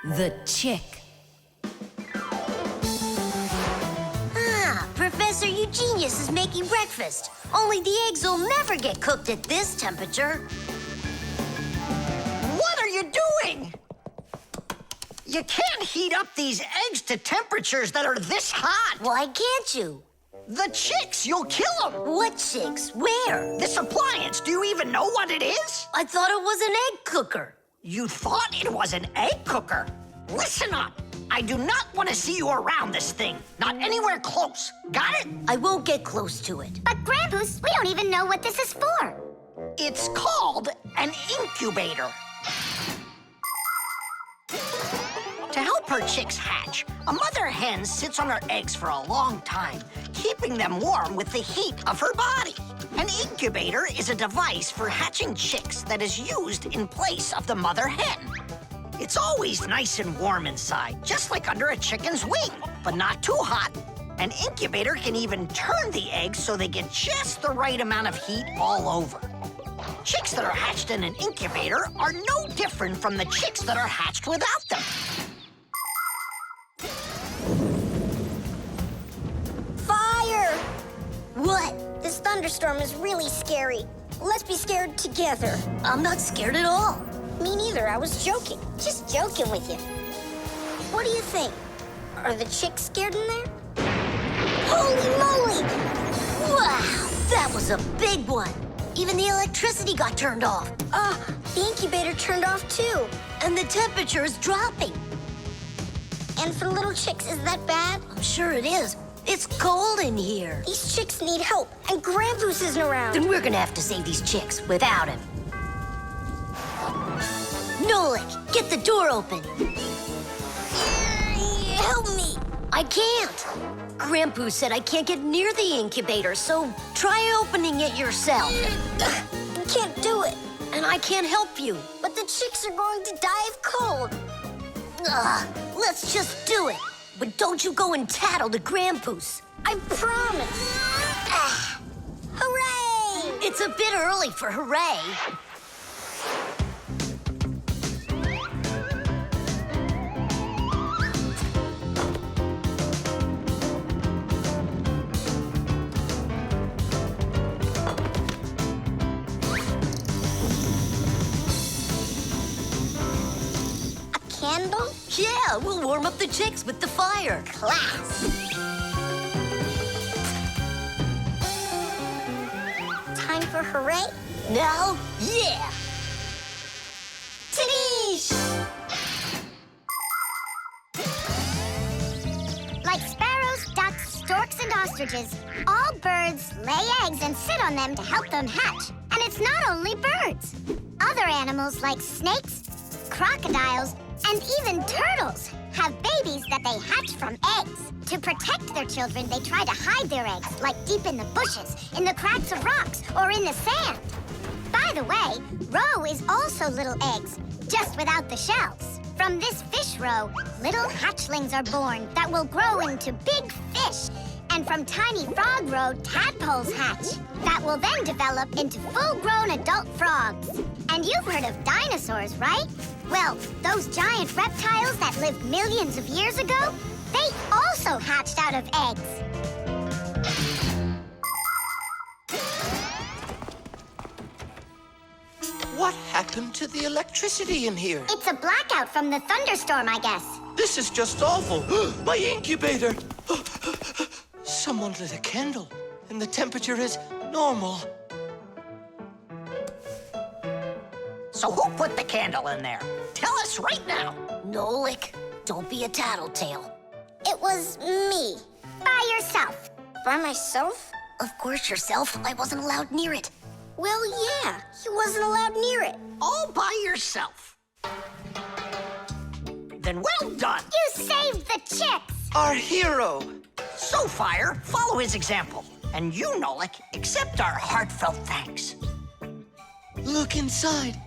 The chick. Ah, Professor Eugenius is making breakfast. Only the eggs will never get cooked at this temperature. What are you doing? You can't heat up these eggs to temperatures that are this hot. Why can't you? The chicks, you'll kill them. What chicks? Where? This appliance, do you even know what it is? I thought it was an egg cooker. You thought it was an egg cooker? Listen up. I do not want to see you around this thing. Not anywhere close. Got it? I won't get close to it. But Grampus, we don't even know what this is for. It's called an incubator. To help her chicks hatch, a mother hen sits on her eggs for a long time, keeping them warm with the heat of her body. An incubator is a device for hatching chicks that is used in place of the mother hen. It's always nice and warm inside, just like under a chicken's wing, but not too hot. An incubator can even turn the eggs so they get just the right amount of heat all over. Chicks that are hatched in an incubator are no different from the chicks that are hatched without them. Fire! What? This thunderstorm is really scary. Let's be scared together. I'm not scared at all. Me neither, I was joking. Just joking with you. What do you think? Are the chicks scared in there? Holy moly! Wow, that was a big one. Even the electricity got turned off. The incubator turned off too. And the temperature is dropping. And for little chicks, is that bad? I'm sure it is. It's cold in here. These chicks need help, and Grampus isn't around. Then we're gonna have to save these chicks without him. Nolik, get the door open. Help me. I can't. Grampus said I can't get near the incubator, so try opening it yourself. I can't do it. And I can't help you. But the chicks are going to die of cold. Let's just do it. But don't you go and tattle to Grampus. I promise. Hooray! It's a bit early for hooray. Candle? Yeah, we'll warm up the chicks with the fire. Class. Time for hooray? Now, yeah. Tadoosh! Like sparrows, ducks, storks, and ostriches, all birds lay eggs and sit on them to help them hatch. And it's not only birds. Other animals like snakes, crocodiles, and even turtles have babies that they hatch from eggs. To protect their children, they try to hide their eggs, like deep in the bushes, in the cracks of rocks, or in the sand. By the way, roe is also little eggs, just without the shells. From this fish roe, little hatchlings are born that will grow into big fish. And from tiny frog roe, tadpoles hatch that will then develop into full-grown adult frogs. And you've heard of dinosaurs, right? Well, those giant reptiles that lived millions of years ago, they also hatched out of eggs. What happened to the electricity in here? It's a blackout from the thunderstorm, I guess. This is just awful. My incubator! Someone lit a candle, and the temperature is normal. So who put the candle in there? Tell us right now. Nolik, don't be a tattletale. It was me. By yourself. By myself? Of course yourself. I wasn't allowed near it. Well, yeah. He wasn't allowed near it. All by yourself. Then well done. You saved the chicks. Our hero! So, Fire, follow his example. And you, Nolik, accept our heartfelt thanks. Look inside.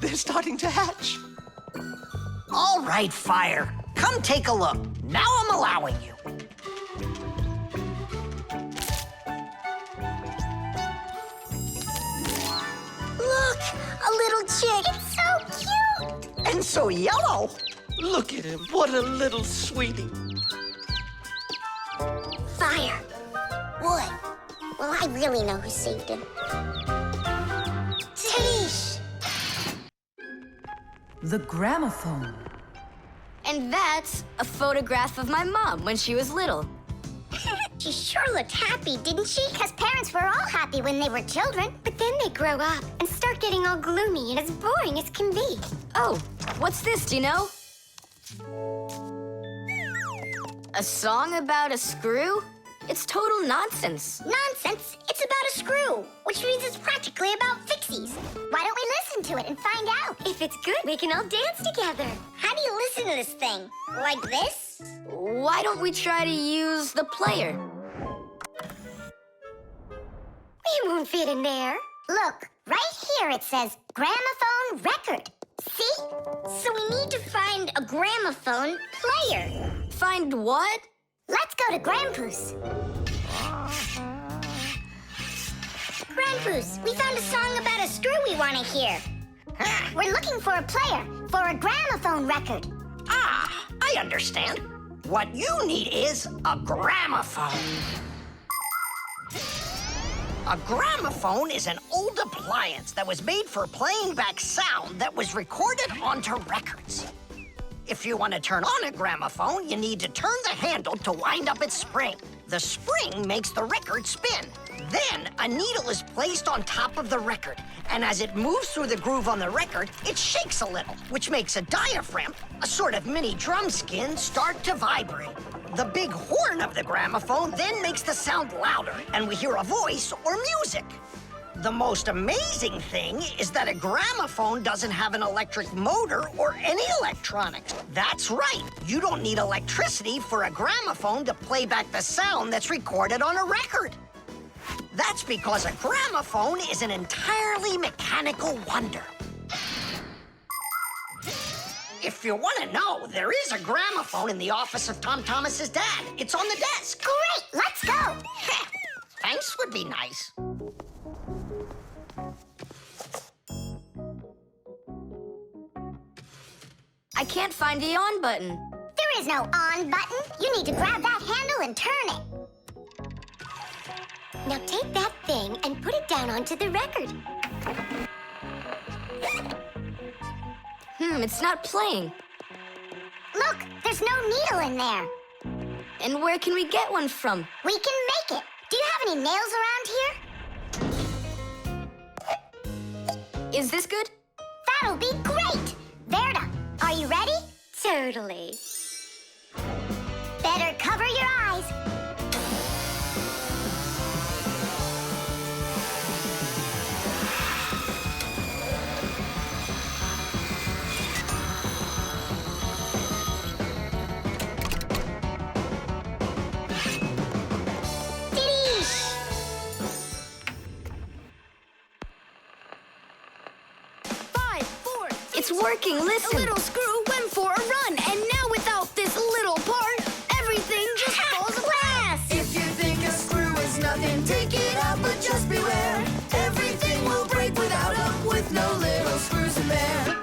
They're starting to hatch. All right, Fire. Come take a look. Now I'm allowing you. Look, a little chick. It's so cute. And so yellow. Look at him. What a little sweetie. Fire. Wood. Well, I really know who saved him. Tish! The gramophone. And that's a photograph of my mom when she was little. She sure looked happy, didn't she? Because parents were all happy when they were children. But then they grow up and start getting all gloomy and as boring as can be. Oh, what's this, do you know? A song about a screw? It's total nonsense. Nonsense! It's about a screw, which means it's practically about Fixies. Why don't we listen to it and find out? If it's good, we can all dance together. How do you listen to this thing? Like this? Why don't we try to use the player? We won't fit in there. Look, right here it says gramophone record. See? So we need to find a gramophone player. Find what? Let's go to Grandpoo's. Grandpoo's, we found a song about a screw we want to hear. We're looking for a player for a gramophone record. Ah, I understand. What you need is a gramophone. A gramophone is an old appliance that was made for playing back sound that was recorded onto records. If you want to turn on a gramophone, you need to turn the handle to wind up its spring. The spring makes the record spin. Then a needle is placed on top of the record, and as it moves through the groove on the record, it shakes a little, which makes a diaphragm, a sort of mini drum skin, start to vibrate. The big horn of the gramophone then makes the sound louder, and we hear a voice or music. The most amazing thing is that a gramophone doesn't have an electric motor or any electronics. That's right. You don't need electricity for a gramophone to play back the sound that's recorded on a record. That's because a gramophone is an entirely mechanical wonder. If you want to know, there is a gramophone in the office of Tom Thomas's dad. It's on the desk. Great, let's go. Thanks would be nice. I can't find the on button. There is no on button. You need to grab that handle and turn it. Now take that thing and put it down onto the record. It's not playing. Look, there's no needle in there. And where can we get one from? We can make it. Do you have any nails around here? Is this good? That'll be great. Verda, are you ready? Totally. Better cover your eyes. It's working, listen. A little screw went for a run, and now without this little part, everything just falls apart. If you think a screw is nothing, take it out, but just beware. Everything will break without them, with no little screws in there.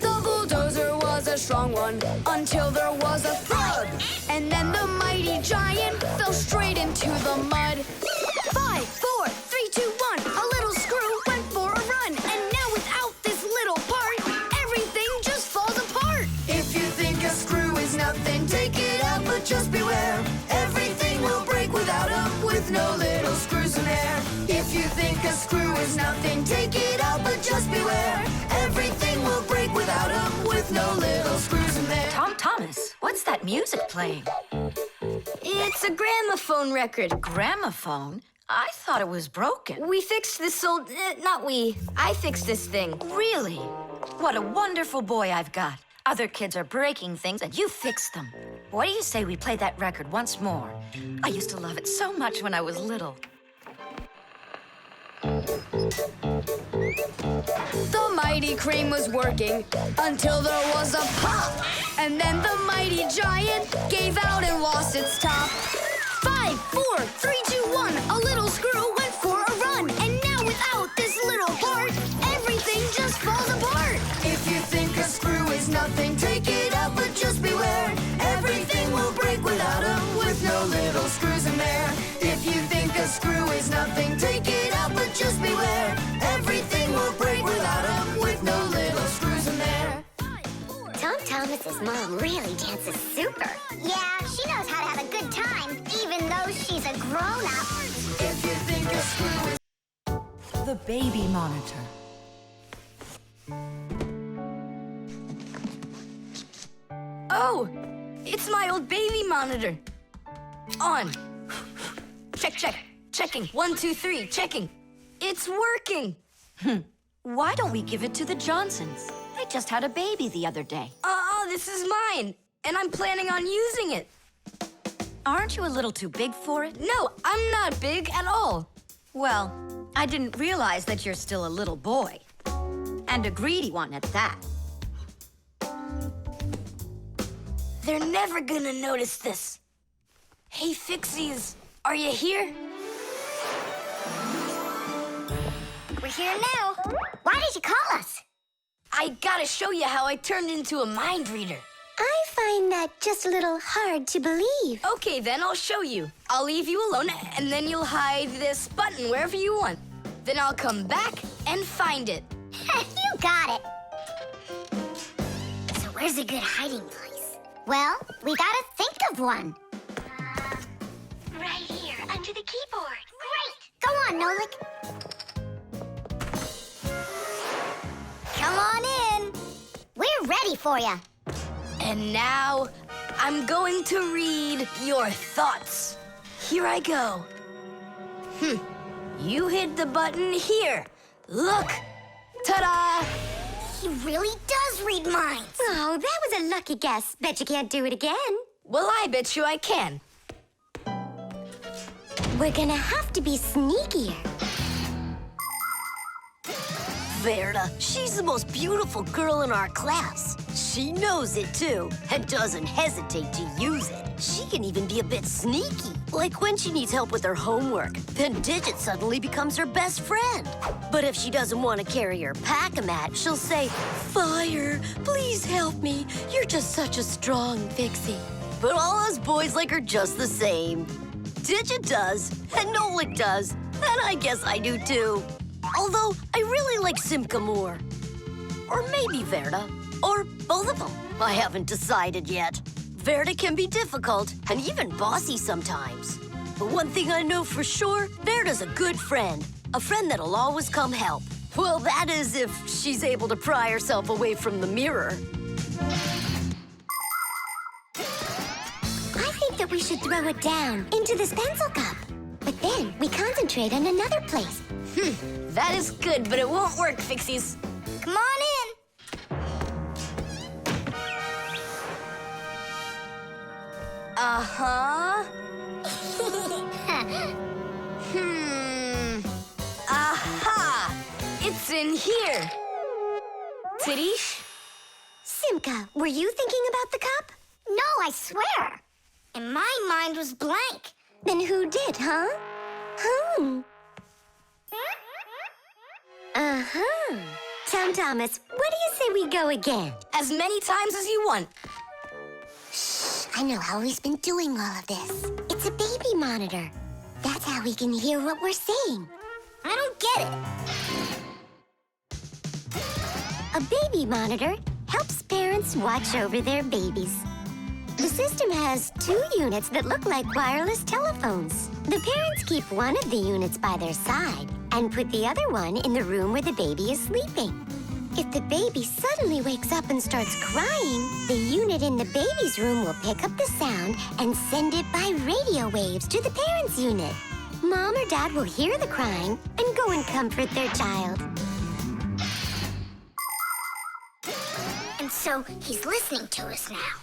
The bulldozer was a strong one, until there was a thud. And then the mighty giant fell straight into the mud. 5, 4, 3, 2, 1, a little screw went for a run, and now without this little part, everything just falls apart. If you think a screw is nothing, take it out, but just beware. Everything will break without them, with no little screws in there. If you think a screw is nothing, take it out, but just beware. Everything will break without them, with no little screws in there. Tom Thomas, what's that music playing? It's a gramophone record. Gramophone? I thought it was broken. We fixed this old... not we. I fixed this thing. Really? What a wonderful boy I've got. Other kids are breaking things and you fix them. What do you say we play that record once more? I used to love it so much when I was little. The mighty crane was working until there was a pop. And then the mighty giant gave out and lost its top. 5, 4, 3, 2, 1, a little screw went for a run. And now without this little part, everything just falls apart. nothing, take it out, but just beware. Everything will break without him, with no little screws in there. Tom Thomas's mom really dances super. Yeah, she knows how to have a good time, even though she's a grown-up. If you think a screw is The baby monitor. Oh, it's my old baby monitor. On. Check, check. Checking. 1, 2, 3. Checking. It's working. Why don't we give it to the Johnsons? They just had a baby the other day. This is mine, and I'm planning on using it. Aren't you a little too big for it? No, I'm not big at all. Well, I didn't realize that you're still a little boy. And a greedy one at that. They're never gonna notice this. Hey, Fixies, are you here? We're here now. Why did you call us? I gotta show you how I turned into a mind reader. I find that just a little hard to believe. Okay, then I'll show you. I'll leave you alone, and then you'll hide this button wherever you want. Then I'll come back and find it. You got it. So where's a good hiding place? Well, we gotta think of one. Right here, under the keyboard. Great! Go on, Nolik. Come on in. We're ready for you. And now, I'm going to read your thoughts. Here I go. You hit the button here. Look. Ta-da! He really does read minds. Oh, that was a lucky guess. Bet you can't do it again. Well, I bet you I can. We're gonna have to be sneakier. Verda, she's the most beautiful girl in our class. She knows it too, and doesn't hesitate to use it. She can even be a bit sneaky, like when she needs help with her homework. Then Digit suddenly becomes her best friend. But if she doesn't want to carry her pack-a-mat, she'll say, "Fire, please help me. You're just such a strong Fixie." But all us boys like her just the same. Digit does, and Nolik does, and I guess I do too. Although, I really like Simca more. Or maybe Verda. Or both of them. I haven't decided yet. Verda can be difficult and even bossy sometimes. But one thing I know for sure, Verda's a good friend. A friend that'll always come help. Well, that is if she's able to pry herself away from the mirror. I think that we should throw it down into this pencil cup. But then we concentrate on another place. That is good, but it won't work, Fixies. Come on in. Uh-huh. Aha! It's in here. Tadish? Simca, were you thinking about the cup? No, I swear. And my mind was blank. Then who did, huh? Uh-huh. Tom Thomas, what do you say we go again? As many times as you want. I know how he's been doing all of this. It's a baby monitor. That's how we can hear what we're saying. I don't get it. A baby monitor helps parents watch over their babies. The system has 2 units that look like wireless telephones. The parents keep one of the units by their side and put the other one in the room where the baby is sleeping. If the baby suddenly wakes up and starts crying, the unit in the baby's room will pick up the sound and send it by radio waves to the parents' unit. Mom or Dad will hear the crying and go and comfort their child. And so he's listening to us now.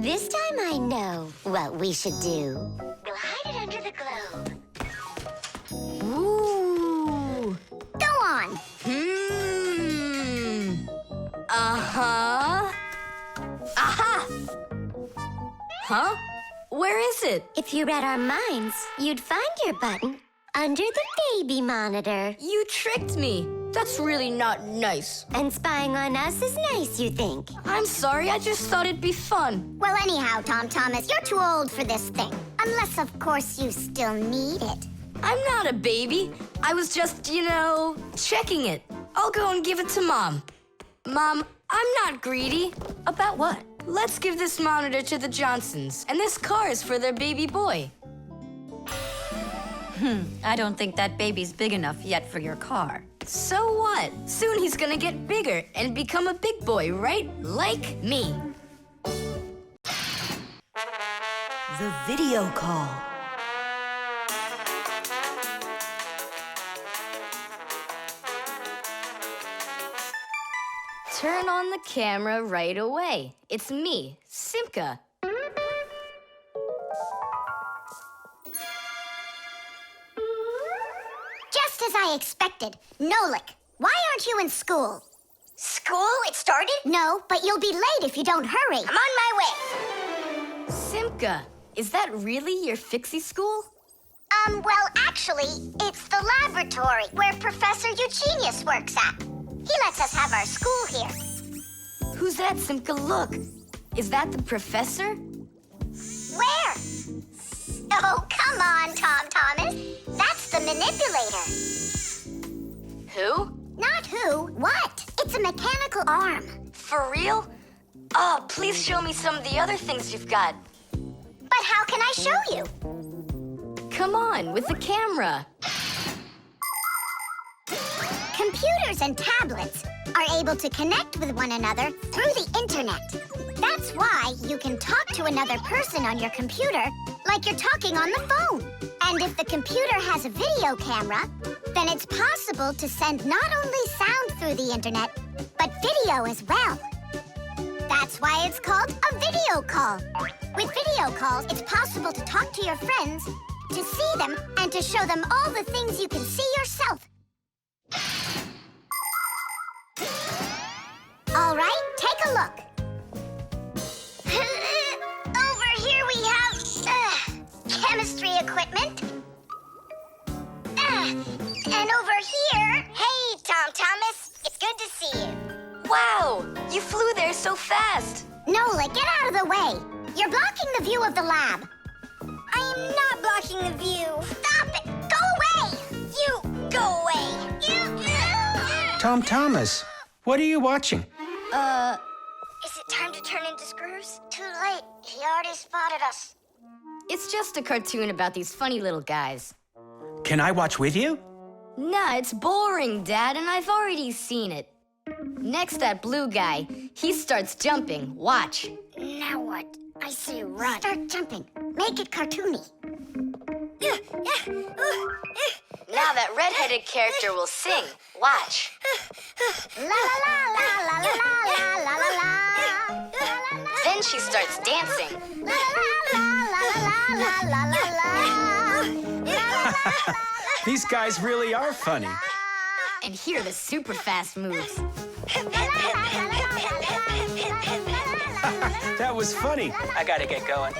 This time I know what we should do. We'll hide it under the globe. Ooh. Go on. Uh-huh. Aha! Huh? Where is it? If you read our minds, you'd find your button under the baby monitor. You tricked me. That's really not nice. And spying on us is nice, you think? I'm sorry, I just thought it'd be fun. Well, anyhow, Tom Thomas, you're too old for this thing. Unless, of course, you still need it. I'm not a baby. I was just, checking it. I'll go and give it to Mom. Mom, I'm not greedy. About what? Let's give this monitor to the Johnsons, and this car is for their baby boy. I don't think that baby's big enough yet for your car. So what? Soon he's gonna get bigger and become a big boy, right? Like me. The video call. Turn on the camera right away. It's me, Simka. Just as I expected. Nolik, why aren't you in school? School? It started? No, but you'll be late if you don't hurry. I'm on my way. Simka, is that really your Fixie school? Well, actually, it's the laboratory where Professor Eugenius works at. He lets us have our school here. Who's that, Simka? Look. Is that the professor? Where? Oh, come on, Tom Thomas. That's the Manipulator. Who? Not who, what? It's a mechanical arm. For real? Oh, please show me some of the other things you've got. But how can I show you? Come on, with the camera. Computers and tablets are able to connect with one another through the internet. That's why you can talk to another person on your computer like you're talking on the phone. And if the computer has a video camera, then it's possible to send not only sound through the internet, but video as well. That's why it's called a video call. With video calls, it's possible to talk to your friends, to see them, and to show them all the things you can see yourself. All right, take a look. Over here we have chemistry equipment. And over here... Hey, Tom Thomas. It's good to see you. Wow, you flew there so fast. Nola, get out of the way. You're blocking the view of the lab. I am not blocking the view. Stop it! Go away! You go away. Tom Thomas, what are you watching? Is it time to turn into screws? Too late. He already spotted us. It's just a cartoon about these funny little guys. Can I watch with you? Nah, it's boring, Dad, and I've already seen it. Next, that blue guy, he starts jumping. Watch. Now what? I say run. Start jumping. Make it cartoony. Now that redheaded character will sing. Watch. La la la la la la la la la la. Then she starts dancing. La la la la la la la. These guys really are funny. And here are the super fast moves. That was funny. I gotta get going.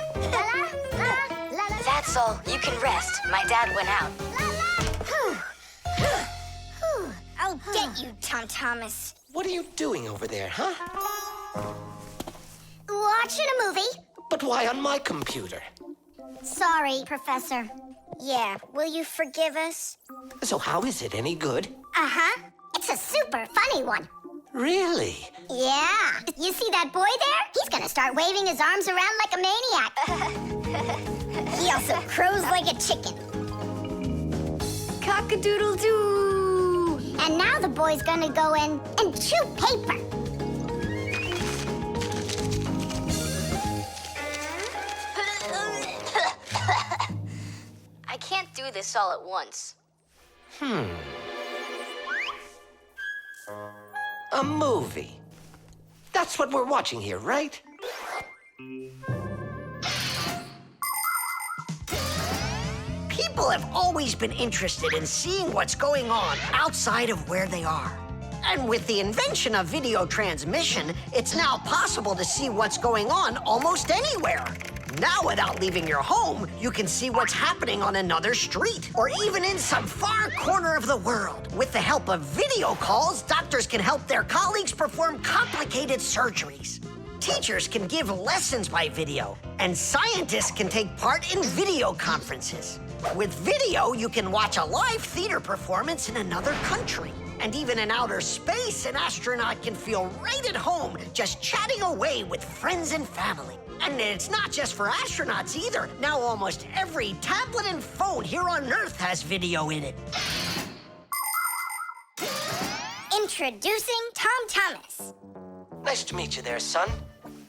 That's all. You can rest. My dad went out. I'll get you, Tom Thomas. What are you doing over there, huh? Watching a movie. But why on my computer? Sorry, Professor. Yeah, will you forgive us? So how is it any good? Uh-huh. It's a super funny one. Really? Yeah. You see that boy there? He's gonna start waving his arms around like a maniac. He also crows like a chicken. Cock-a-doodle-doo! And now the boy's gonna go in and chew paper. I can't do this all at once. A movie. That's what we're watching here, right? People have always been interested in seeing what's going on outside of where they are. And with the invention of video transmission, it's now possible to see what's going on almost anywhere. Now, without leaving your home, you can see what's happening on another street or even in some far corner of the world. With the help of video calls, doctors can help their colleagues perform complicated surgeries. Teachers can give lessons by video, and scientists can take part in video conferences. With video, you can watch a live theater performance in another country. And even in outer space, an astronaut can feel right at home just chatting away with friends and family. And it's not just for astronauts either. Now almost every tablet and phone here on Earth has video in it. Introducing Tom Thomas. Nice to meet you there, son.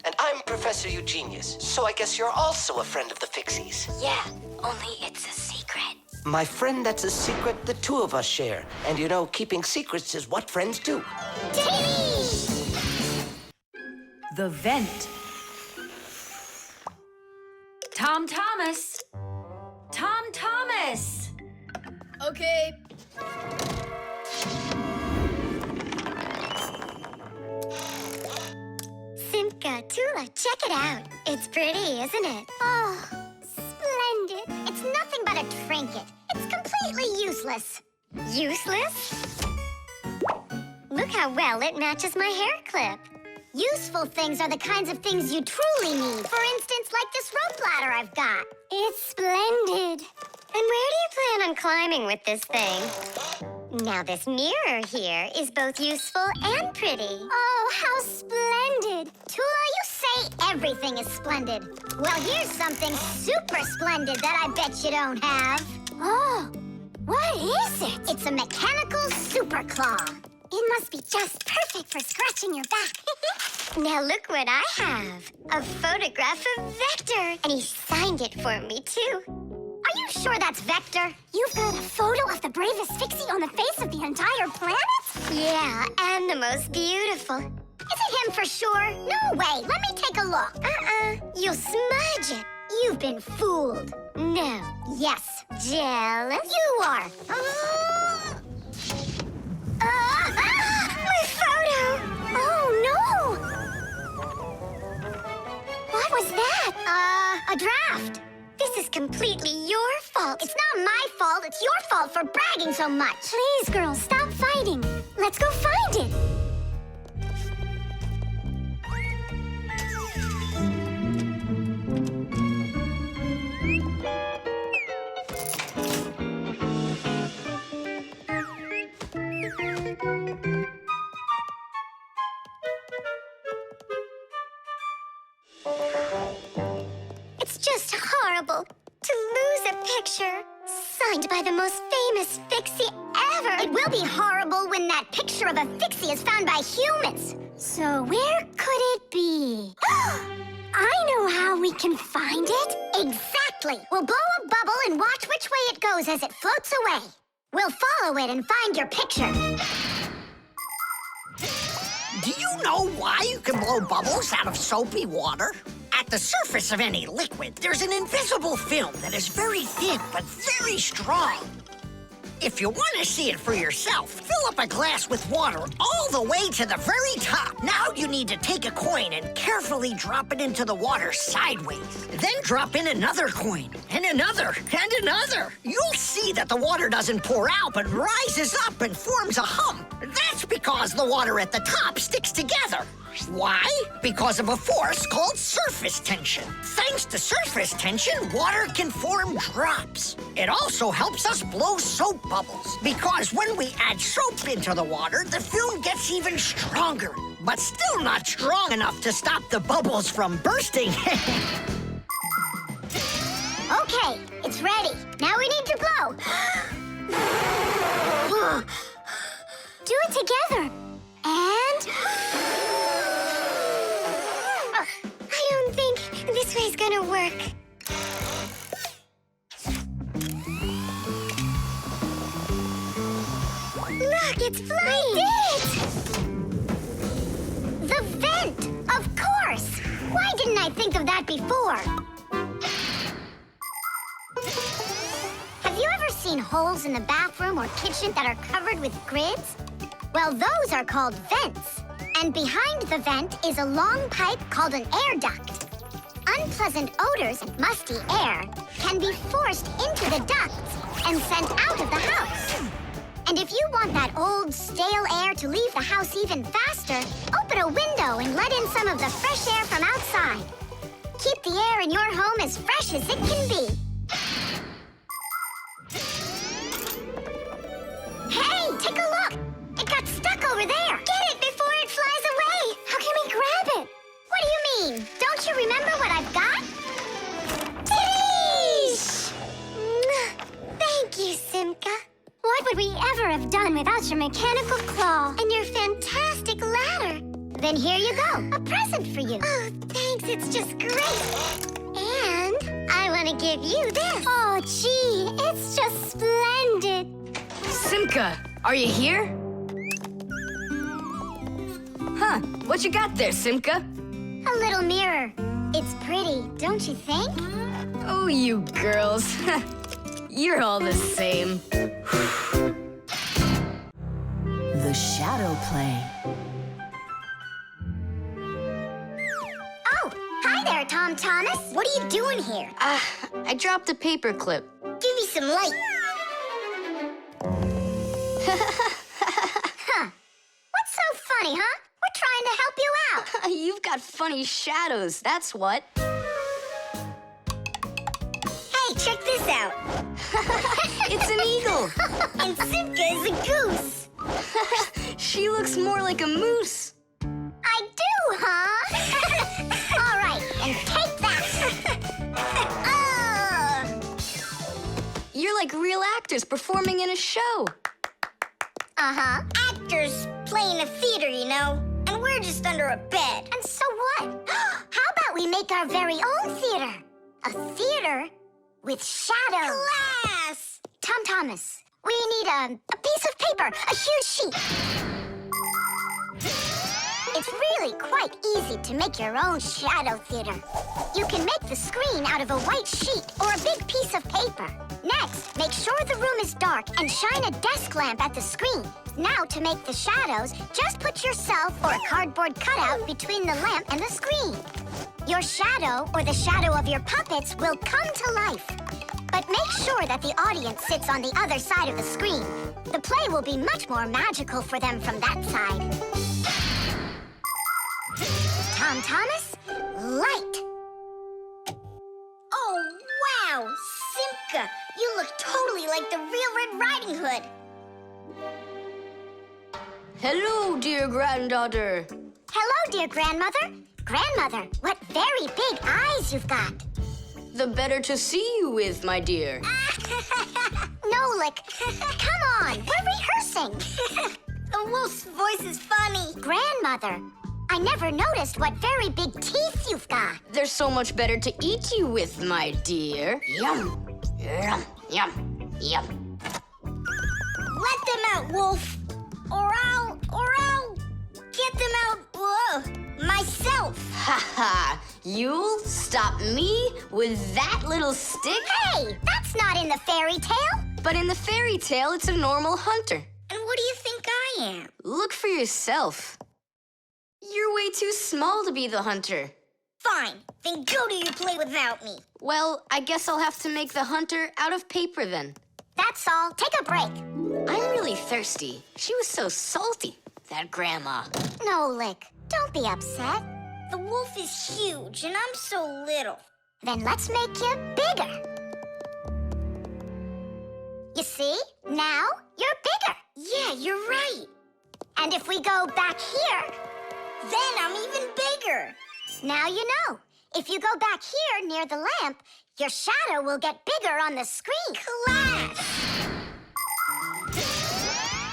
And I'm Professor Eugenius, so I guess you're also a friend of the Fixies. Yeah, only it's a secret. My friend, that's a secret the two of us share. And you know, keeping secrets is what friends do. The vent. Tom Thomas. Tom Thomas. Okay. Simka, Tula, check it out. It's pretty, isn't it? Oh, splendid. It's nothing but a trinket. It's completely useless. Useless? Look how well it matches my hair clip. Useful things are the kinds of things you truly need. For instance, like this rope ladder I've got. It's splendid. And where do you plan on climbing with this thing? Now, this mirror here is both useful and pretty. Oh, how splendid. Tula, you say everything is splendid. Well, here's something super splendid that I bet you don't have. Oh, what is it? It's a mechanical super claw. It must be just perfect for scratching your back. Now look what I have. A photograph of Vector. And he signed it for me, too. Are you sure that's Vector? You've got a photo of the bravest Fixie on the face of the entire planet? Yeah, and the most beautiful. Is it him for sure? No way. Let me take a look. You'll smudge it. You've been fooled. No. Yes. Jealous? You are. My photo! Oh, no! What was that? A draft. This is completely your fault. It's not my fault. It's your fault for bragging so much. Please, girls, stop fighting. Let's go find it. It's just horrible to lose a picture signed by the most famous Fixie ever. It will be horrible when that picture of a Fixie is found by humans. So where could it be? I know how we can find it. Exactly. We'll blow a bubble and watch which way it goes as it floats away. We'll follow it and find your picture. Do you know why you can blow bubbles out of soapy water? At the surface of any liquid, there's an invisible film that is very thin but very strong. If you want to see it for yourself, fill up a glass with water all the way to the very top. Now you need to take a coin and carefully drop it into the water sideways. Then drop in another coin, and another, and another. You'll see that the water doesn't pour out, but rises up and forms a hump. That's because the water at the top sticks together. Why? Because of a force called surface tension. Thanks to surface tension, water can form drops. It also helps us blow soap bubbles, because when we add soap into the water, the film gets even stronger, but still not strong enough to stop the bubbles from bursting. Okay, it's ready. Now we need to blow. Do it together. And... I don't think this way's gonna work. Look, it's flying! We did it! The vent! Of course! Why didn't I think of that before? Have you ever seen holes in the bathroom or kitchen that are covered with grids? Well, those are called vents. And behind the vent is a long pipe called an air duct. Unpleasant odors and musty air can be forced into the ducts and sent out of the house. And if you want that old, stale air to leave the house even faster, open a window and let in some of the fresh air from outside. Keep the air in your home as fresh as it can be. Hey, take a look! It got stuck over there! Get it before it flies away! How can we grab it? What do you mean? Don't you remember what I've got? Titties! Thank you, Simka. What would we ever have done without your mechanical claw and your fantastic ladder? Then here you go, a present for you. Oh, thanks, it's just great. And I want to give you this. Oh, gee, it's just splendid. Simka, are you here? Huh, what you got there, Simka? A little mirror. It's pretty, don't you think? Oh, you girls. You're all the same. The shadow play. Oh, hi there, Tom Thomas. What are you doing here? I dropped a paper clip. Give me some light. Huh. What's so funny, huh? We're trying to help you out. You've got funny shadows, that's what. Hey, check this out. It's an eagle. And Simka is a goose. She looks more like a moose. I do, huh? All right, and take that. You're like real actors performing in a show. Uh-huh. Actors playing a theater, you know. And we're just under a bed. And so what? How about we make our very own theater? A theater with shadows. Class! Tom Thomas, we need a piece of paper, a huge sheet. It's really quite easy to make your own shadow theater. You can make the screen out of a white sheet or a big piece of paper. Next, make sure the room is dark and shine a desk lamp at the screen. Now, to make the shadows, just put yourself or a cardboard cutout between the lamp and the screen. Your shadow or the shadow of your puppets will come to life. But make sure that the audience sits on the other side of the screen. The play will be much more magical for them from that side. Tom Thomas, light. Oh, wow, Simka, you look totally like the real Red Riding Hood. Hello, dear granddaughter. Hello, dear grandmother. Grandmother, what very big eyes you've got. The better to see you with, my dear. Nolik, come on, we're rehearsing. The wolf's voice is funny. Grandmother, I never noticed what very big teeth you've got. They're so much better to eat you with, my dear. Yum, yum, yum, yum. Let them out, wolf, or I'll get them out myself. Ha ha! You'll stop me with that little stick? Hey, that's not in the fairy tale. But in the fairy tale, it's a normal hunter. And what do you think I am? Look for yourself. You're way too small to be the hunter. Fine, then go to your play without me. Well, I guess I'll have to make the hunter out of paper then. That's all. Take a break. I'm really thirsty. She was so salty, that grandma. Nolik, don't be upset. The wolf is huge and I'm so little. Then let's make you bigger. You see? Now you're bigger. Yeah, you're right. And if we go back here, then I'm even bigger. Now you know. If you go back here near the lamp, your shadow will get bigger on the screen. Class!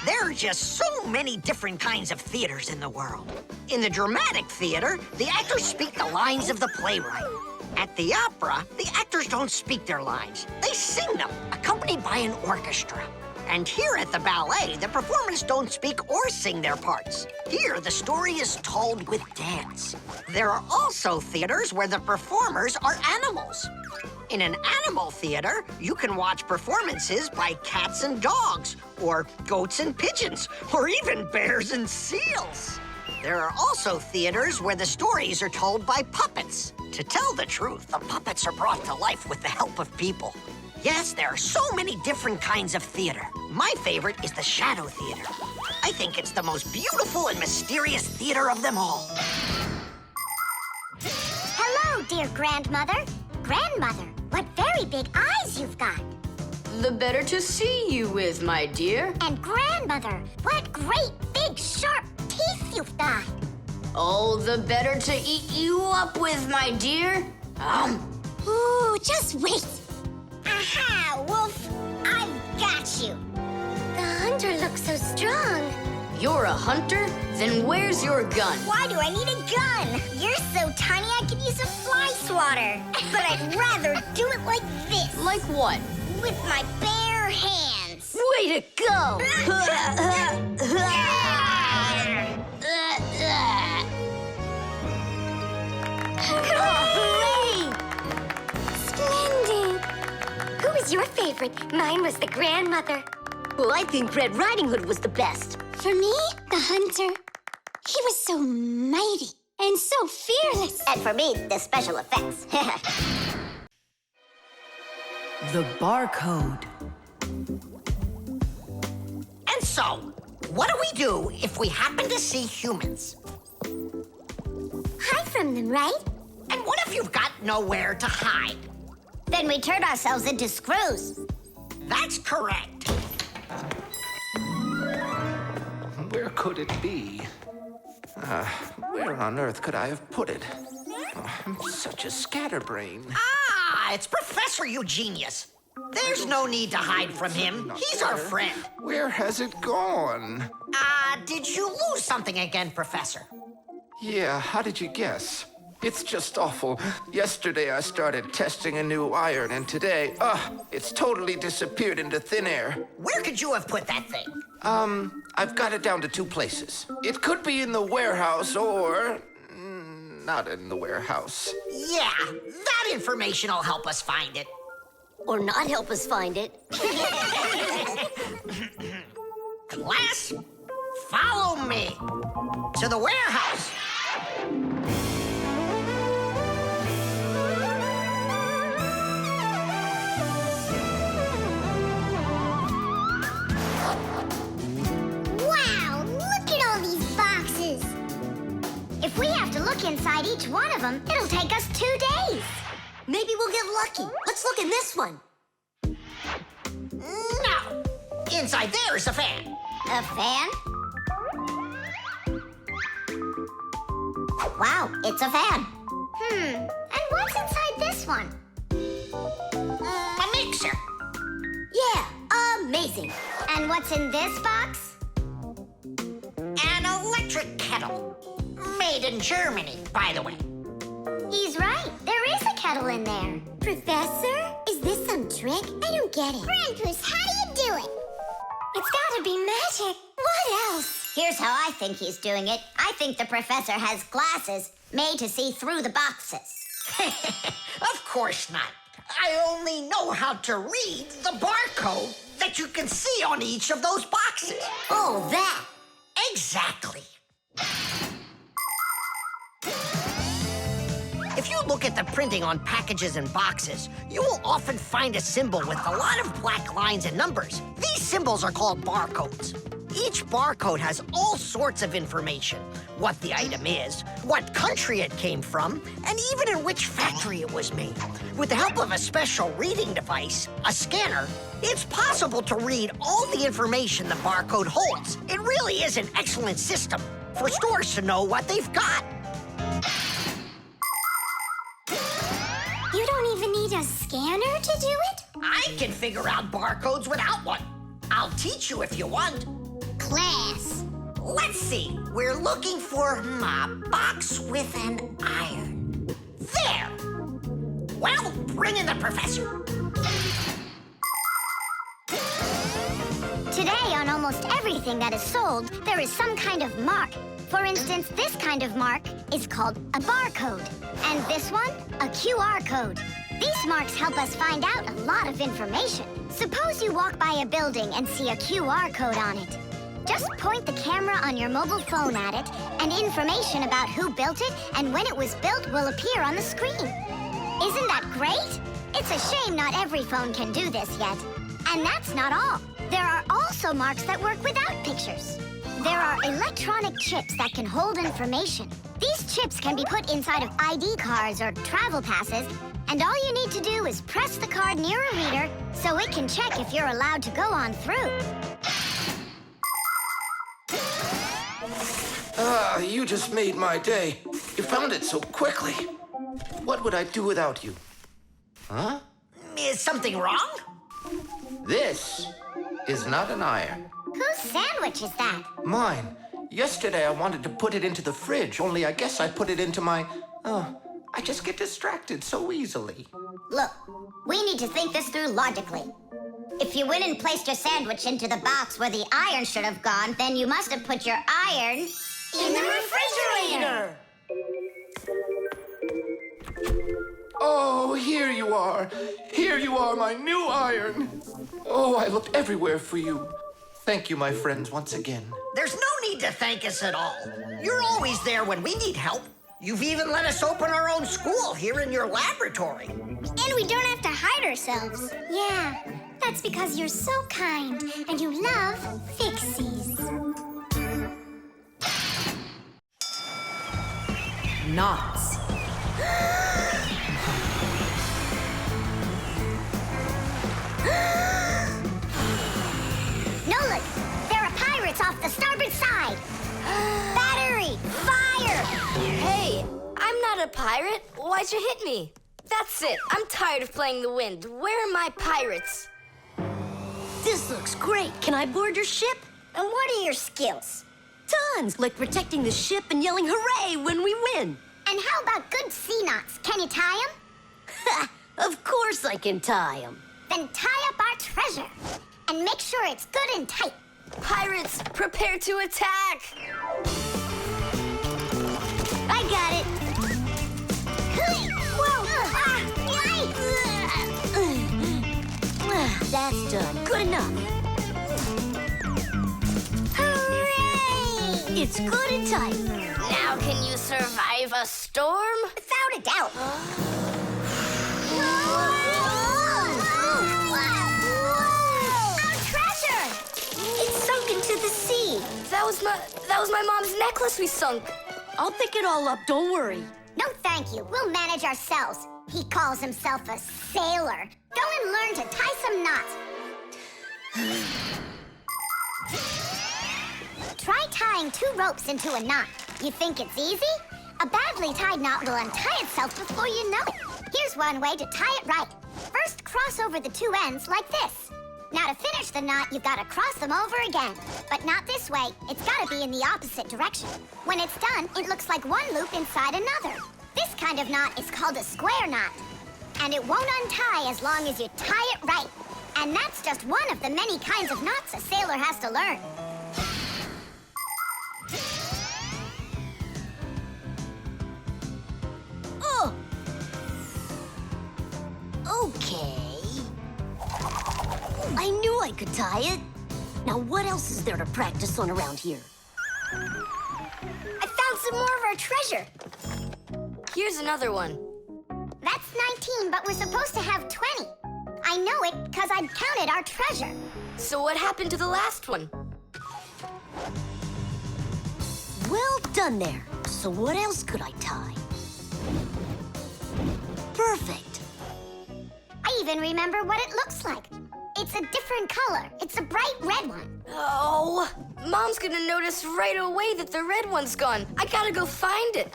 There are just so many different kinds of theaters in the world. In the dramatic theater, the actors speak the lines of the playwright. At the opera, the actors don't speak their lines. They sing them, accompanied by an orchestra. And here at the ballet, the performers don't speak or sing their parts. Here, the story is told with dance. There are also theaters where the performers are animals. In an animal theater, you can watch performances by cats and dogs, or goats and pigeons, or even bears and seals. There are also theaters where the stories are told by puppets. To tell the truth, the puppets are brought to life with the help of people. Yes, there are so many different kinds of theater. My favorite is the shadow theater. I think it's the most beautiful and mysterious theater of them all. Hello, dear grandmother. Grandmother, what very big eyes you've got. The better to see you with, my dear. And grandmother, what great big sharp teeth you've got. Oh, the better to eat you up with, my dear. Ooh, just wait. Aha, Wolf, I've got you. The hunter looks so strong. You're a hunter? Then where's your gun? Why do I need a gun? You're so tiny I could use a fly swatter. But I'd rather do it like this. Like what? With my bare hands. Way to go! Hooray! Splendid! Who was your favorite? Mine was the grandmother. Well, I think Red Riding Hood was the best. For me, the hunter. He was so mighty and so fearless. And for me, the special effects. The Barcode. And so, what do we do if we happen to see humans? Hide from them, right? And what if you've got nowhere to hide? Then we turn ourselves into screws. That's correct. Where could it be? Where on earth could I have put it? Oh, I'm such a scatterbrain. Ah, it's Professor Eugenius. There's no need to hide from him. He's our friend. Where has it gone? Did you lose something again, Professor? Yeah, how did you guess? It's just awful. Yesterday I started testing a new iron, and today, it's totally disappeared into thin air. Where could you have put that thing? I've got it down to 2 places. It could be in the warehouse or not in the warehouse. Yeah, that information will help us find it. Or not help us find it. Class, follow me to the warehouse. Wow, look at all these boxes. If we have to look inside each one of them, it'll take us 2 days. Maybe we'll get lucky. Let's look in this one. No, inside there is a fan. A fan? Wow, it's a fan. And what's inside this one? A mixer. Yeah, amazing. And what's in this box? An electric kettle. Made in Germany, by the way. He's right. There is a kettle in there. Professor, is this some trick? I don't get it. Grandpus, how do you do it? It's gotta be magic. What else? Here's how I think he's doing it. I think the professor has glasses made to see through the boxes. Of course not. I only know how to read the barcode that you can see on each of those boxes. Oh, that. Exactly. If you look at the printing on packages and boxes, you will often find a symbol with a lot of black lines and numbers. These symbols are called barcodes. Each barcode has all sorts of information. What the item is, what country it came from, and even in which factory it was made. With the help of a special reading device, a scanner, it's possible to read all the information the barcode holds. It really is an excellent system for stores to know what they've got. You don't even need a scanner to do it? I can figure out barcodes without one. I'll teach you if you want. Class. Let's see. We're looking for a box with an iron. There. Well, bring in the professor. Today, on almost everything that is sold, there is some kind of mark. For instance, this kind of mark is called a barcode. And this one, a QR code. These marks help us find out a lot of information. Suppose you walk by a building and see a QR code on it. Just point the camera on your mobile phone at it, and information about who built it and when it was built will appear on the screen. Isn't that great? It's a shame not every phone can do this yet. And that's not all. There are also marks that work without pictures. There are electronic chips that can hold information. These chips can be put inside of ID cards or travel passes, and all you need to do is press the card near a reader so it can check if you're allowed to go on through. Ah, you just made my day. You found it so quickly. What would I do without you? Huh? Is something wrong? This is not an iron. Whose sandwich is that? Mine. Yesterday I wanted to put it into the fridge, only I guess I put it into my... I just get distracted so easily. Look, we need to think this through logically. If you went and placed your sandwich into the box where the iron should have gone, then you must have put your iron in the refrigerator. Oh, here you are. Here you are, my new iron. Oh, I looked everywhere for you. Thank you, my friends, once again. There's no need to thank us at all. You're always there when we need help. You've even let us open our own school here in your laboratory. And we don't have to hide ourselves. Yeah, that's because you're so kind and you love Fixies. Knots. Nolik, there are pirates off the starboard side. Battery, fire! Hey, I'm not a pirate. Why'd you hit me? That's it. I'm tired of playing the wind. Where are my pirates? This looks great. Can I board your ship? And what are your skills? Tons, like protecting the ship and yelling hooray when we win. And how about good sea knots? Can you tie them? Ha! Of course I can tie them. Then tie up our treasure. And make sure it's good and tight. Pirates, prepare to attack! I got it. Whoa! That's done. Good enough. Hooray! It's good and tight. Now can you survive a storm? Without a doubt. Our treasure! It's sunk into the sea. That was my mom's necklace we sunk. I'll pick it all up, don't worry. No, thank you. We'll manage ourselves. He calls himself a sailor. Go and learn to tie some knots. Try tying 2 ropes into a knot. You think it's easy? A badly tied knot will untie itself before you know it. Here's one way to tie it right. First, cross over the 2 ends like this. Now, to finish the knot, you've got to cross them over again. But not this way. It's got to be in the opposite direction. When it's done, it looks like one loop inside another. This kind of knot is called a square knot. And it won't untie as long as you tie it right. And that's just one of the many kinds of knots a sailor has to learn. Oh! Okay. I knew I could tie it. Now what else is there to practice on around here? I found some more of our treasure. Here's another one. That's 19, but we're supposed to have 20. I know it because I'd counted our treasure. So what happened to the last one? Well done there. So what else could I tie? Perfect. I even remember what it looks like. It's a different color. It's a bright red one. Oh, Mom's gonna notice right away that the red one's gone. I gotta go find it.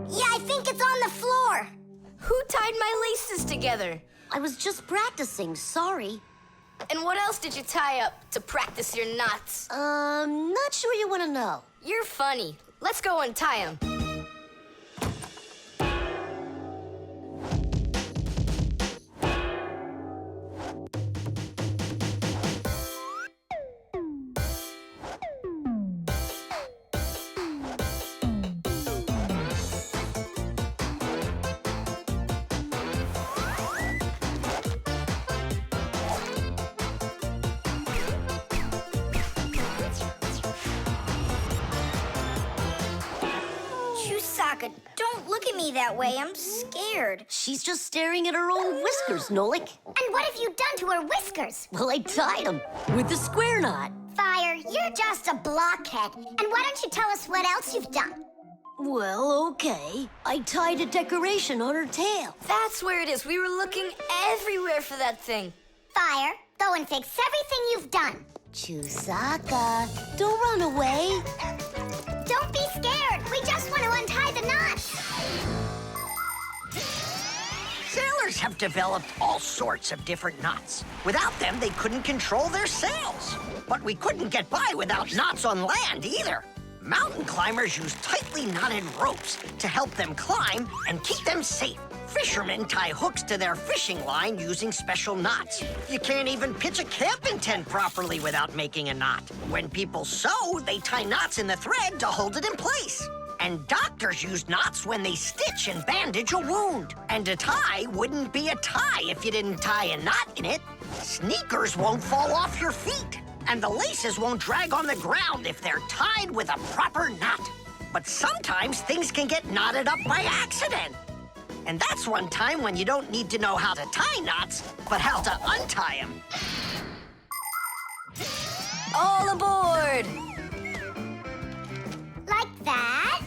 Yeah, I think it's on the floor. Who tied my laces together? I was just practicing, sorry. And what else did you tie up to practice your knots? Not sure you want to know. You're funny. Let's go untie them. Chusaka, don't look at me that way. I'm scared. She's just staring at her own whiskers, Nolik. And what have you done to her whiskers? Well, I tied them with a square knot. Fire, you're just a blockhead. And why don't you tell us what else you've done? Well, okay. I tied a decoration on her tail. That's where it is. We were looking everywhere for that thing. Fire, go and fix everything you've done. Chusaka, don't run away. Don't be scared. We just want to untie the knots. Sailors have developed all sorts of different knots. Without them, they couldn't control their sails. But we couldn't get by without knots on land either. Mountain climbers use tightly knotted ropes to help them climb and keep them safe. Fishermen tie hooks to their fishing line using special knots. You can't even pitch a camping tent properly without making a knot. When people sew, they tie knots in the thread to hold it in place. And doctors use knots when they stitch and bandage a wound. And a tie wouldn't be a tie if you didn't tie a knot in it. Sneakers won't fall off your feet. And the laces won't drag on the ground if they're tied with a proper knot. But sometimes things can get knotted up by accident. And that's one time when you don't need to know how to tie knots, but how to untie them. All aboard! Like that.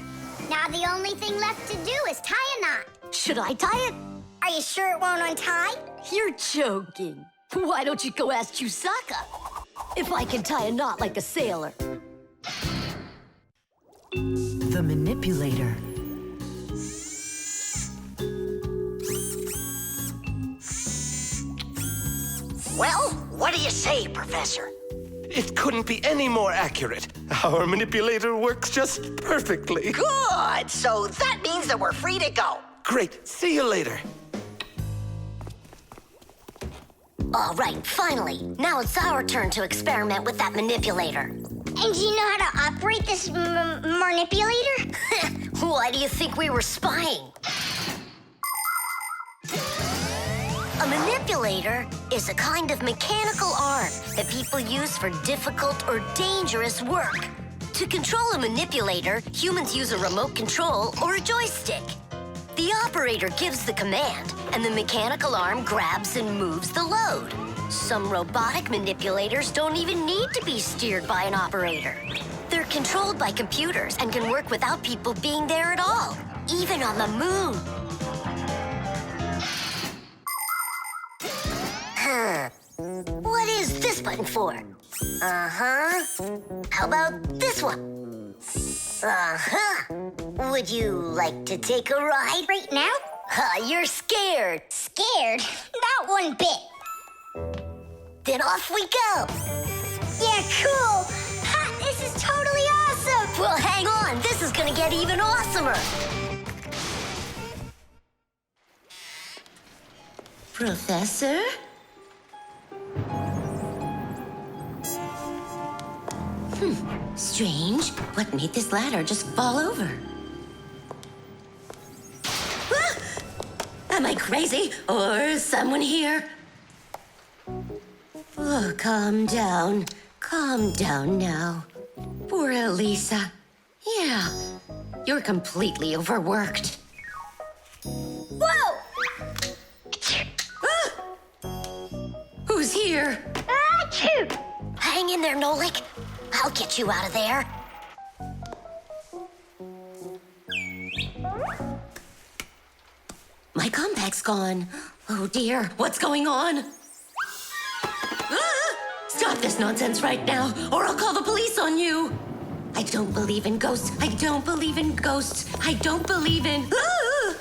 Now the only thing left to do is tie a knot. Should I tie it? Are you sure it won't untie? You're joking. Why don't you go ask Chusaka if I can tie a knot like a sailor? The Manipulator. Well, what do you say, Professor? It couldn't be any more accurate. Our manipulator works just perfectly. Good! So that means that we're free to go. Great. See you later. All right, finally. Now it's our turn to experiment with that manipulator. And do you know how to operate this manipulator? Why do you think we were spying? A manipulator is a kind of mechanical arm that people use for difficult or dangerous work. To control a manipulator, humans use a remote control or a joystick. The operator gives the command, and the mechanical arm grabs and moves the load. Some robotic manipulators don't even need to be steered by an operator. They're controlled by computers and can work without people being there at all, even on the moon. What is this button for? Uh-huh. How about this one? Uh-huh. Would you like to take a ride? Right now? You're scared. Scared? Not one bit. Then off we go. Yeah, cool. Ha, this is totally awesome. Well, hang on. This is gonna get even awesomer. Professor? Strange. What made this ladder just fall over? Ah! Am I crazy? Or is someone here? Oh, calm down. Calm down now. Poor Elisa. Yeah, you're completely overworked. Whoa! Ah! Who's here? Achoo! Hang in there, Nolik. I'll get you out of there. My compact's gone. Oh dear, what's going on? Ah! Stop this nonsense right now, or I'll call the police on you. I don't believe in ghosts. I don't believe in ghosts. I don't believe in... Ah!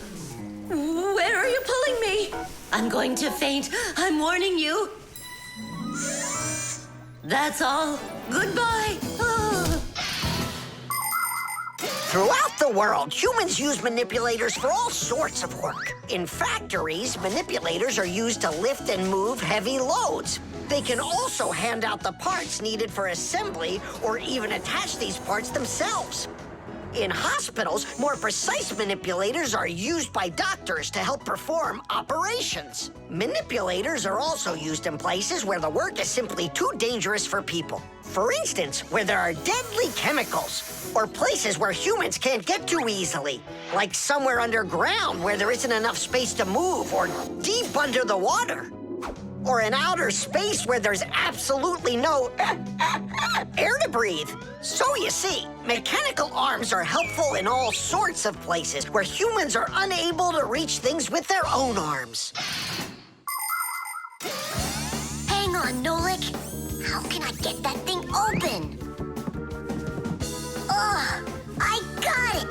Where are you pulling me? I'm going to faint. I'm warning you. That's all. Goodbye. Ah. Throughout the world, humans use manipulators for all sorts of work. In factories, manipulators are used to lift and move heavy loads. They can also hand out the parts needed for assembly or even attach these parts themselves. In hospitals, more precise manipulators are used by doctors to help perform operations. Manipulators are also used in places where the work is simply too dangerous for people. For instance, where there are deadly chemicals, or places where humans can't get to easily, like somewhere underground where there isn't enough space to move, or deep under the water, or in outer space where there's absolutely no air to breathe. So you see, mechanical arms are helpful in all sorts of places where humans are unable to reach things with their own arms. Hang on, Nolik. How can I get that thing open? Ugh, I got it!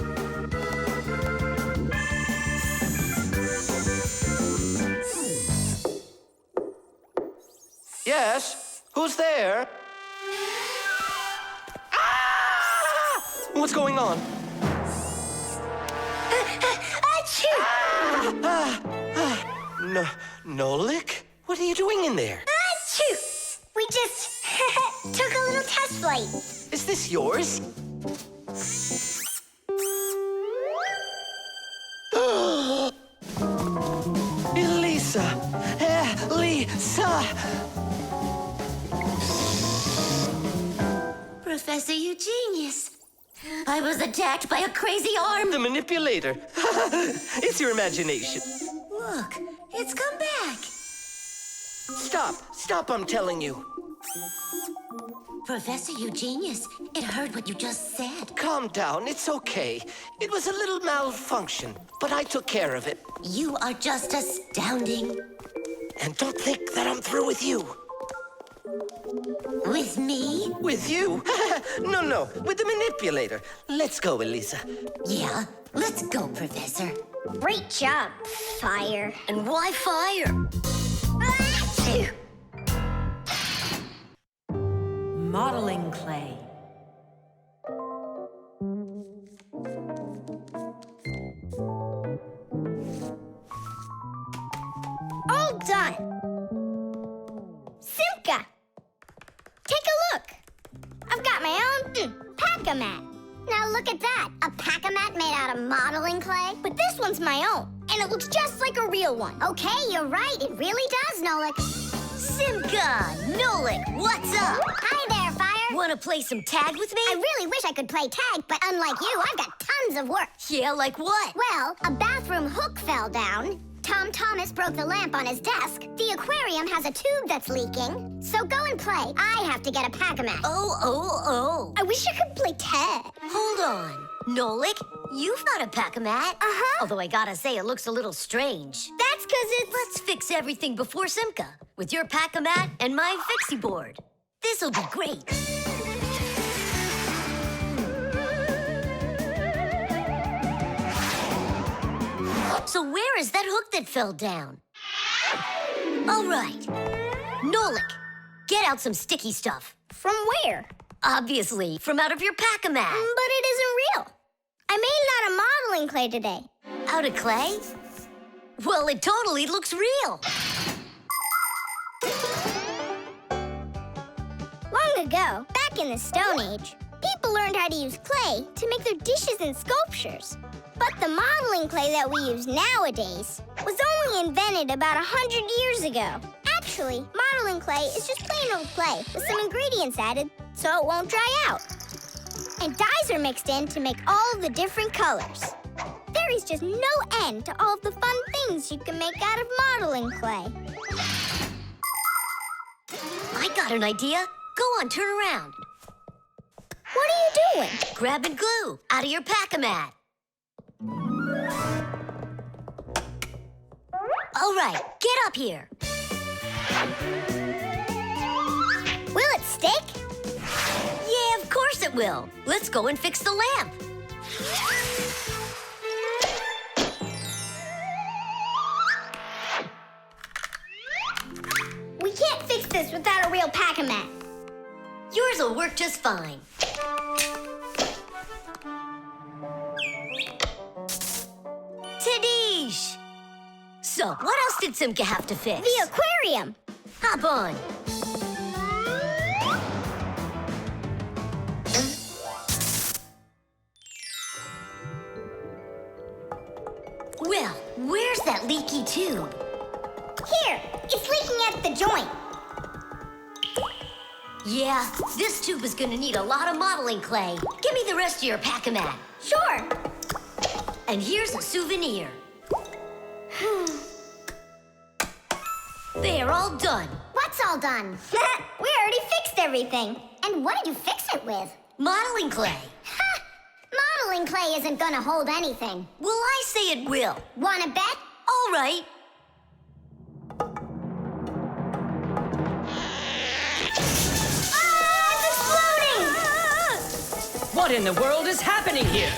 Yes? Who's there? Ah! What's going on? Achoo! Nolik? What are you doing in there? Achoo! We just took a little test flight. Is this yours? Elisa! Elisa! Professor Eugenius. I was attacked by a crazy arm. The manipulator. It's your imagination. Look, it's come back. Stop, I'm telling you. Professor Eugenius, it heard what you just said. Calm down, it's okay. It was a little malfunction, but I took care of it. You are just astounding. And don't think that I'm through with you. With me? With you? No, with the manipulator. Let's go, Elisa. Yeah, let's go, Professor. Great job, Fire. And why fire? Achoo! Modeling clay. All done. Simka, take a look. I've got my own pack-a-mat. Now look at that, a pack-a-mat made out of modeling clay. But this one's my own, and it looks just like a real one. Okay, you're right, it really does, Nolik. Simka! Nolik, what's up? Hi there, Fire. Want to play some tag with me? I really wish I could play tag, but unlike you, I've got tons of work. Yeah, like what? Well, a bathroom hook fell down. Tom Thomas broke the lamp on his desk. The aquarium has a tube that's leaking. So go and play. I have to get a pack-a-mat. Oh. I wish I could play tag. Hold on. Nolik, you've got a pack-a-mat. Uh-huh. Although I gotta say, it looks a little strange. That's because it's... Let's fix everything before Simka with your pack-a-mat and my fixie board. This'll be great. So where is that hook that fell down? All right. Nolik, get out some sticky stuff. From where? Obviously, from out of your pack-a-mat. But it isn't real. I made it out of modeling clay today. Out of clay? Well, it totally looks real. Long ago, back in the Stone Age, people learned how to use clay to make their dishes and sculptures. But the modeling clay that we use nowadays was only invented about 100 years ago. Actually, modeling clay is just plain old clay with some ingredients added so it won't dry out. And dyes are mixed in to make all the different colors. There is just no end to all of the fun things you can make out of modeling clay. I got an idea. Go on, turn around. What are you doing? Grabbing glue out of your pack-a-mat. All right, get up here. Will it stick? Yeah, of course it will. Let's go and fix the lamp. We can't fix this without a real pack-a-mat. Yours will work just fine. Tadish! So, what else did Simka have to fix? The aquarium. Hop on. Well, where's that leaky tube? Here, it's leaking at the joint. Yeah, this tube is gonna need a lot of modeling clay. Give me the rest of your pack-a-mat. Sure. And here's a souvenir. They're all done. What's all done? We already fixed everything. And what did you fix it with? Modeling clay. Ha! Modeling clay isn't gonna hold anything. Well, I say it will. Wanna bet? All right. It's exploding! What in the world is happening here?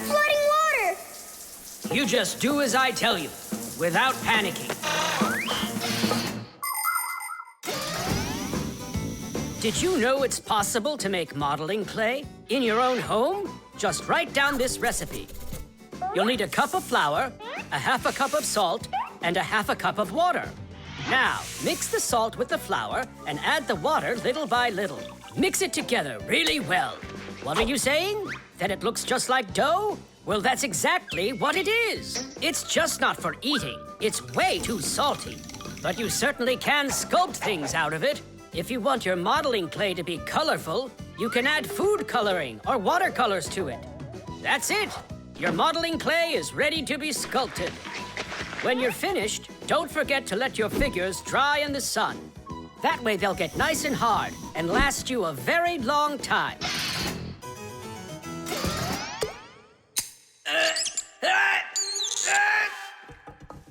Flooding water! You just do as I tell you, without panicking. Did you know it's possible to make modeling clay in your own home? Just write down this recipe. You'll need a cup of flour, a half a cup of salt, and a half a cup of water. Now, mix the salt with the flour and add the water little by little. Mix it together really well. What are you saying? That it looks just like dough? Well, that's exactly what it is. It's just not for eating. It's way too salty. But you certainly can sculpt things out of it. If you want your modeling clay to be colorful, you can add food coloring or watercolors to it. That's it. Your modeling clay is ready to be sculpted. When you're finished, don't forget to let your figures dry in the sun. That way they'll get nice and hard and last you a very long time.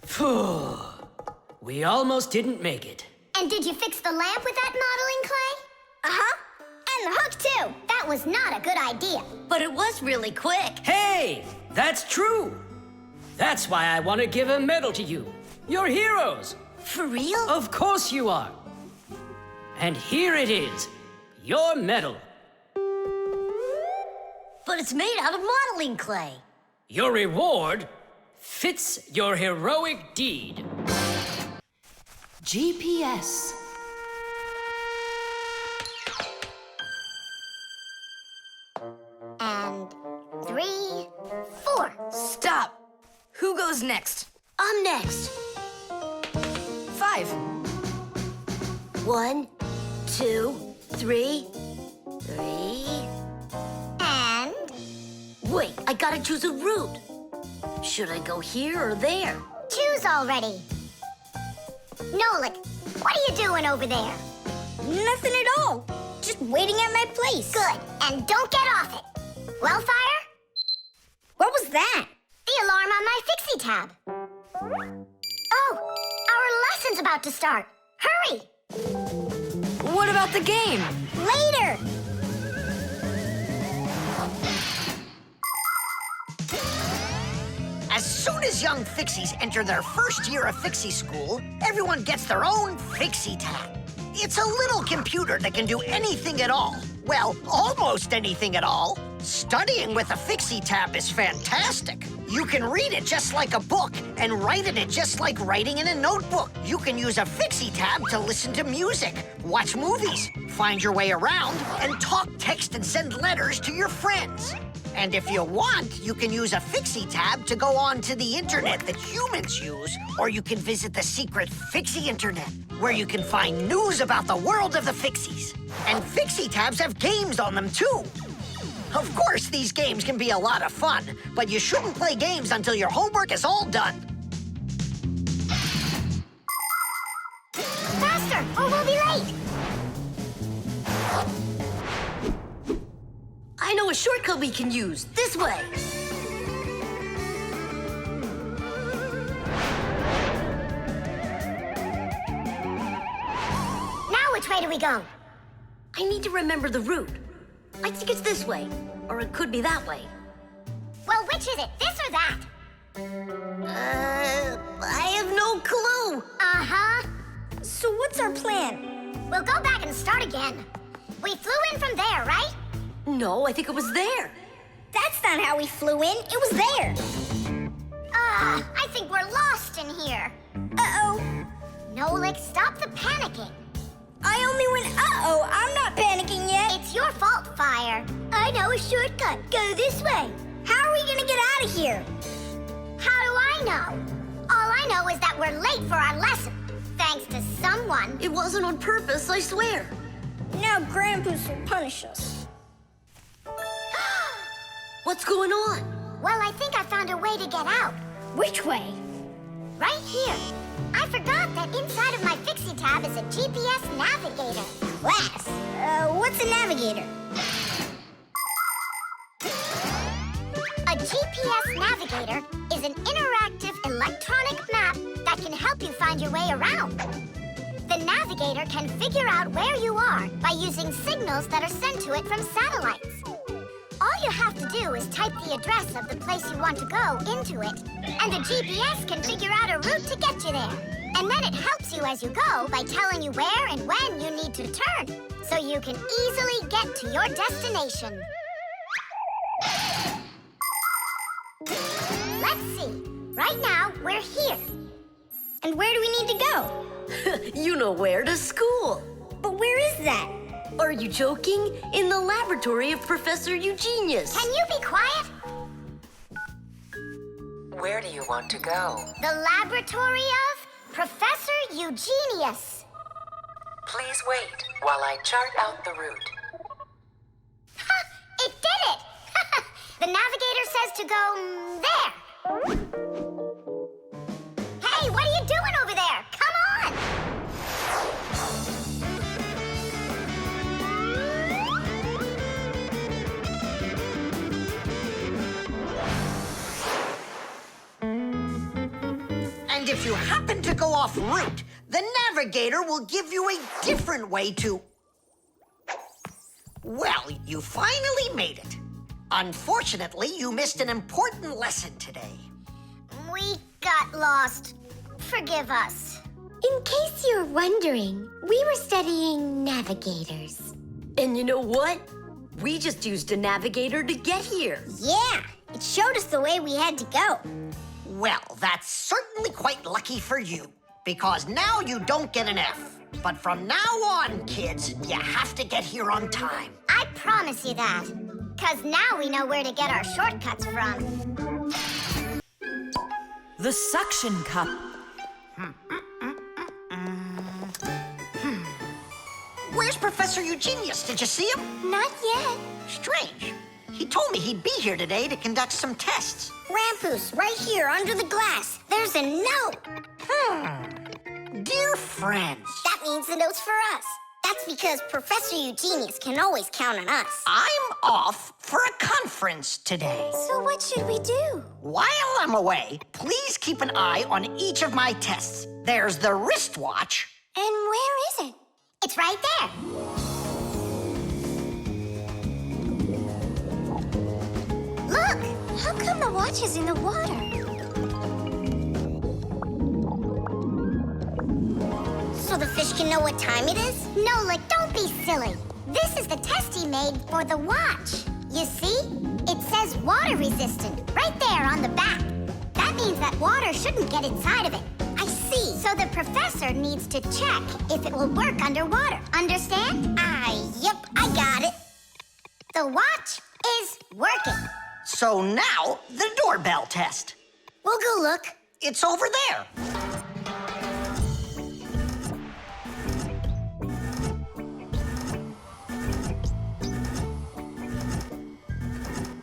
Phew. We almost didn't make it. And did you fix the lamp with that modeling clay? Uh-huh. And the hook, too. That was not a good idea. But it was really quick. Hey, that's true. That's why I want to give a medal to you. You're heroes. For real? Of course you are. And here it is, your medal. But it's made out of modeling clay. Your reward fits your heroic deed. GPS. And 3, 4. Stop. Who goes next? I'm next. 5. 1, 2, 3. 3. And Wait, I gotta choose a route. Should I go here or there? choose already. Nolik, what are you doing over there? Nothing at all. Just waiting at my place. Good. And don't get off it. Well, Fire? What was that? The alarm on my Fixie tab. Oh, our lesson's about to start. Hurry! What about the game? Later! As soon as young Fixies enter their first year of Fixie school, everyone gets their own Fixie tab. It's a little computer that can do anything at all. Well, almost anything at all. Studying with a Fixie tab is fantastic. You can read it just like a book and write in it just like writing in a notebook. You can use a Fixie tab to listen to music, watch movies, find your way around, and talk, text, and send letters to your friends. And if you want, you can use a Fixie tab to go on to the internet that humans use, or you can visit the secret Fixie internet, where you can find news about the world of the Fixies. And Fixie tabs have games on them, too. Of course, these games can be a lot of fun, but you shouldn't play games until your homework is all done. Faster, or we'll be late. I know a shortcut we can use. This way. Now which way do we go? I need to remember the route. I think it's this way, or it could be that way. Well, which is it, this or that? I have no clue. Uh-huh. So what's our plan? We'll go back and start again. We flew in from there, right? No, I think it was there. That's not how we flew in. It was there. I think we're lost in here. Uh-oh. Nolik, stop the panicking. I only went uh-oh. I'm not panicking yet. It's your fault, Fire. I know a shortcut. Go this way. How are we gonna get out of here? How do I know? All I know is that we're late for our lesson. Thanks to someone. It wasn't on purpose, I swear. Now Grampus will punish us. What's going on? Well, I think I found a way to get out. Which way? Right here. I forgot that inside of my Fixie tab is a GPS navigator. Class. What's a navigator? A GPS navigator is an interactive electronic map that can help you find your way around. The navigator can figure out where you are by using signals that are sent to it from satellites. All you have to do is type the address of the place you want to go into it, and the GPS can figure out a route to get you there. And then it helps you as you go by telling you where and when you need to turn, so you can easily get to your destination. Let's see. Right now, we're here. And where do we need to go? You know where, to school. But where is that? Are you joking? In the laboratory of Professor Eugenius. Can you be quiet? Where do you want to go? The laboratory of Professor Eugenius. Please wait while I chart out the route. Ha! It did it! The navigator says to go there. Hey, what are you doing over there? Come on! And if you happen to go off route, the navigator will give you a different way to... Well, you finally made it. Unfortunately, you missed an important lesson today. We got lost. Forgive us. In case you're wondering, we were studying navigators. And you know what? We just used a navigator to get here. Yeah, it showed us the way we had to go. Well, that's certainly quite lucky for you, because now you don't get an F. But from now on, kids, you have to get here on time. I promise you that. Because now we know where to get our shortcuts from. The suction cup. Where's Professor Eugenius? Did you see him? Not yet. Strange. He told me he'd be here today to conduct some tests. Rampus, right here under the glass. There's a note. Dear friends. That means the note's for us. That's because Professor Eugenius can always count on us. I'm off for a conference today. So what should we do? While I'm away, please keep an eye on each of my tests. There's the wristwatch. And where is it? It's right there. Look! How come the watch is in the water? So the fish can know what time it is? Nolik, don't be silly. This is the test he made for the watch. You see? It says water resistant right there on the back. That means that water shouldn't get inside of it. I see. So the professor needs to check if it will work underwater. Understand? Yep, I got it. The watch is working. So now, the doorbell test. We'll go look. It's over there.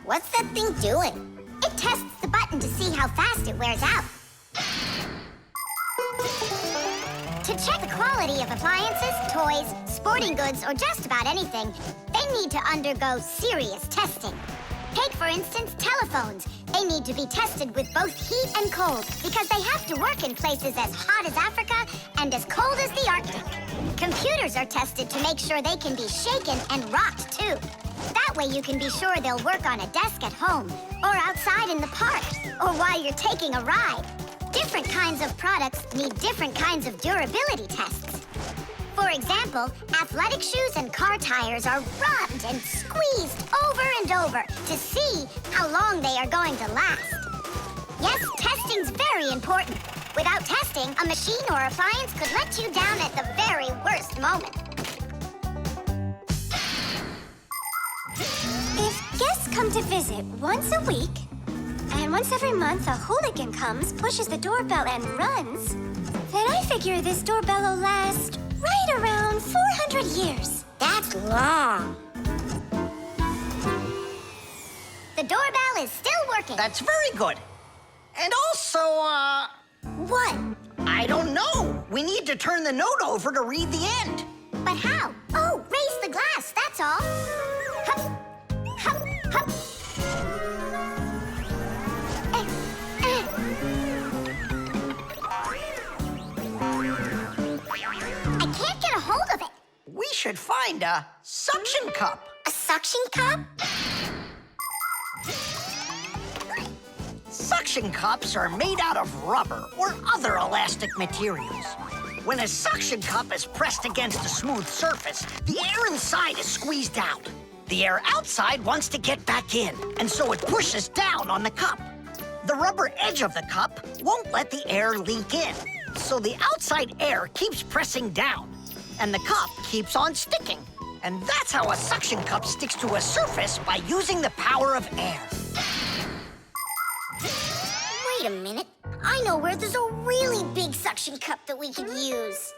What's that thing doing? It tests the button to see how fast it wears out. To check the quality of appliances, toys, sporting goods, or just about anything, they need to undergo serious testing. Take, for instance, telephones. They need to be tested with both heat and cold because they have to work in places as hot as Africa and as cold as the Arctic. Computers are tested to make sure they can be shaken and rocked, too. That way you can be sure they'll work on a desk at home, or outside in the park, or while you're taking a ride. Different kinds of products need different kinds of durability tests. For example, athletic shoes and car tires are rubbed and squeezed over and over to see how long they are going to last. Yes, testing's very important. Without testing, a machine or appliance could let you down at the very worst moment. If guests come to visit once a week, and once every month a hooligan comes, pushes the doorbell and runs, then I figure this doorbell will last right around 400 years. That's long. The doorbell is still working. That's very good. And also, What? I don't know. We need to turn the note over to read the end. But how? Oh, raise the glass, that's all. Hup, hup, hup. I can't get a hold of it. We should find a suction cup. A suction cup? Suction cups are made out of rubber or other elastic materials. When a suction cup is pressed against a smooth surface, the air inside is squeezed out. The air outside wants to get back in, and so it pushes down on the cup. The rubber edge of the cup won't let the air leak in, so the outside air keeps pressing down, and the cup keeps on sticking. And that's how a suction cup sticks to a surface by using the power of air. Wait a minute. I know where there's a really big suction cup that we could use.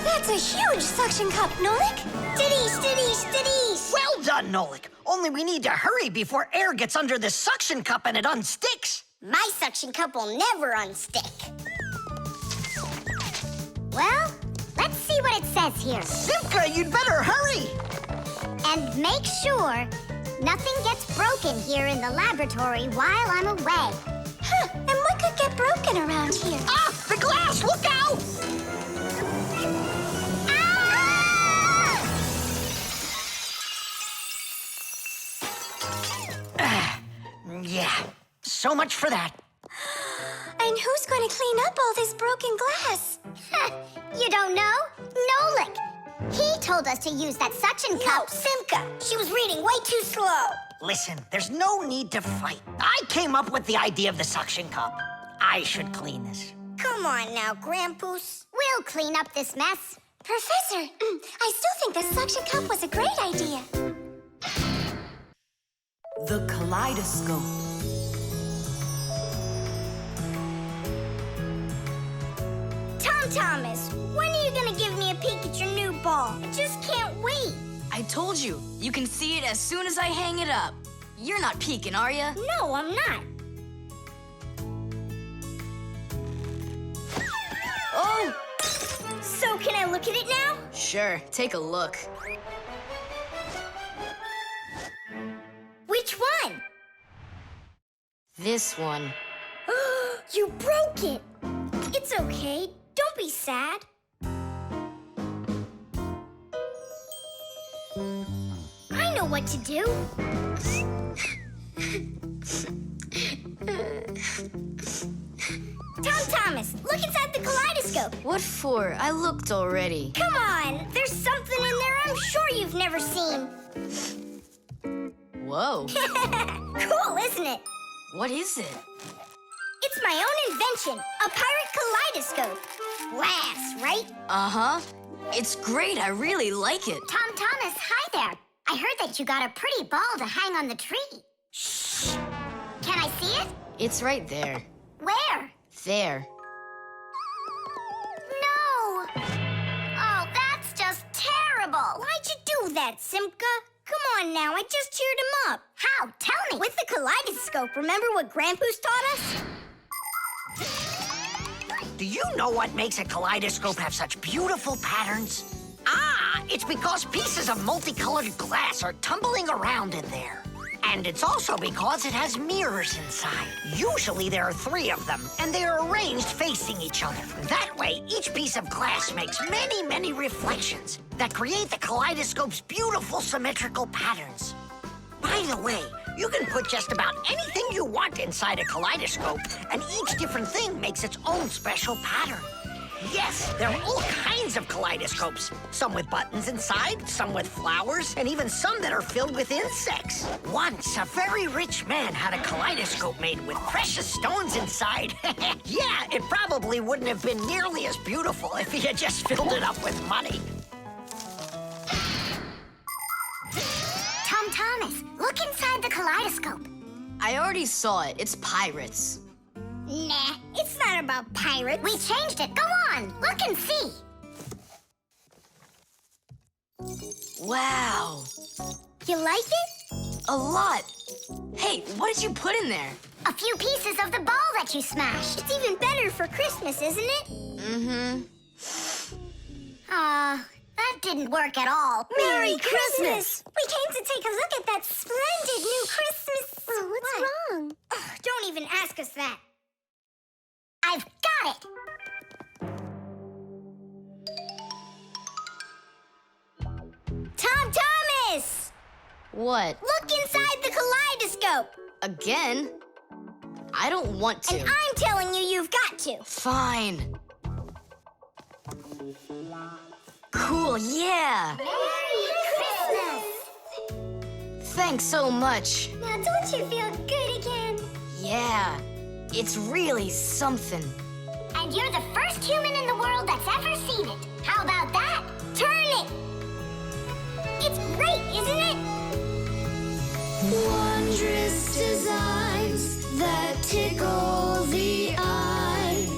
That's a huge suction cup, Nolik. Stiddies, stiddies, stiddies. Well done, Nolik. Only we need to hurry before air gets under this suction cup and it unsticks. My suction cup will never unstick. Well, let's see what it says here. Simka, you'd better hurry. And make sure nothing gets broken here in the laboratory while I'm away. Huh, and what could get broken around here? Ah, the glass, look out! Yeah, so much for that. And who's going to clean up all this broken glass? You don't know? Nolik. He told us to use that suction cup. Simka. She was reading way too slow. Listen, there's no need to fight. I came up with the idea of the suction cup. I should clean this. Come on now, Grampus. We'll clean up this mess. Professor, I still think the suction cup was a great idea. The Kaleidoscope. Tom Thomas, when are you gonna give me a peek at your new ball? I just can't wait. I told you, you can see it as soon as I hang it up. You're not peeking, are you? No, I'm not. Oh! So can I look at it now? Sure, take a look. Which one? This one. You broke it. It's okay. Don't be sad. I know what to do. Tom Thomas, look inside the kaleidoscope. What for? I looked already. Come on, there's something in there I'm sure you've never seen. Whoa. Cool, isn't it? What is it? It's my own invention, a pirate kaleidoscope. Glass, right? Uh-huh. It's great. I really like it. Tom Thomas, hi there. I heard that you got a pretty ball to hang on the tree. Shh. Can I see it? It's right there. Where? There. No. Oh, that's just terrible. Why'd you do that, Simka? Come on now, I just cheered him up. How? Tell me. With the kaleidoscope, remember what Grampus taught us? Do you know what makes a kaleidoscope have such beautiful patterns? Ah, it's because pieces of multicolored glass are tumbling around in there. And it's also because it has mirrors inside. Usually there are 3 of them, and they are arranged facing each other. That way, each piece of glass makes many, many reflections that create the kaleidoscope's beautiful symmetrical patterns. By the way, you can put just about anything you want inside a kaleidoscope, and each different thing makes its own special pattern. Yes, there are all kinds of kaleidoscopes. Some with buttons inside, some with flowers, and even some that are filled with insects. Once, a very rich man had a kaleidoscope made with precious stones inside. Yeah, it probably wouldn't have been nearly as beautiful if he had just filled it up with money. Tom Thomas, Look inside the kaleidoscope. I already saw it. It's pirates. Nah, it's not about pirates. We changed it. Go on, look and see. Wow. You like it? A lot. Hey, what did you put in there? A few pieces of the ball that you smashed. It's even better for Christmas, isn't it? Mm-hmm. That didn't work at all. Merry Christmas! We came to take a look at that splendid new Christmas... Oh, what's wrong? Don't even ask us that. I've got it! Tom Thomas! What? Look inside the kaleidoscope! Again? I don't want to. And I'm telling you, you've got to. Fine. Cool, yeah. Merry Christmas! Thanks so much. Now don't you feel good again? Yeah, it's really something. And you're the first human in the world that's ever seen it. How about that? Turn it! It's great, isn't it? Wondrous designs that tickle the eye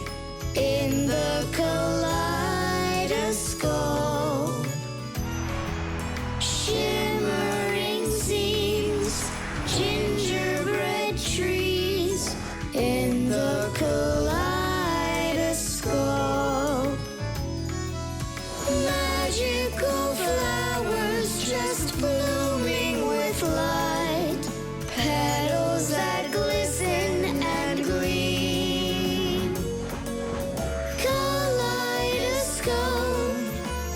in the kaleidoscope. Shimmering scenes, gingerbread trees in the kaleidoscope. Magical flowers just blooming with light, petals that glisten and gleam. Kaleidoscope,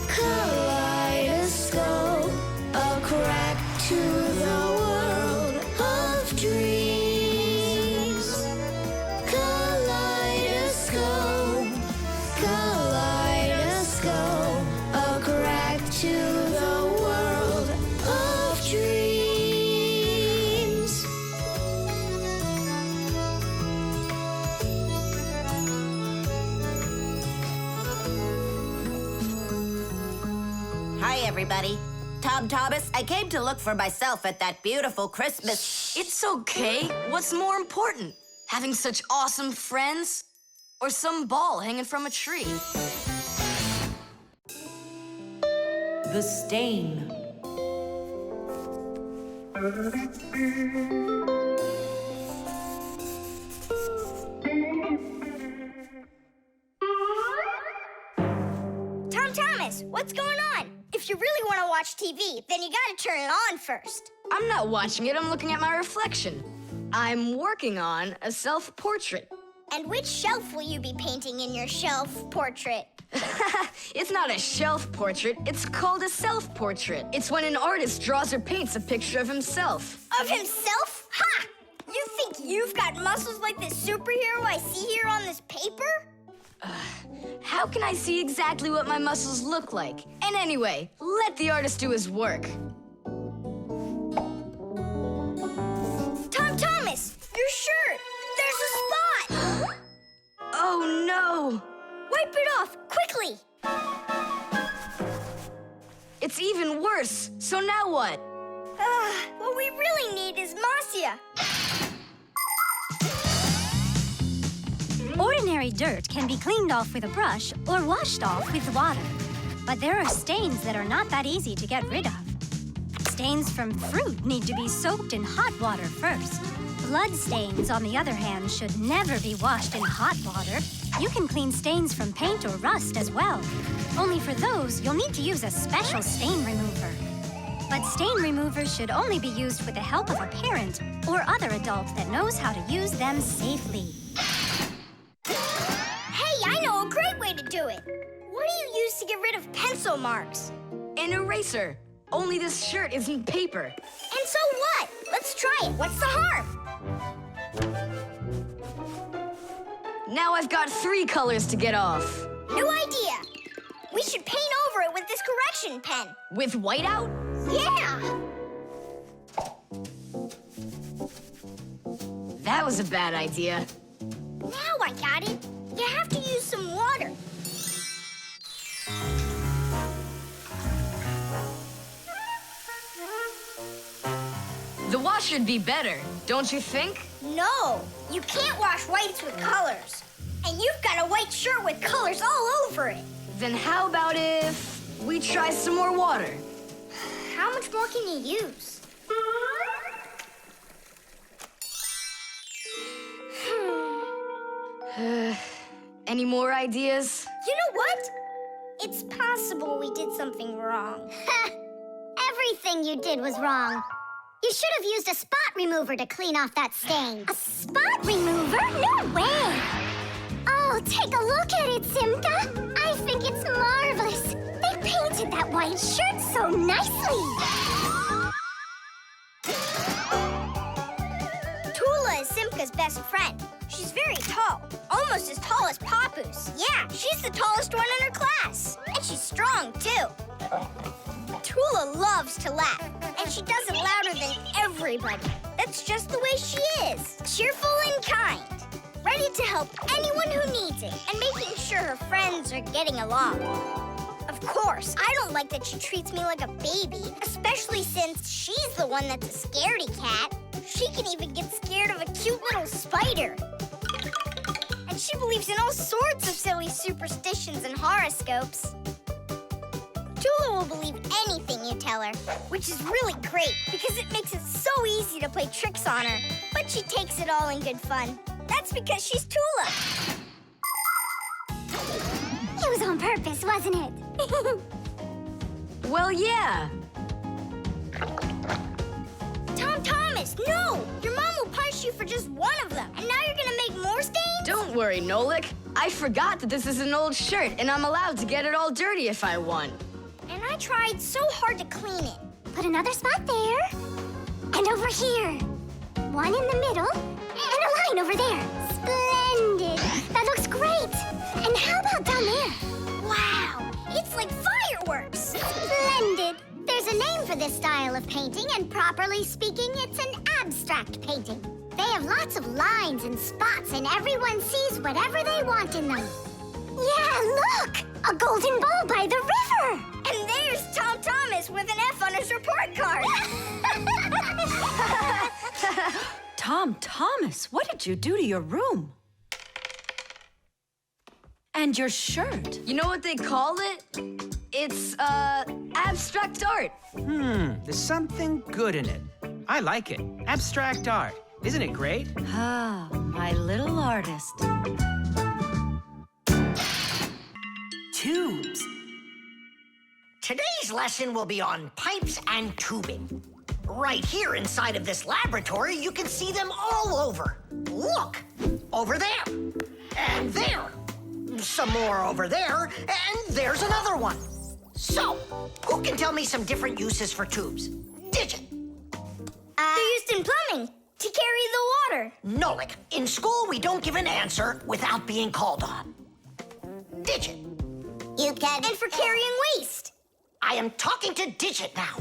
kaleidoscope, a crack to the world of dreams. Kaleidoscope, kaleidoscope, a crack to the world of dreams. Hi, everybody. Tom Thomas, I came to look for myself at that beautiful Christmas... It's okay. What's more important? Having such awesome friends? Or some ball hanging from a tree? The stain. Tom Thomas, what's going on? If you really want to watch TV, then you gotta turn it on first. I'm not watching it. I'm looking at my reflection. I'm working on a self-portrait. And which shelf will you be painting in your shelf portrait? It's not a shelf portrait. It's called a self-portrait. It's when an artist draws or paints a picture of himself. Of himself? Ha! You think you've got muscles like this superhero I see here on this paper? How can I see exactly what my muscles look like? And anyway, let the artist do his work. Tom Thomas, your shirt! There's a spot! Oh, no! Wipe it off, quickly! It's even worse. So now what? What we really need is Marcia. Ordinary dirt can be cleaned off with a brush or washed off with water. But there are stains that are not that easy to get rid of. Stains from fruit need to be soaked in hot water first. Blood stains, on the other hand, should never be washed in hot water. You can clean stains from paint or rust as well. Only for those, you'll need to use a special stain remover. But stain removers should only be used with the help of a parent or other adult that knows how to use them safely. Hey, I know a great way to do it. What do you use to get rid of pencil marks? An eraser. Only this shirt isn't paper. And so what? Let's try it. What's the harm? Now I've got 3 colors to get off. New idea. We should paint over it with this correction pen. With whiteout? Yeah! That was a bad idea. Now I got it. You have to use some water. The wash would be better, don't you think? No, you can't wash whites with colors. And you've got a white shirt with colors all over it. Then how about if we try some more water? How much more can you use? Any more ideas? You know what? It's possible we did something wrong. Everything you did was wrong. You should have used a spot remover to clean off that stain. A spot remover? No way! Oh, take a look at it, Simka. I think it's marvelous. They painted that white shirt so nicely. Tula is Simka's best friend. She's very tall, almost as tall as Papoose. Yeah, she's the tallest one in her class. And she's strong, too. Tula loves to laugh, and she does it louder than everybody. That's just the way she is. Cheerful and kind. Ready to help anyone who needs it, and making sure her friends are getting along. Of course, I don't like that she treats me like a baby, especially since she's the one that's a scaredy cat. She can even get scared of a cute little spider. And she believes in all sorts of silly superstitions and horoscopes. Tula will believe anything you tell her, which is really great because it makes it so easy to play tricks on her. But she takes it all in good fun. That's because she's Tula. It was on purpose, wasn't it? Well, yeah. Tom Thomas, no! Your mom will punish you for just one of them, and now you're gonna make more stains? Don't worry, Nolik. I forgot that this is an old shirt, and I'm allowed to get it all dirty if I want. And I tried so hard to clean it. Put another spot there. And over here. One in the middle. And a line over there. Splendid. That looks great. And how about down there? Wow. It's like fireworks. Splendid. There's a name for this style of painting, and properly speaking, it's an abstract painting. They have lots of lines and spots, and everyone sees whatever they want in them. Yeah, look! A golden ball by the river! And there's Tom Thomas with an F on his report card. Tom Thomas, what did you do to your room? And your shirt? You know what they call it? It's, abstract art. There's something good in it. I like it. Abstract art. Isn't it great? Ah, my little artist. Tubes. Today's lesson will be on pipes and tubing. Right here inside of this laboratory, you can see them all over. Look, over there, and there. Some more over there, and there's another one. So, who can tell me some different uses for tubes? Digit. They're used in plumbing to carry the water. Nolik, in school we don't give an answer without being called on. Digit. You can. And for carrying waste. I am talking to Digit now.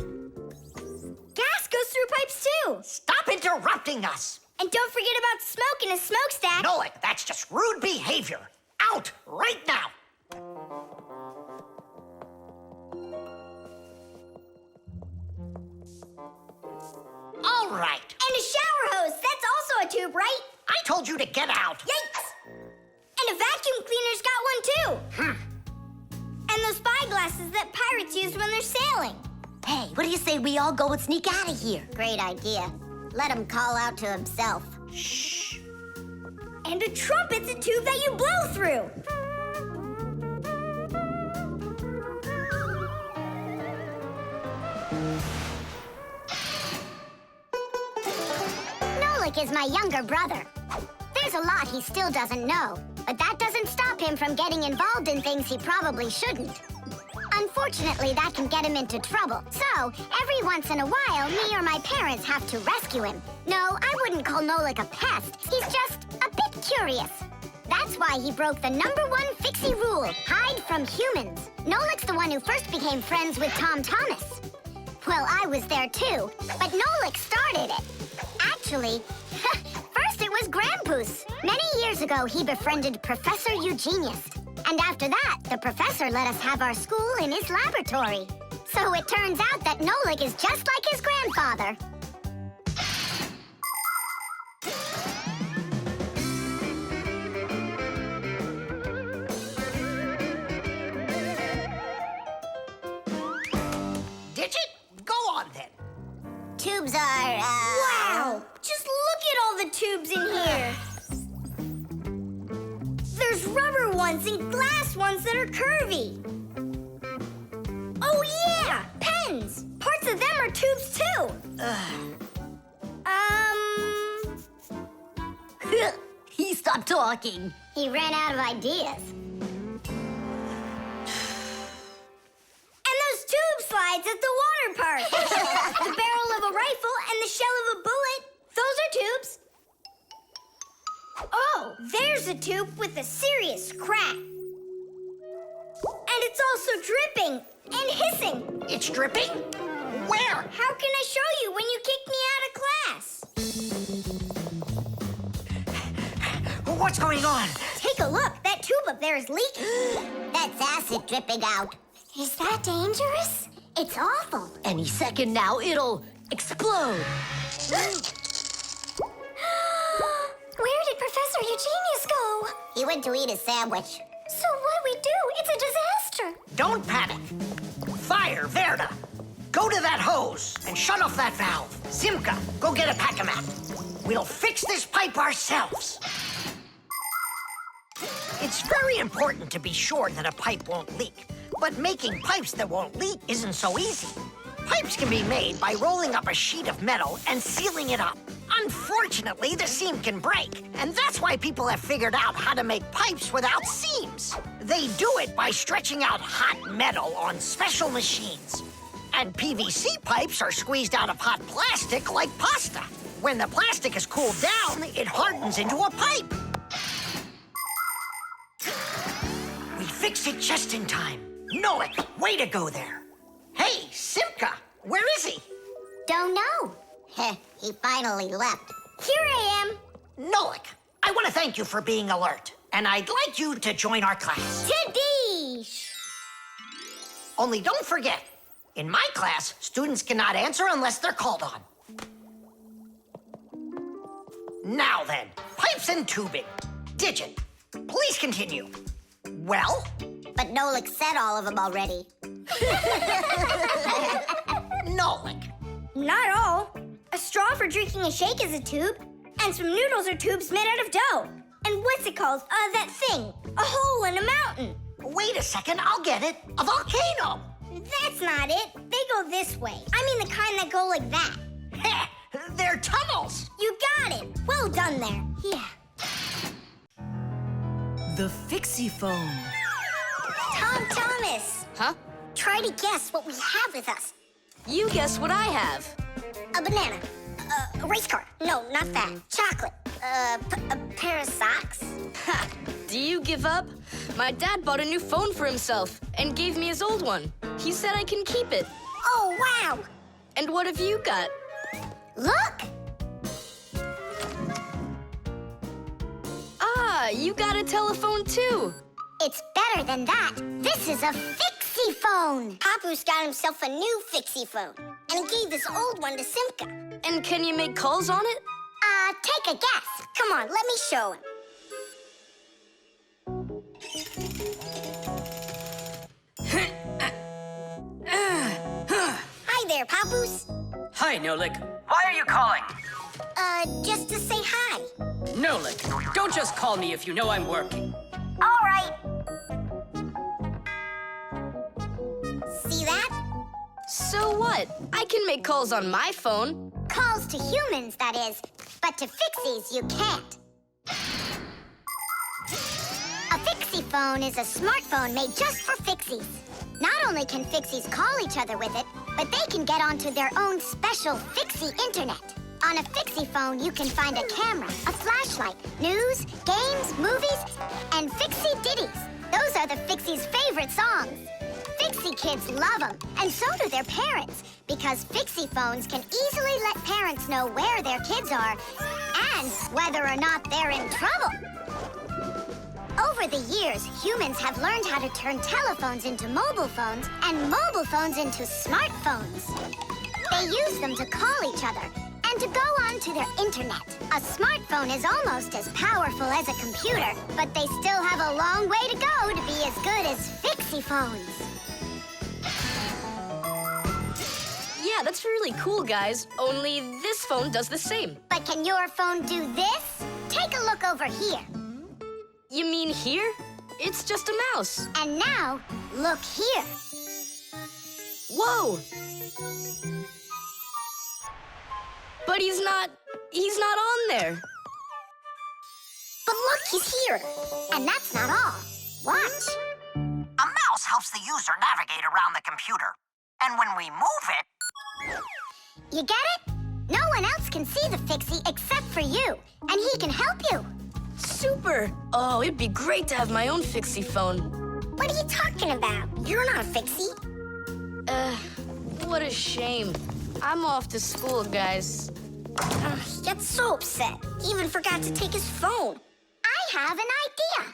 Gas goes through pipes too. Stop interrupting us. And don't forget about smoke in a smokestack. Nolik, that's just rude behavior. Out right now. All right. And a shower hose. That's also a tube, right? I told you to get out. Yikes! And a vacuum cleaner's got one too. And those spyglasses that pirates use when they're sailing. Hey, what do you say we all go and sneak out of here? Great idea. Let him call out to himself. Shh. And a trumpet's a tube that you blow through. Nolik is my younger brother. There's a lot he still doesn't know, but that doesn't stop him from getting involved in things he probably shouldn't. Unfortunately, that can get him into trouble. So, every once in a while, me or my parents have to rescue him. No, I wouldn't call Nolik a pest. He's just a bit curious. That's why he broke the #1 Fixie rule, hide from humans. Nolik's the one who first became friends with Tom Thomas. Well, I was there too, but Nolik started it. Actually, first it was Grampus. Many years ago, he befriended Professor Eugenius. And after that, the professor let us have our school in his laboratory. So it turns out that Nolik is just like his grandfather. There's rubber ones and glass ones that are curvy. Oh, yeah! Pens! Parts of them are tubes, too. He stopped talking. He ran out of ideas. And those tube slides at the water park. The barrel of a rifle and the shell of a bullet. Those are tubes. Oh, there's a tube with a serious crack. And it's also dripping and hissing. It's dripping? Where? How can I show you when you kicked me out of class? What's going on? Take a look. That tube up there is leaking. That's acid dripping out. Is that dangerous? It's awful. Any second now, it'll explode. Where did Professor Eugenius go? He went to eat a sandwich. So what do we do? It's a disaster. Don't panic. Fire, Verda. Go to that hose and shut off that valve. Simka, go get a pack-a-mat. We'll fix this pipe ourselves. It's very important to be sure that a pipe won't leak. But making pipes that won't leak isn't so easy. Pipes can be made by rolling up a sheet of metal and sealing it up. Unfortunately, the seam can break, and that's why people have figured out how to make pipes without seams. They do it by stretching out hot metal on special machines. And PVC pipes are squeezed out of hot plastic like pasta. When the plastic is cooled down, it hardens into a pipe. We fixed it just in time. Nolik, way to go there. Hey, Simka, where is he? Don't know. He finally left. Here I am. Nolik, I want to thank you for being alert, and I'd like you to join our class. Tadish! Only don't forget, in my class, students cannot answer unless they're called on. Now then, pipes and tubing. Digit, please continue. Well? But Nolik said all of them already. Nolik. Not all. A straw for drinking a shake is a tube, and some noodles are tubes made out of dough. And what's it called? That thing. A hole in a mountain. Wait a second, I'll get it. A volcano. That's not it. They go this way. I mean the kind that go like that. Heh, they're tunnels. You got it. Well done there. Yeah. The Fixiephone. Tom Thomas. Huh? Try to guess what we have with us. You guess what I have. A banana. A race car. No, not that. Chocolate. A pair of socks. Ha! Do you give up? My dad bought a new phone for himself and gave me his old one. He said I can keep it. Oh, wow. And what have you got? Look! Ah, you got a telephone too. It's better than that. This is a Fixiephone. Papu's got himself a new Fixiephone, and he gave this old one to Simka. And can you make calls on it? Take a guess. Come on, let me show him. Hi there, Papoose. Hi, Nolik. Why are you calling? Just to say hi. Nolik, don't just call me if you know I'm working. All right. See that? So what? I can make calls on my phone. Calls to humans, that is. But to Fixies, you can't. A Fixiephone is a smartphone made just for Fixies. Not only can Fixies call each other with it, but they can get onto their own special Fixie internet. On a Fixiephone, you can find a camera, a flashlight, news, games, movies, and Fixie ditties. Those are the Fixies' favorite songs. Fixie kids love them, and so do their parents, because Fixiephones can easily let parents know where their kids are and whether or not they're in trouble. Over the years, humans have learned how to turn telephones into mobile phones and mobile phones into smartphones. They use them to call each other and to go onto their internet. A smartphone is almost as powerful as a computer, but they still have a long way to go to be as good as Fixiephones. Yeah, that's really cool, guys. Only this phone does the same. But can your phone do this? Take a look over here. You mean here? It's just a mouse. And now, look here. Whoa! But he's not on there. But look, he's here. And that's not all. Watch. A mouse helps the user navigate around the computer. And when we move it... You get it? No one else can see the Fixie except for you. And he can help you. Super! Oh, it'd be great to have my own Fixiephone. What are you talking about? You're not a Fixie. What a shame. I'm off to school, guys. He gets so upset. He even forgot to take his phone. I have an idea.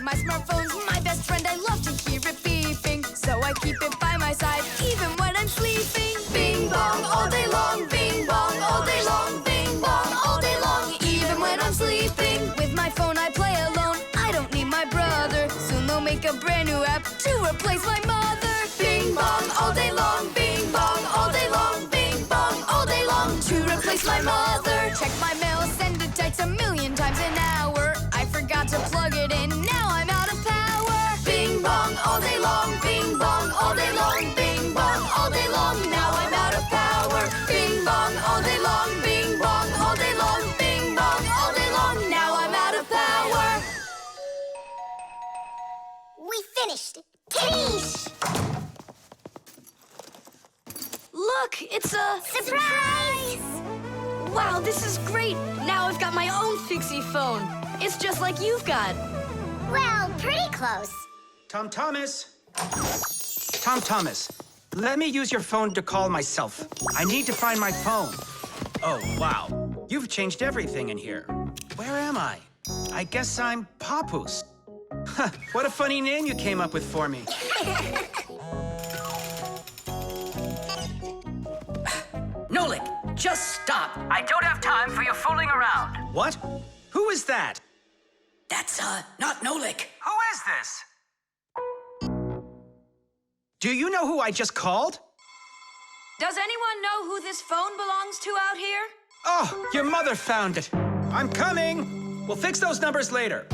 My smartphone's my best friend. I love to hear it beeping, so I keep it by my side even when I'm sleeping. Bing bong all day long, bing bong all day long, bing bong all day long, even when I'm sleeping. With my phone I play alone. I don't need my brother. Soon they'll make a brand new app to replace my mother. Bing bong all day long, bing bong all day long, bing bong all day long, to replace my mother. Check my mail, send it text 1,000,000 times an hour. I forgot to plug it in, now I'm out of power. Bing bong all day long, bing bong all day long, bing bong all day long, now I'm out of power. Bing bong all day long, bing bong all day long, bing bong all day long, now I'm out of power. We finished. Titties! Look, it's a... Surprise! Wow, this is great! Now I've got my own Fixiephone. It's just like you've got. Well, pretty close. Tom Thomas! Tom Thomas, let me use your phone to call myself. I need to find my phone. Oh, wow. You've changed everything in here. Where am I? I guess I'm Papoose. Huh, what a funny name you came up with for me. Nolik, just stop. I don't have time for you fooling around. What? Who is that? That's, not Nolik. Who is this? Do you know who I just called? Does anyone know who this phone belongs to out here? Oh, your mother found it. I'm coming. We'll fix those numbers later.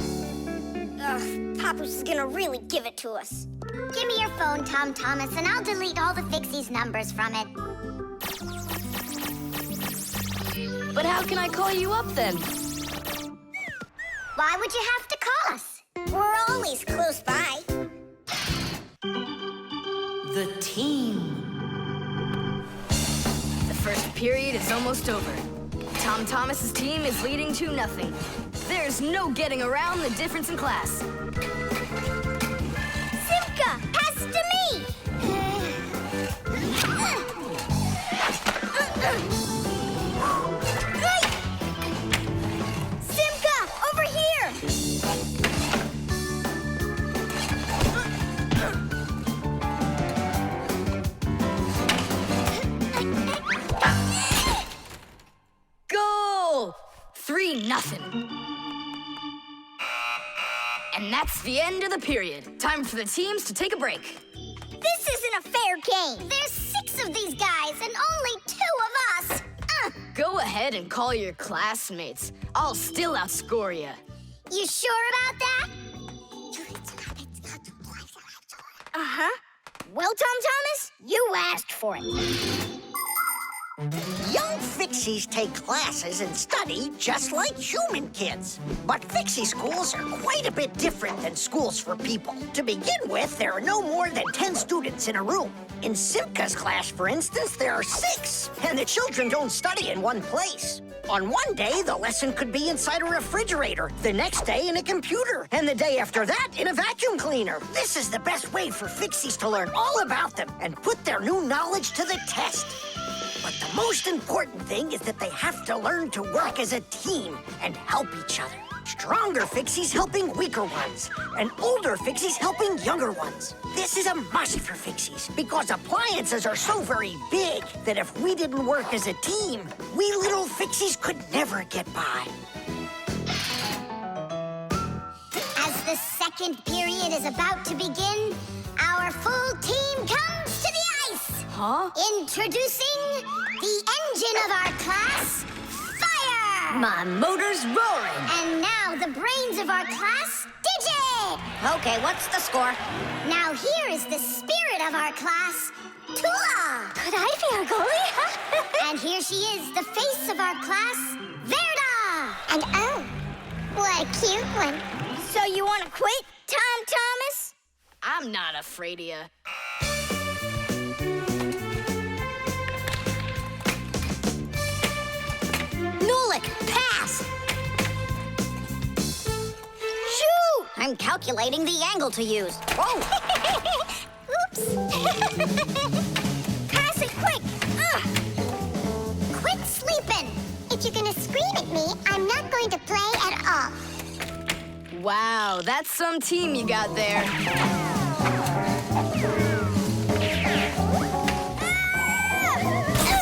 Ugh, Papoose is gonna really give it to us. Give me your phone, Tom Thomas, and I'll delete all the Fixie's numbers from it. But how can I call you up then? Why would you have to call us? We're always close by. The team. The first period is almost over. Tom Thomas's team is leading 2-0. There's no getting around the difference in class. Simka, pass to me! Simka, over here! Goal! 3-0. And that's the end of the period. Time for the teams to take a break. This isn't a fair game. There's 6 of these guys and only 2 of us. Go ahead and call your classmates. I'll still outscore you. You sure about that? Uh-huh. Well, Tom Thomas, you asked for it. Young Fixies take classes and study just like human kids. But Fixie schools are quite a bit different than schools for people. To begin with, there are no more than 10 students in a room. In Simka's class, for instance, there are 6, and the children don't study in one place. On one day, the lesson could be inside a refrigerator, the next day in a computer, and the day after that in a vacuum cleaner. This is the best way for Fixies to learn all about them and put their new knowledge to the test. But the most important thing is that they have to learn to work as a team and help each other. Stronger Fixies helping weaker ones, and older Fixies helping younger ones. This is a must for Fixies, because appliances are so very big that if we didn't work as a team, we little Fixies could never get by. As the second period is about to begin, our full team comes to the ice. Huh? Introducing the engine of our class, Fire! My motor's roaring. And now the brains of our class, Digit! Okay, what's the score? Now here is the spirit of our class, Tula! Could I be our goalie? And here she is, the face of our class, Verda! And oh, what a cute one. So you want to quit, Tom Thomas? I'm not afraid of you. Nolik, pass! Shoo! I'm calculating the angle to use. Whoa! Oops! Pass it quick! Quit sleeping! If you're gonna scream at me, I'm not going to play at all. Wow, that's some team you got there.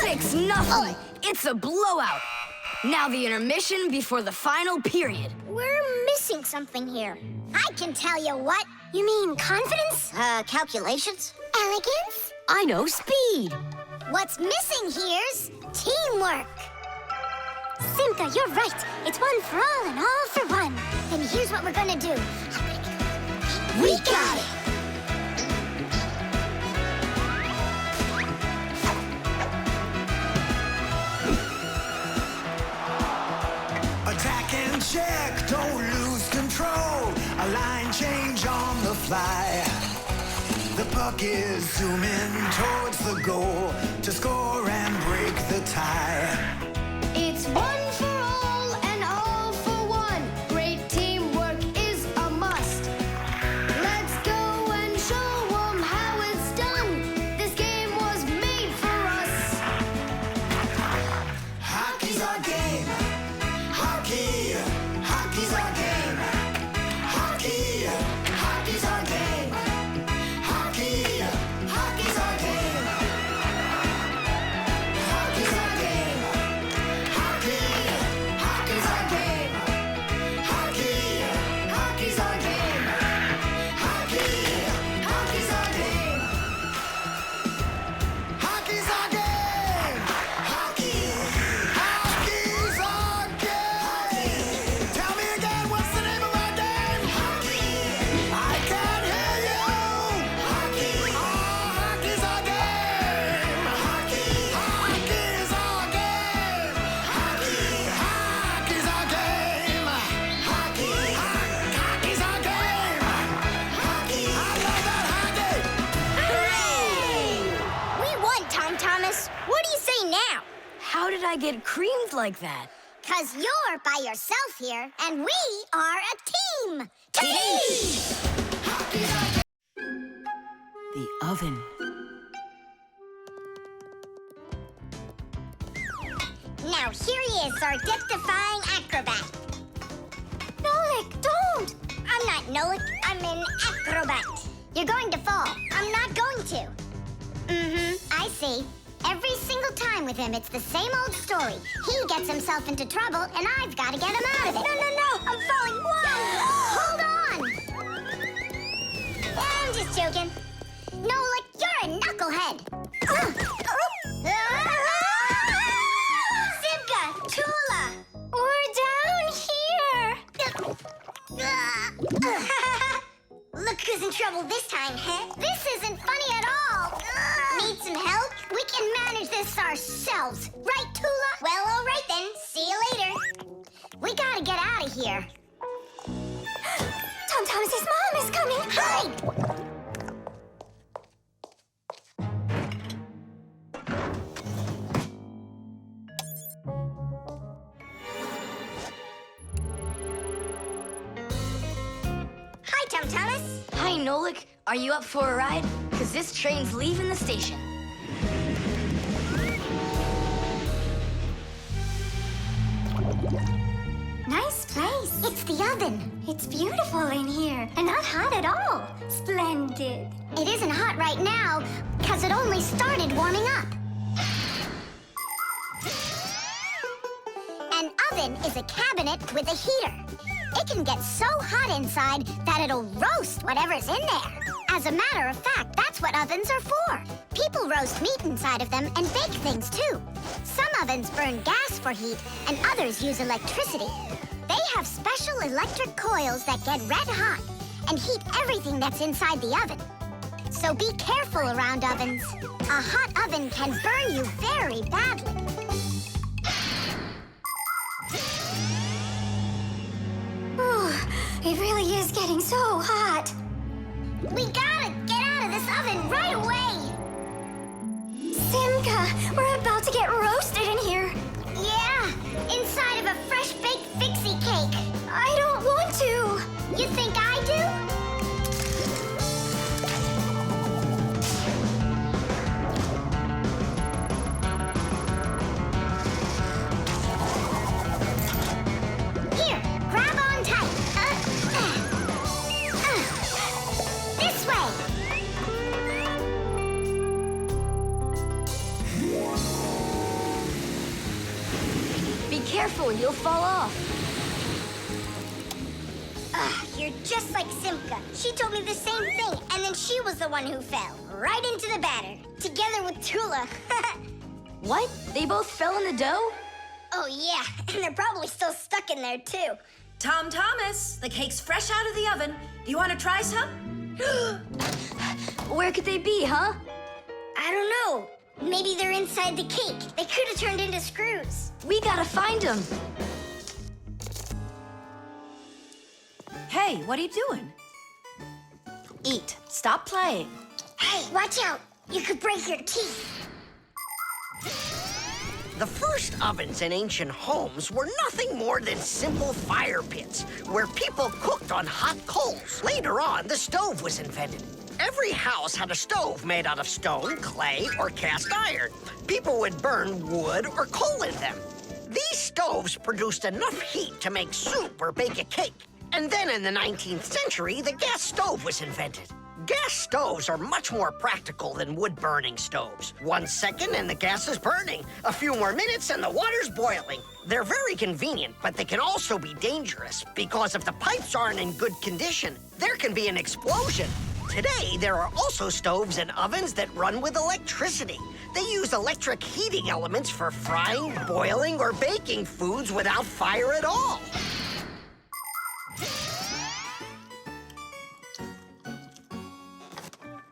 6-0. It's a blowout. Now the intermission before the final period. We're missing something here. I can tell you what. You mean confidence? Calculations? Elegance? I know speed. What's missing here's teamwork. Simka, you're right. It's one for all and all for one. Then here's what we're gonna do. We got it! Attack and check, don't lose control. A line change on the fly. The puck is zooming towards the goal to score and break the tie. It's one for all and all for one. Great teamwork is a must. Let's go and show them how it's done. This game was made for us. Hockey's our game. Hockey, hockey's our game. Hockey, hockey's our game. Hockey, hockey's our game. Hockey's our game. Hockey, hockey's our game. Hockey, hockey's our game. Hockey, hockey's our game. Hockey's our game. Hockey, hockey's our game. Tell me again, what's the name of our game? Hockey. I can't hear you. Hockey. Oh, hockey's our game. Hockey. Hockey's our game. Hockey. Hockey's our game. Hockey. Hockey's our game. Hockey. I love that hockey. Hooray! We won, Tom Thomas. What do you say now? How did I get creamed like that? 'Cause you're by yourself here, and we are a team! Team! The oven. Now here he is, our death-defying acrobat. Nolik, don't! I'm not Nolik, I'm an acrobat. You're going to fall. I'm not going to. I see. Every single time with him, it's the same old story. He gets himself into trouble, and I've got to get him out of it. No, I'm falling. Whoa! Hold on! I'm just joking. Nolik, you're a knucklehead. Simka, Tula, We're down here. Look who's in trouble this time, huh? This isn't funny at all. Need some help? We can manage this ourselves. Right, Tula? Well, all right then. See you later. We gotta get out of here. Tom Thomas's mom is coming. Hide! Hi, Tom Thomas. Hi, Nolik. Are you up for a ride? 'Cause this train's leaving the station. Nice place. It's the oven. It's beautiful in here and not hot at all. Splendid. It isn't hot right now, because it only started warming up. An oven is a cabinet with a heater. It can get so hot inside that it'll roast whatever's in there. As a matter of fact, that's what ovens are for. People roast meat inside of them and bake things too. Some ovens ovens burn gas for heat and others use electricity. They have special electric coils that get red hot and heat everything that's inside the oven. So be careful around ovens. A hot oven can burn you very badly. It really is getting so hot. We gotta get out of this oven right away! Simka, we're about to get roasted in here. Yeah, inside of a fresh-baked Fixie cake. I don't want to. You think I do? Here, grab on tight. This way. Be careful, you'll fall off. You're just like Simka. She told me the same thing, and then she was the one who fell. Right into the batter. Together with Tula. What? They both fell in the dough? Oh, yeah. And they're probably still stuck in there, too. Tom Thomas, the cake's fresh out of the oven. Do you want to try some? Where could they be, huh? I don't know. Maybe they're inside the cake. They could have turned into screws. We gotta find them. Hey, what are you doing? Eat. Stop playing. Hey, watch out. You could break your teeth. The first ovens in ancient homes were nothing more than simple fire pits where people cooked on hot coals. Later on, the stove was invented. Every house had a stove made out of stone, clay, or cast iron. People would burn wood or coal in them. These stoves produced enough heat to make soup or bake a cake. And then in the 19th century, the gas stove was invented. Gas stoves are much more practical than wood-burning stoves. 1 second and the gas is burning. A few more minutes and the water's boiling. They're very convenient, but they can also be dangerous because if the pipes aren't in good condition, there can be an explosion. Today, there are also stoves and ovens that run with electricity. They use electric heating elements for frying, boiling, or baking foods without fire at all.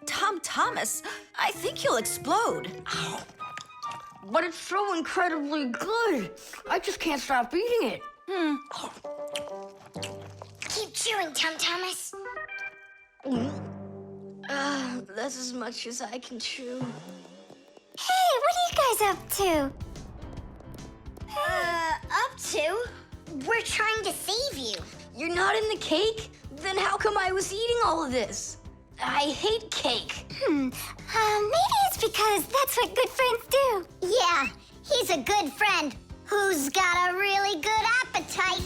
Tom Thomas, I think you'll explode. But it's so incredibly good. I just can't stop eating it. Keep chewing, Tom Thomas. That's as much as I can chew. Hey, what are you guys up to? Up to? We're trying to save you. You're not in the cake? Then how come I was eating all of this? I hate cake. Maybe it's because that's what good friends do. Yeah, he's a good friend who's got a really good appetite.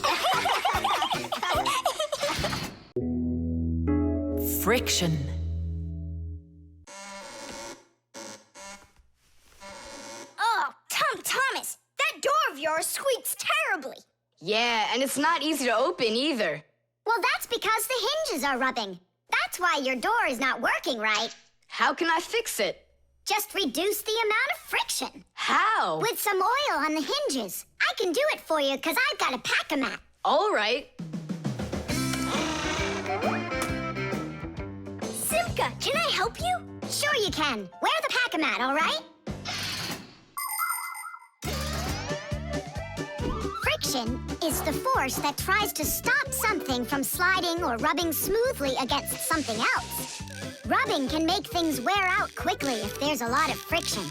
Friction. Oh, Tom Thomas, that door of yours squeaks terribly. Yeah, and it's not easy to open either. Well, that's because the hinges are rubbing. That's why your door is not working right. How can I fix it? Just reduce the amount of friction. How? With some oil on the hinges. I can do it for you because I've got a pack-a-mat. All right. Simka, can I help you? Sure you can. Wear the pack-a-mat, all right? Friction is the force that tries to stop something from sliding or rubbing smoothly against something else. Rubbing can make things wear out quickly if there's a lot of friction.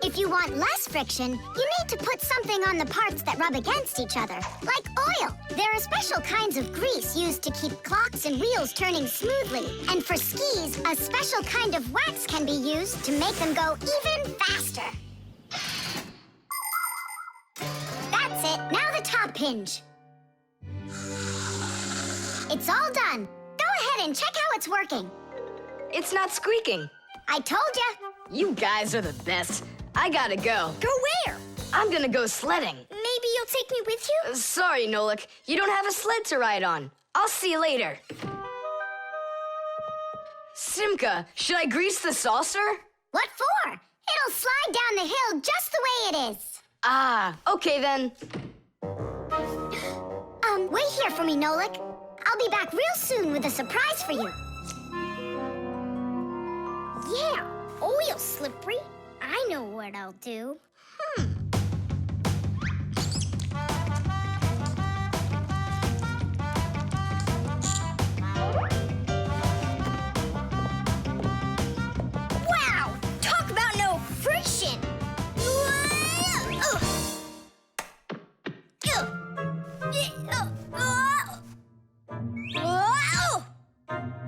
If you want less friction, you need to put something on the parts that rub against each other, like oil. There are special kinds of grease used to keep clocks and wheels turning smoothly. And for skis, a special kind of wax can be used to make them go even faster. That's it. Now the top hinge. It's all done. Go ahead and check how it's working. It's not squeaking. I told ya. You guys are the best. I gotta go. Go where? I'm gonna go sledding. Maybe you'll take me with you? Sorry, Nolik. You don't have a sled to ride on. I'll see you later. Simka, should I grease the saucer? What for? It'll slide down the hill just the way it is. Ah, okay then. Wait here for me, Nolik. I'll be back real soon with a surprise for you. Yeah, oil slippery. I know what I'll do. Wow! Talk about no friction!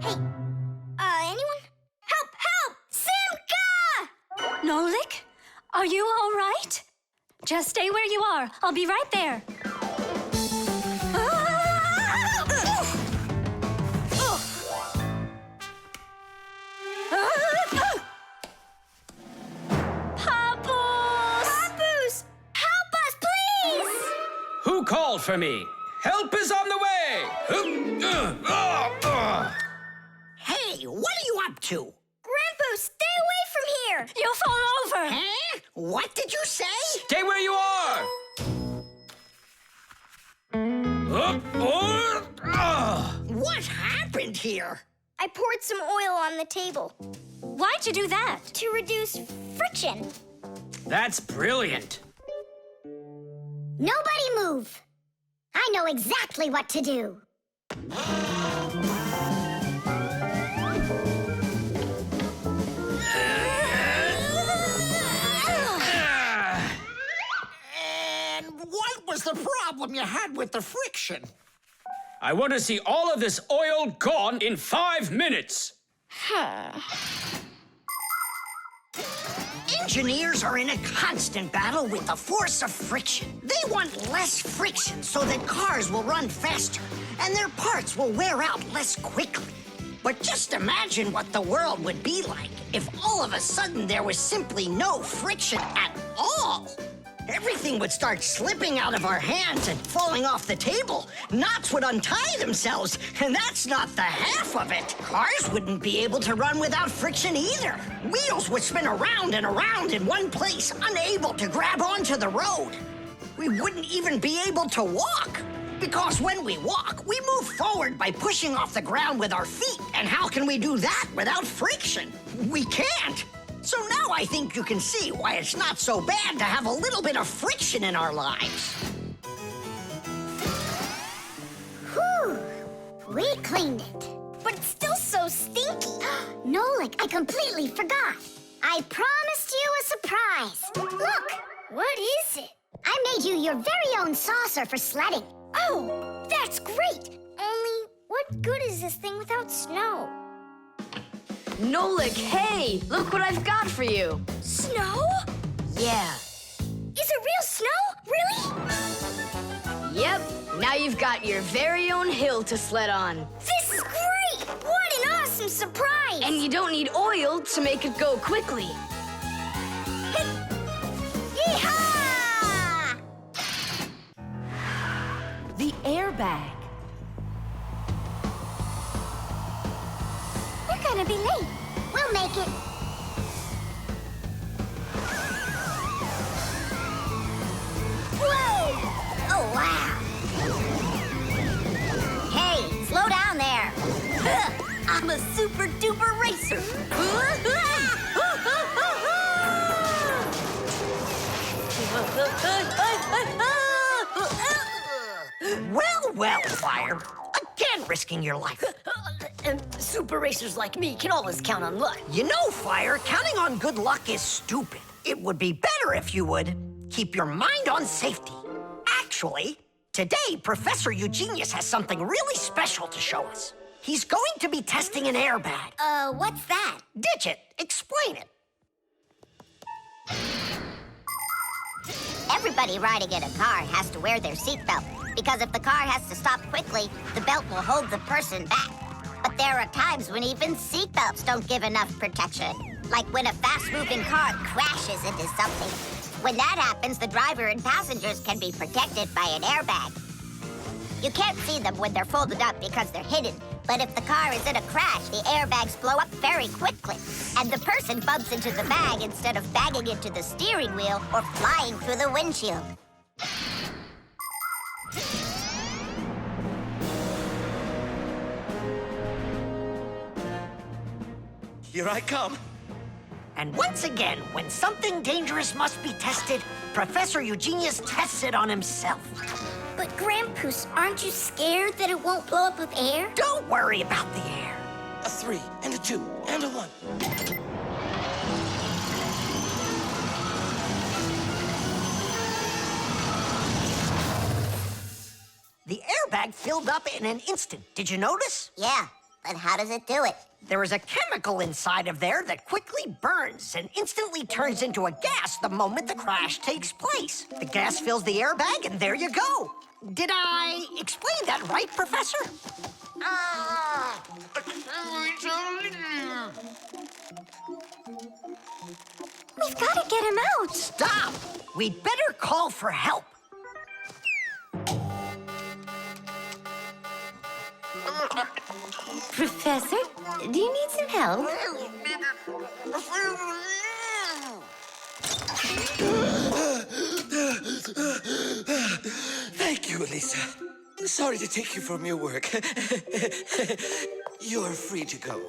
Hey, anyone? Help! Help! Simka! Nolik, are you all right? Just stay where you are. I'll be right there. Papoose! Help us, please! Who called for me? Help is on the way! Hey, what are you up to? Grandpa, stay away from here! You'll fall over! Huh? What did you say? Stay where you are! What happened here? I poured some oil on the table Why'd you do that? to reduce friction. That's brilliant. Nobody move! I know exactly what to do. And what was the problem you had with the friction? I want to see all of this oil gone in 5 minutes. Engineers are in a constant battle with the force of friction. They want less friction so that cars will run faster and their parts will wear out less quickly. But just imagine what the world would be like if all of a sudden there was simply no friction at all. Everything would start slipping out of our hands and falling off the table. Knots would untie themselves, and that's not the half of it. Cars wouldn't be able to run without friction either. Wheels would spin around and around in one place, unable to grab onto the road. We wouldn't even be able to walk. Because when we walk, we move forward by pushing off the ground with our feet. And how can we do that without friction? We can't. So now I think you can see why it's not so bad to have a little bit of friction in our lives. Whew! We cleaned it. But it's still so stinky. Nolik, I completely forgot. I promised you a surprise. Look, what is it? I made you your very own saucer for sledding. Oh, that's great. Only, what good is this thing without snow? Nolik, hey, look what I've got for you. Snow? Yeah. Is it real snow? Really? Yep, now you've got your very own hill to sled on. This is great! What an awesome surprise! And you don't need oil to make it go quickly. Yeehaw! The airbag. We're gonna be late. We'll make it. Whoa! Oh, wow. Hey, slow down there. I'm a super duper racer. Well, Fire. Again risking your life. And super racers like me can always count on luck. You know, Fire, counting on good luck is stupid. It would be better if you would keep your mind on safety. Actually, today, Professor Eugenius has something really special to show us. He's going to be testing an airbag. What's that? Digit, explain it. Everybody riding in a car has to wear their seatbelt, because if the car has to stop quickly, the belt will hold the person back. But there are times when even seatbelts don't give enough protection, like when a fast-moving car crashes into something. When that happens, the driver and passengers can be protected by an airbag. You can't see them when they're folded up because they're hidden, But if the car is in a crash, the airbags blow up very quickly. And the person bumps into the bag instead of banging into the steering wheel or flying through the windshield. Here I come. And once again, when something dangerous must be tested, Professor Eugenius tests it on himself. But Grampus, aren't you scared that it won't blow up with air? Don't worry about the air. A 3 and a 2 and a 1. The airbag filled up in an instant. Did you notice? Yeah, but how does it do it? There is a chemical inside of there that quickly burns and instantly turns into a gas the moment the crash takes place. The gas fills the airbag, and there you go. Did I explain that right, Professor? We've got to get him out. Stop! We'd better call for help. Professor, do you need some help? Thank you, Elisa. Sorry to take you from your work. You're free to go.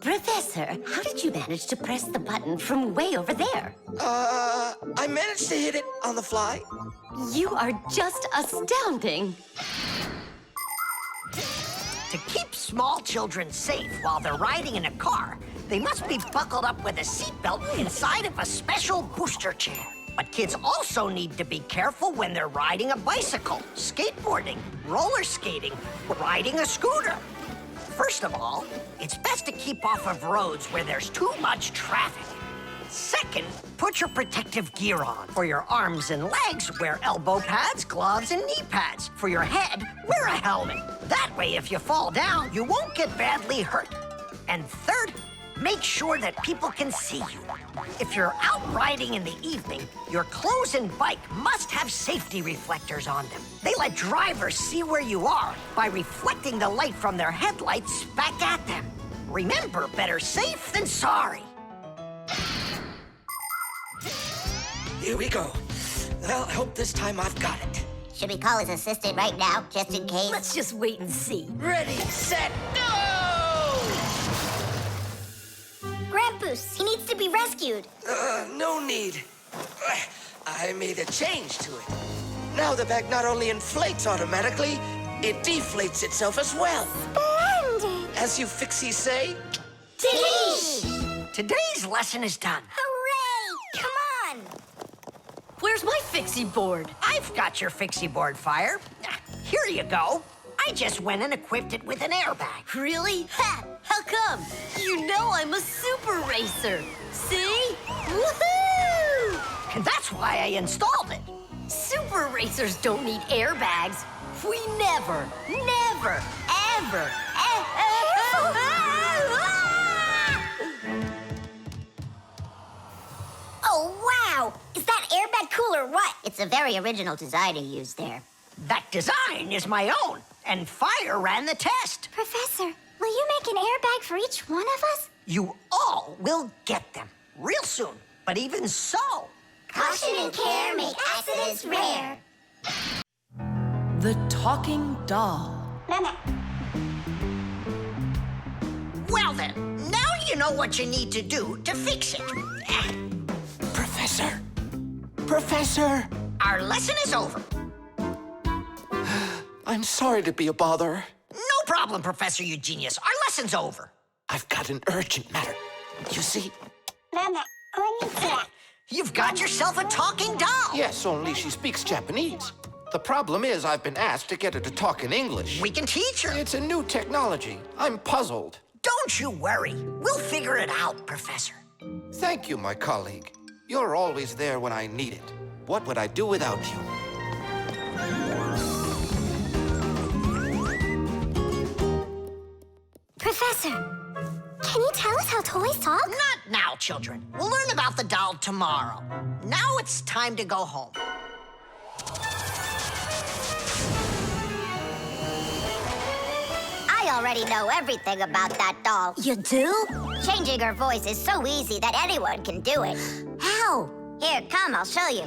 Professor, how did you manage to press the button from way over there? I managed to hit it on the fly. You are just astounding. To keep small children safe while they're riding in a car, they must be buckled up with a seatbelt inside of a special booster chair. But kids also need to be careful when they're riding a bicycle, skateboarding, roller skating, or riding a scooter. First of all, it's best to keep off of roads where there's too much traffic. Second, put your protective gear on. For your arms and legs, wear elbow pads, gloves, and knee pads. For your head, wear a helmet. That way, if you fall down, you won't get badly hurt. And third, make sure that people can see you. If you're out riding in the evening, your clothes and bike must have safety reflectors on them. They let drivers see where you are by reflecting the light from their headlights back at them. Remember, better safe than sorry. Here we go. Well, I hope this time I've got it. Should we call his assistant right now, just in case? Let's just wait and see. Ready, set, go! Grampus, he needs to be rescued. No need. I made a change to it. Now the bag not only inflates automatically, it deflates itself as well. Splendid! As you Fixies say, Today's lesson is done. Hooray! Come on! Where's my fixie board? I've got your fixie board, Fire. Here you go. I just went and equipped it with an airbag. Really? Ha! How come? You know I'm a super racer. See? Woohoo! And that's why I installed it. Super racers don't need airbags. We never, ever. Oh, wow! Is that airbag cool or what? It's a very original design you used there. That design is my own, and Fire ran the test. Professor, will you make an airbag for each one of us? You all will get them real soon. But even so, Caution and care make accidents rare. The talking doll. well then, now you know what you need to do to fix it. Professor! Professor! Our lesson is over. I'm sorry to be a bother. No problem, Professor Eugenius. Our lesson's over. I've got an urgent matter. You see? You've got yourself a talking doll. Yes, only she speaks Japanese. The problem is I've been asked to get her to talk in English. We can teach her. It's a new technology. I'm puzzled. Don't you worry. We'll figure it out, Professor. Thank you, my colleague. You're always there when I need it. What would I do without you? Professor, can you tell us how toys talk? Not now, children. We'll learn about the doll tomorrow. Now it's time to go home. already know everything about that doll. You do? Changing her voice is so easy that anyone can do it. How? Here, come, I'll show you.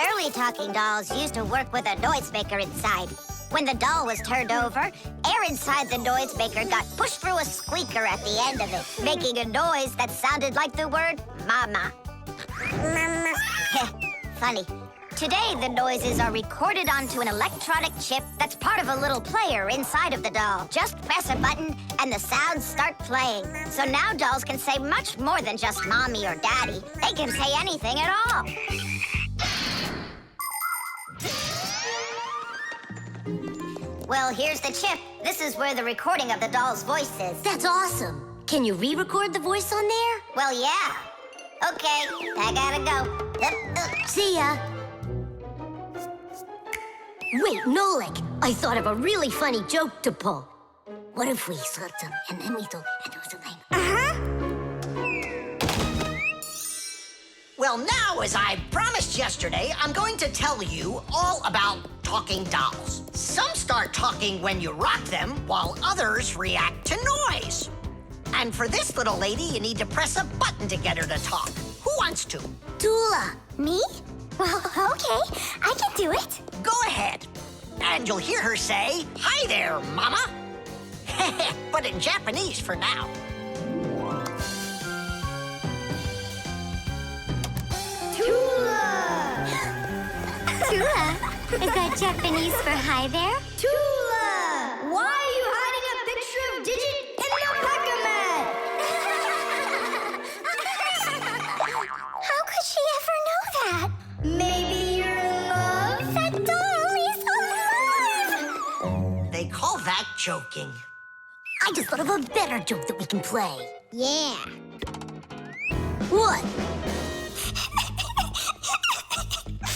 Early talking dolls used to work with a noisemaker inside. When the doll was turned over, air inside the noisemaker got pushed through a squeaker at the end of it, making a noise that sounded like the word mama. Mama. Funny. Today, the noises are recorded onto an electronic chip that's part of a little player inside of the doll. Just press a button, and the sounds start playing. So now dolls can say much more than just mommy or daddy. They can say anything at all. Well, here's the chip. This is where the recording of the doll's voice is. That's awesome. Can you re-record the voice on there? Well, yeah. Okay, I gotta go. See ya. Wait, Nolik, I thought of a really funny joke to pull. What if we slipped them and then we do something? Well, now, as I promised yesterday, I'm going to tell you all about talking dolls. Some start talking when you rock them, while others react to noise. And for this little lady, you need to press a button to get her to talk. Who wants to? Tula. Me? Well, okay, I can do it. Go ahead. And you'll hear her say, "Hi there, Mama." But in Japanese for now. Tula. Is that Japanese for hi there? Tula! Why are you hiding a picture of Digit in the packer mat? How could she ever know that? Maybe you're in love? That doll is alive! They call that joking. I just thought of a better joke that we can play. Yeah. What?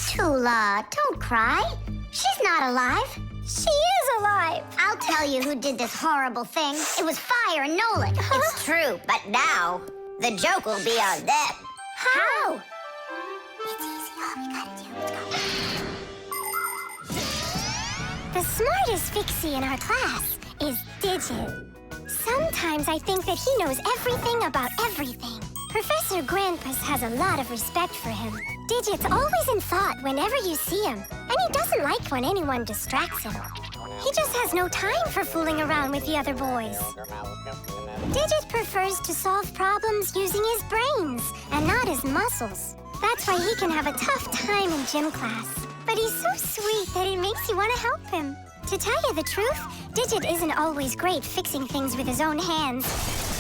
Tula, don't cry. She's not alive. She is alive. I'll tell you who did this horrible thing. It was Fire and Nolik. It's true, but now the joke will be on them. How? It's easy. All we gotta do is go. The smartest Fixie in our class is Digit. Sometimes I think that he knows everything about everything. Professor Grandpas has a lot of respect for him. Digit's always in thought whenever you see him, and he doesn't like when anyone distracts him. He just has no time for fooling around with the other boys. Digit prefers to solve problems using his brains and not his muscles. That's why he can have a tough time in gym class. But he's so sweet that it makes you want to help him. To tell you the truth, Digit isn't always great fixing things with his own hands.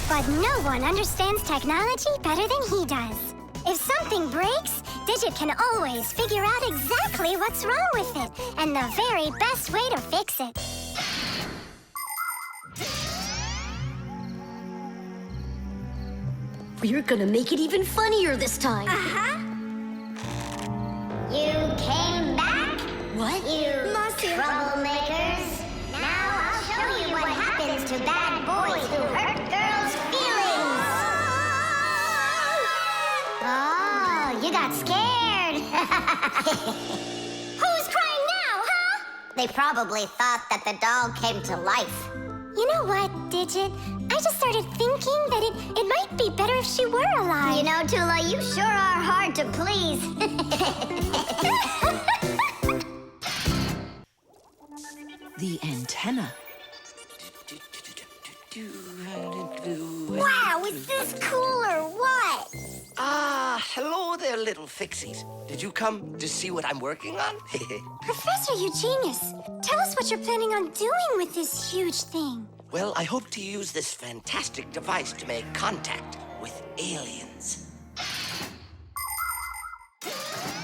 But no one understands technology better than he does. If something breaks, Digit can always figure out exactly what's wrong with it and the very best way to fix it. We're gonna make it even funnier this time. You came back? What? You troublemakers. Now I'll show you what happens to bad boys who hurt girls' feelings. Oh, you got scared. Who's crying now, huh? They probably thought that the doll came to life. You know what, Digit? I just started thinking that it might be better if she were alive. You know, Tula, you sure are hard to please. The antenna. Wow, is this cool or what? Ah, hello there, little Fixies. Did you come to see what I'm working on? Professor Eugenius, tell us what you're planning on doing with this huge thing. Well, I hope to use this fantastic device to make contact with aliens.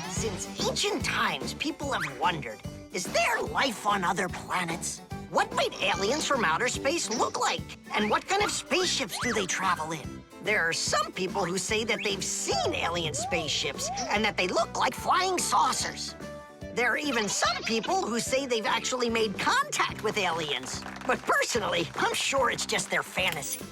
Since ancient times, people have wondered, is there life on other planets? What might aliens from outer space look like? And what kind of spaceships do they travel in? There are some people who say that they've seen alien spaceships and that they look like flying saucers. There are even some people who say they've actually made contact with aliens. But personally, I'm sure it's just their fantasy.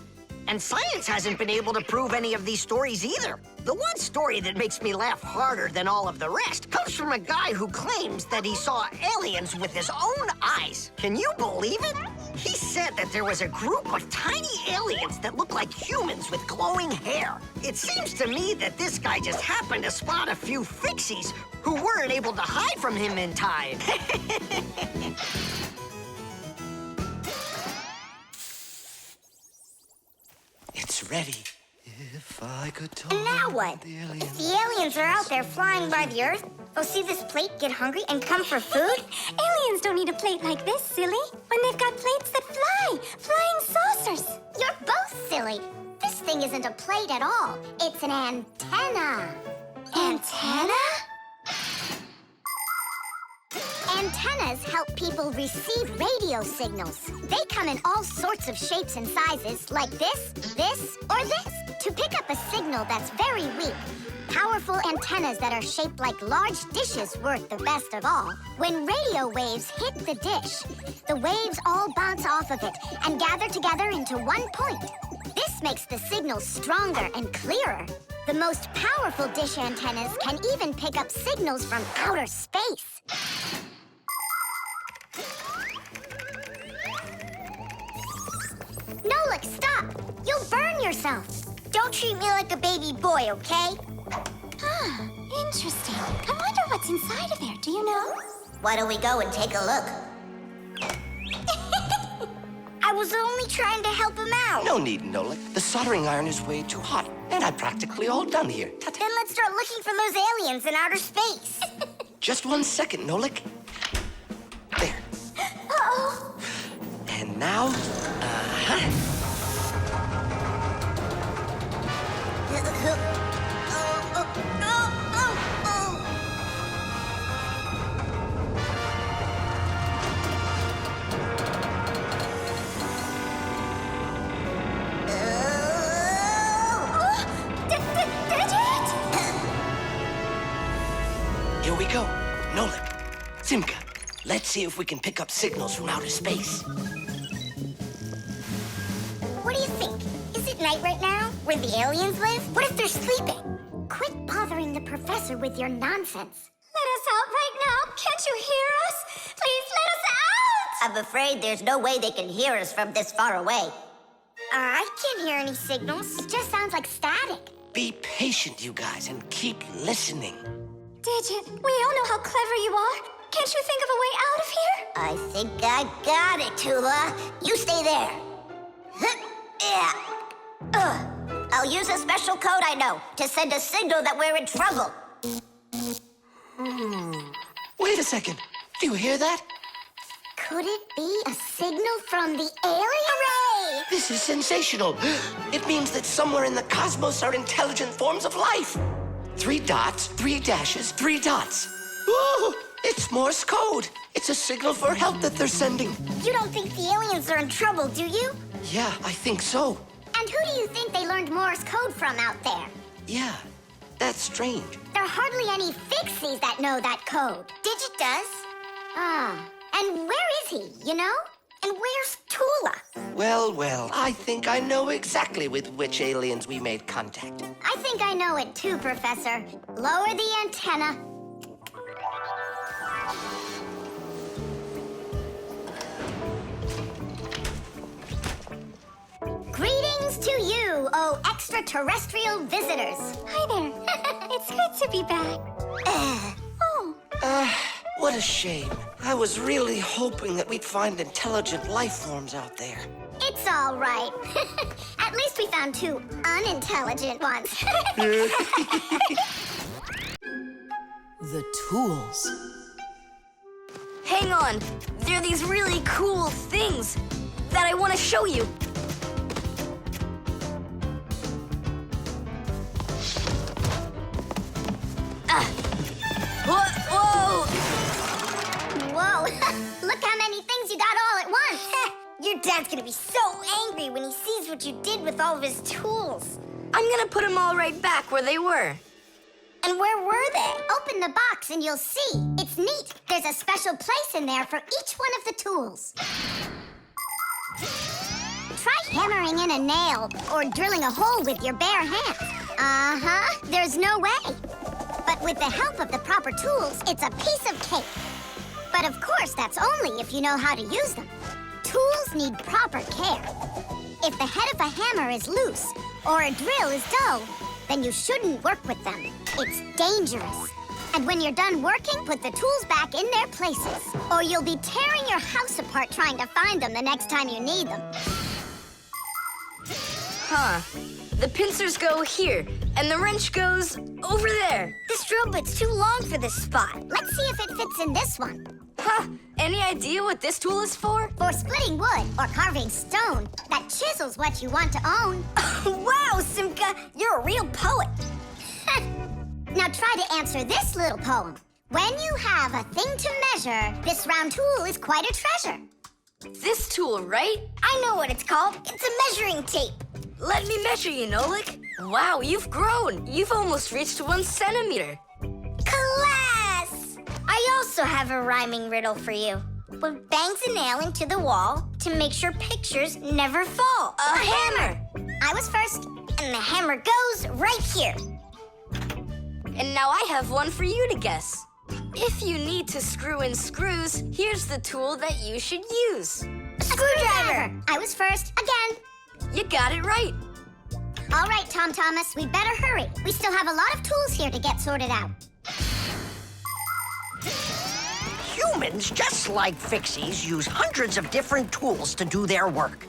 And science hasn't been able to prove any of these stories either. The one story that makes me laugh harder than all of the rest comes from a guy who claims that he saw aliens with his own eyes. Can you believe it? He said that there was a group of tiny aliens that look like humans with glowing hair. It seems to me that this guy just happened to spot a few Fixies who weren't able to hide from him in time. It's ready. If I could talk. And now what? If the aliens are out there flying by the Earth, they'll see this plate, get hungry, and come for food? Aliens don't need a plate like this, silly. When they've got plates that fly, flying saucers. You're both silly. This thing isn't a plate at all. It's an antenna. Antenna? Antennas help people receive radio signals. They come in all sorts of shapes and sizes, like this, or this, to pick up a signal that's very weak. Powerful antennas that are shaped like large dishes work the best of all. When radio waves hit the dish, the waves all bounce off of it and gather together into one point. This makes the signal stronger and clearer. The most powerful dish antennas can even pick up signals from outer space. Nolik, stop! You'll burn yourself. Don't treat me like a baby boy, okay? Huh, interesting. I wonder what's inside of there, do you know? Why don't we go and take a look? I was only trying to help him out. No need, Nolik. The soldering iron is way too hot, and I'm practically all done here. Ta-ta. Then let's start looking for those aliens in outer space. Just 1 second, Nolik. There. Uh-oh. And now, here we go. Nolik, Simka, let's see if we can pick up signals from outer space. What do you think? Is it night right now, where the aliens live? What if they're sleeping? Quit bothering the professor with your nonsense. Let us out right now. Can't you hear us? Please let us out! I'm afraid there's no way they can hear us from this far away. I can't hear any signals. It just sounds like static. Be patient, you guys, and keep listening. Digit, we all know how clever you are. Can't you think of a way out of here? I think I got it, Tula. You stay there. Yeah. I'll use a special code I know to send a signal that we're in trouble. Wait a second. Do you hear that? Could it be a signal from the aliens? Hooray! This is sensational. It means that somewhere in the cosmos are intelligent forms of life. 3 dots, 3 dashes, 3 dots. Ooh, it's Morse code. It's a signal for help that they're sending. You don't think the aliens are in trouble, do you? Yeah, I think so. And who do you think they learned Morse code from out there? Yeah, that's strange. There are hardly any Fixies that know that code. Digit does. Ah, and where is he, you know? And where's Tula? Well, I think I know exactly with which aliens we made contact. I think I know it too, Professor. Lower the antenna. Greetings to you, oh extraterrestrial visitors. Hi there. It's good to be back. What a shame. I was really hoping that we'd find intelligent life forms out there. It's all right. At least we found 2 unintelligent ones. The tools. Hang on. There are these really cool things that I want to show you. Whoa! Whoa, look how many things you got all at once. Your dad's gonna be so angry when he sees what you did with all of his tools. I'm gonna put them all right back where they were. And where were they? Open the box and you'll see. It's neat. There's a special place in there for each one of the tools. Try hammering in a nail or drilling a hole with your bare hands. There's no way. But with the help of the proper tools, it's a piece of cake. But of course, that's only if you know how to use them. Tools need proper care. If the head of a hammer is loose or a drill is dull, then you shouldn't work with them. It's dangerous. And when you're done working, put the tools back in their places, or you'll be tearing your house apart trying to find them the next time you need them. Huh. The pincers go here, and the wrench goes over there. This drill bit's too long for this spot. Let's see if it fits in this one. Huh. Any idea what this tool is for? For splitting wood or carving stone. That chisel's what you want to own. Wow, Simka, you're a real poet. Now try to answer this little poem. When you have a thing to measure, this round tool is quite a treasure. This tool, right? I know what it's called. It's a measuring tape. Let me measure you, Nolik. Wow, you've grown. You've almost reached 1 centimeter. Class! I also have a rhyming riddle for you. What bangs a nail into the wall to make sure pictures never fall? A hammer! I was first, and the hammer goes right here. And now I have one for you to guess. If you need to screw in screws, here's the tool that you should use. A screwdriver! I was first, again. You got it right. All right, Tom Thomas, we'd better hurry. We still have a lot of tools here to get sorted out. Humans, just like Fixies, use hundreds of different tools to do their work.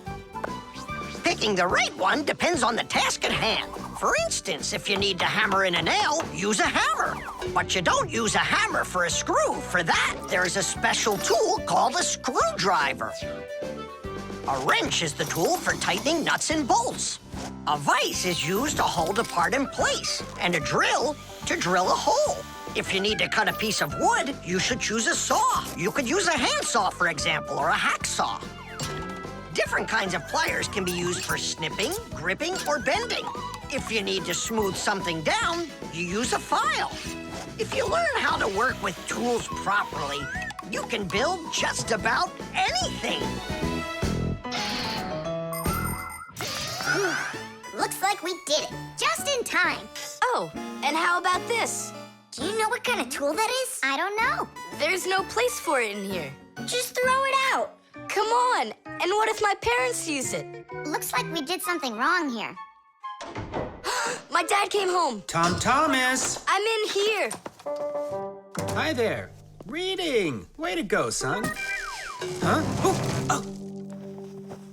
Picking the right one depends on the task at hand. For instance, if you need to hammer in a nail, use a hammer. But you don't use a hammer for a screw. For that, there's a special tool called a screwdriver. A wrench is the tool for tightening nuts and bolts. A vise is used to hold a part in place, and a drill to drill a hole. If you need to cut a piece of wood, you should choose a saw. You could use a handsaw, for example, or a hacksaw. Different kinds of pliers can be used for snipping, gripping, or bending. If you need to smooth something down, you use a file. If you learn how to work with tools properly, you can build just about anything. Looks like we did it, just in time. Oh, and how about this? Do you know what kind of tool that is? I don't know. There's no place for it in here. Just throw it out. Come on. And what if my parents use it? Looks like we did something wrong here. My dad came home. Tom Thomas! I'm in here. Hi there. Reading. Way to go, son. Huh? Oh!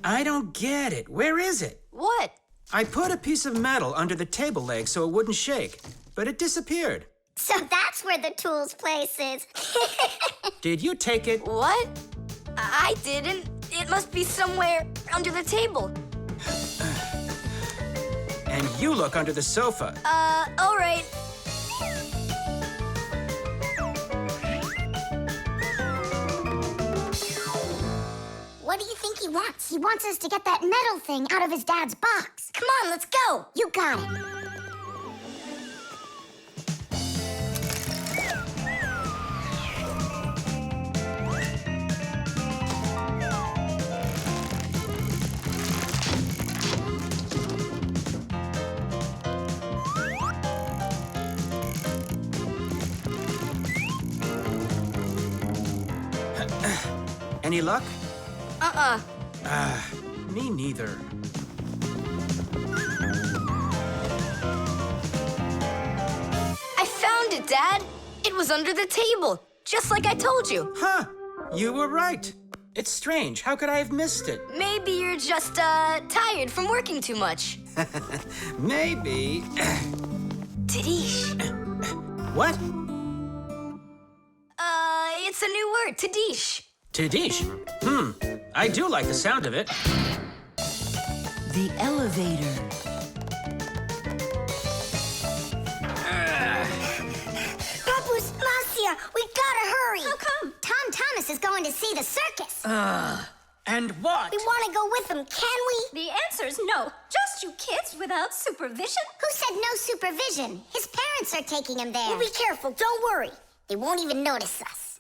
I don't get it. Where is it? What? I put a piece of metal under the table leg so it wouldn't shake, but it disappeared. So that's where the tools place is. Did you take it? What? I didn't. It must be somewhere under the table. And you look under the sofa. All right. What do you think he wants? He wants us to get that metal thing out of his dad's box. Come on, let's go. You got it. Any luck? Uh-uh. Me neither. I found it, Dad. It was under the table, just like I told you. Huh. You were right. It's strange. How could I have missed it? Maybe you're just, tired from working too much. Maybe. Tadish. What? It's a new word, Tadish. Tadish? I do like the sound of it. The elevator. Papu's Marcia, we gotta hurry. How come? Tom Thomas is going to see the circus. And what? We want to go with him, can we? The answer's no. Just you kids without supervision. Who said no supervision? His parents are taking him there. We'll be careful, don't worry. They won't even notice us.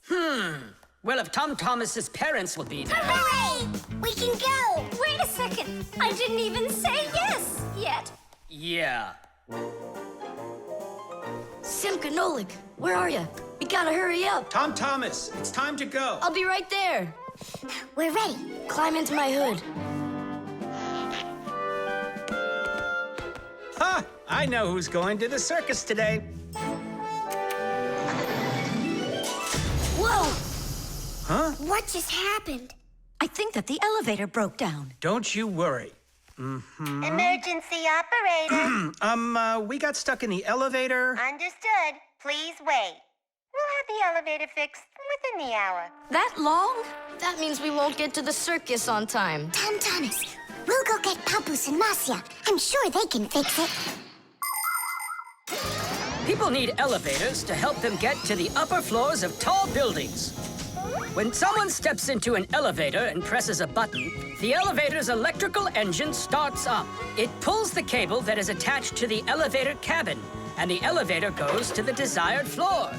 Well, if Tom Thomas's parents will be there. Hooray! We can go! Wait a second. I didn't even say yes yet. Yeah. Simka, Nolik, where are you? We gotta hurry up. Tom Thomas, it's time to go. I'll be right there. We're ready. Climb into my hood. Ha! I know who's going to the circus today. Whoa! Huh? What just happened? I think that the elevator broke down. Don't you worry. Emergency operator. We got stuck in the elevator. Understood. Please wait. We'll have the elevator fixed within the hour. That long? That means we won't get to the circus on time. Tom Thomas, we'll go get Papoose and Marcia. I'm sure they can fix it. People need elevators to help them get to the upper floors of tall buildings. When someone steps into an elevator and presses a button, the elevator's electrical engine starts up. It pulls the cable that is attached to the elevator cabin, and the elevator goes to the desired floor.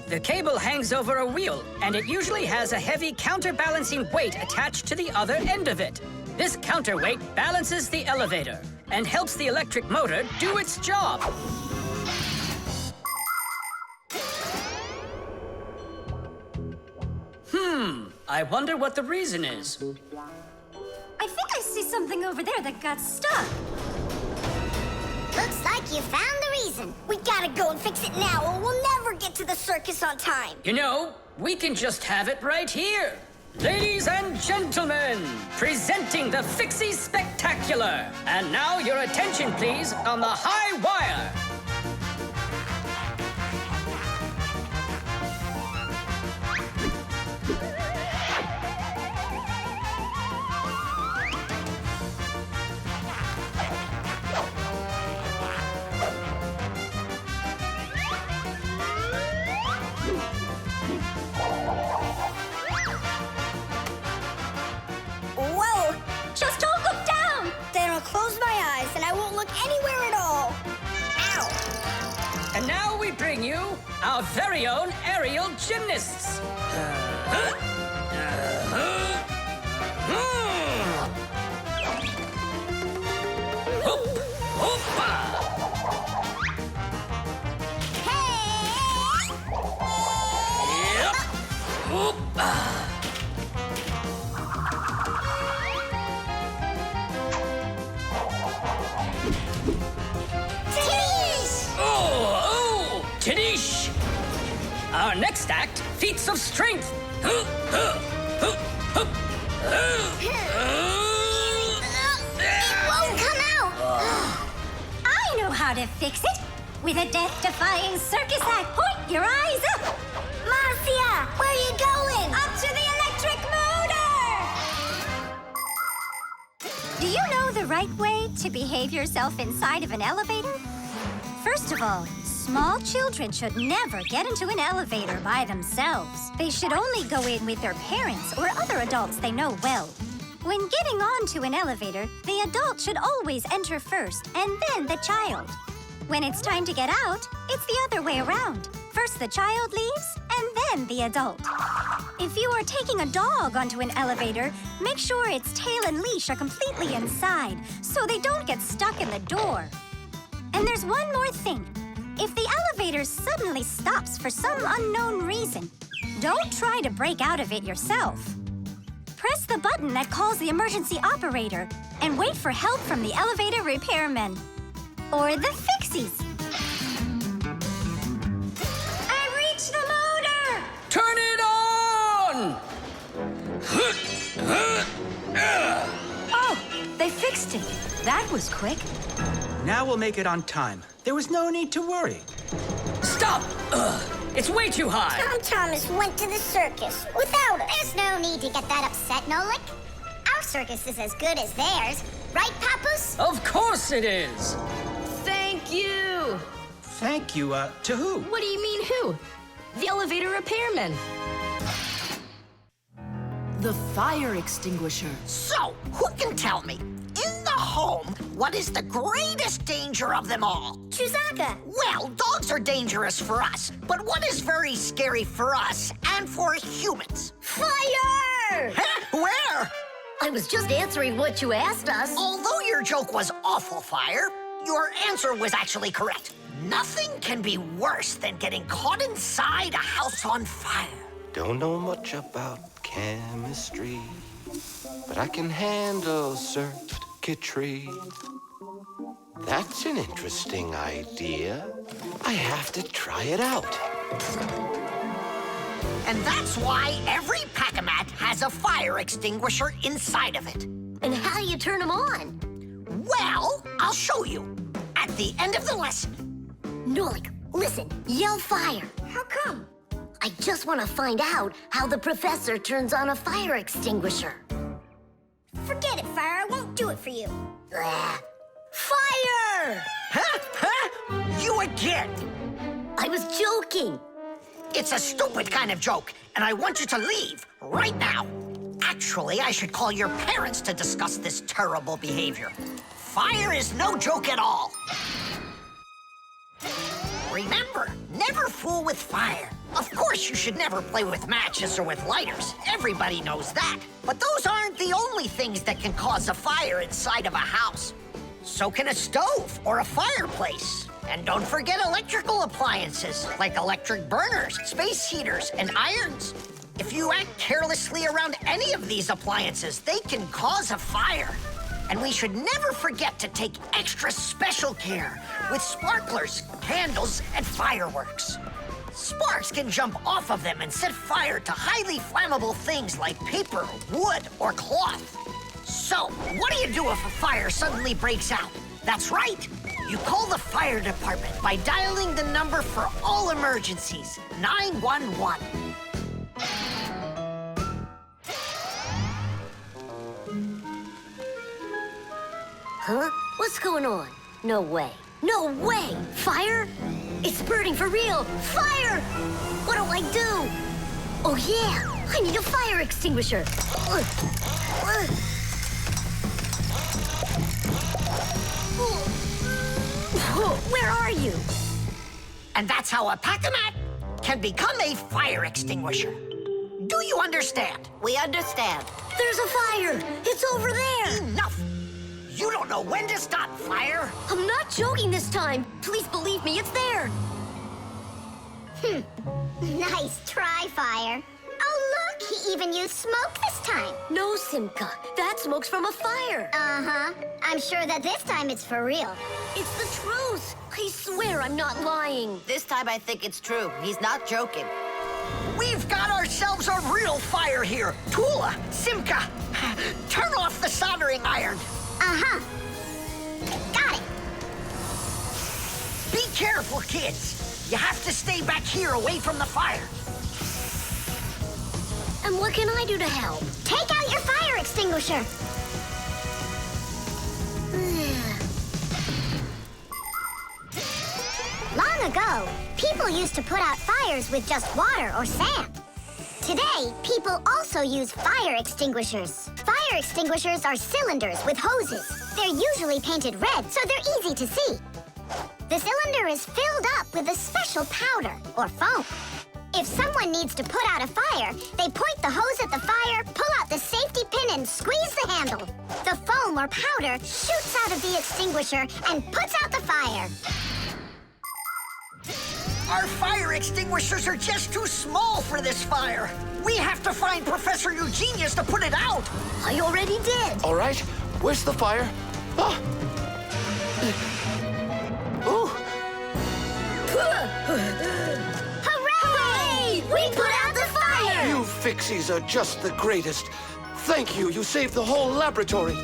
The cable hangs over a wheel, and it usually has a heavy counterbalancing weight attached to the other end of it. This counterweight balances the elevator and helps the electric motor do its job. I wonder what the reason is. I think I see something over there that got stuck. Looks like you found the reason. We gotta go and fix it now, or we'll never get to the circus on time. You know, we can just have it right here. Ladies and gentlemen, presenting the Fixies Spectacular. And now your attention, please, on the high wire. Whoa! Just don't look down! Then I'll close my eyes and I won't look anywhere at all. Ow! And now we bring you our very own aerial gymnasts. Tadish! Our next act, feats of strength. It won't come out! I know how to fix it. With a death-defying circus act, point your eyes up. Marcia, where are you going? Up to the electric motor! Do you know the right way to behave yourself inside of an elevator? First of all, small children should never get into an elevator by themselves. They should only go in with their parents or other adults they know well. When getting onto an elevator, the adult should always enter first and then the child. When it's time to get out, it's the other way around. First the child leaves and then the adult. If you are taking a dog onto an elevator, make sure its tail and leash are completely inside so they don't get stuck in the door. And there's one more thing. If the elevator suddenly stops for some unknown reason, don't try to break out of it yourself. Press the button that calls the emergency operator and wait for help from the elevator repairmen. Or the Fixies. I reached the motor! Turn it on! Oh, they fixed it. That was quick. Now we'll make it on time. There was no need to worry. Stop! It's way too high. Tom Thomas went to the circus without us. There's no need to get that upset, Nolik. Our circus is as good as theirs. Right, Papoose? Of course it is. Thank you. Thank you, to who? What do you mean who? The elevator repairman. The fire extinguisher. So, who can tell me, in the home, what is the greatest danger of them all? Chuzaka. Well, dogs are dangerous for us, but what is very scary for us and for humans? Fire! Huh? Where? I was just answering what you asked us. Although your joke was awful, Fire, your answer was actually correct. Nothing can be worse than getting caught inside a house on fire. Don't know much about chemistry, but I can handle circuitry. That's an interesting idea. I have to try it out. And that's why every Pack-A-Mat has a fire extinguisher inside of it. And how do you turn them on? Well, I'll show you at the end of the lesson. Nolik, listen, yell fire. How come? I just want to find out how the professor turns on a fire extinguisher. Forget it, Fire. I won't do it for you. Fire! Huh? You again! I was joking. It's a stupid kind of joke, and I want you to leave right now. Actually, I should call your parents to discuss this terrible behavior. Fire is no joke at all. Remember, never fool with fire. Of course, you should never play with matches or with lighters. Everybody knows that. But those aren't the only things that can cause a fire inside of a house. So can a stove or a fireplace. And don't forget electrical appliances, like electric burners, space heaters, and irons. If you act carelessly around any of these appliances, they can cause a fire. And we should never forget to take extra special care with sparklers, candles, and fireworks. Sparks can jump off of them and set fire to highly flammable things like paper, wood, or cloth. So, what do you do if a fire suddenly breaks out? That's right. You call the fire department by dialing the number for all emergencies, 911. Huh? What's going on? No way. No way! Fire? It's burning for real! Fire! What do I do? Oh, yeah! I need a fire extinguisher! Where are you? And that's how a Pack-A-Mat can become a fire extinguisher. Do you understand? We understand. There's a fire! It's over there! Enough! You don't know when to stop fire? I'm not joking this time. Please believe me, it's there. Nice try, Fire. Oh, look, he even used smoke this time. No, Simka. That smoke's from a fire. Uh-huh. I'm sure that this time it's for real. It's the truth. I swear I'm not lying. This time I think it's true. He's not joking. We've got ourselves a real fire here. Tula, Simka, turn off the soldering iron. Uh-huh. Got it. Be careful, kids. You have to stay back here away from the fire. And what can I do to help? Take out your fire extinguisher. Long ago, people used to put out fires with just water or sand. Today, people also use fire extinguishers. Fire extinguishers are cylinders with hoses. They're usually painted red, so they're easy to see. The cylinder is filled up with a special powder, or foam. If someone needs to put out a fire, they point the hose at the fire, pull out the safety pin, and squeeze the handle. The foam or powder shoots out of the extinguisher and puts out the fire. Our fire extinguishers are just too small for this fire. We have to find Professor Eugenius to put it out. I already did. All right, where's the fire? Ah. Ooh. Hooray! We put out the fire! You Fixies are just the greatest. Thank you. You saved the whole laboratory.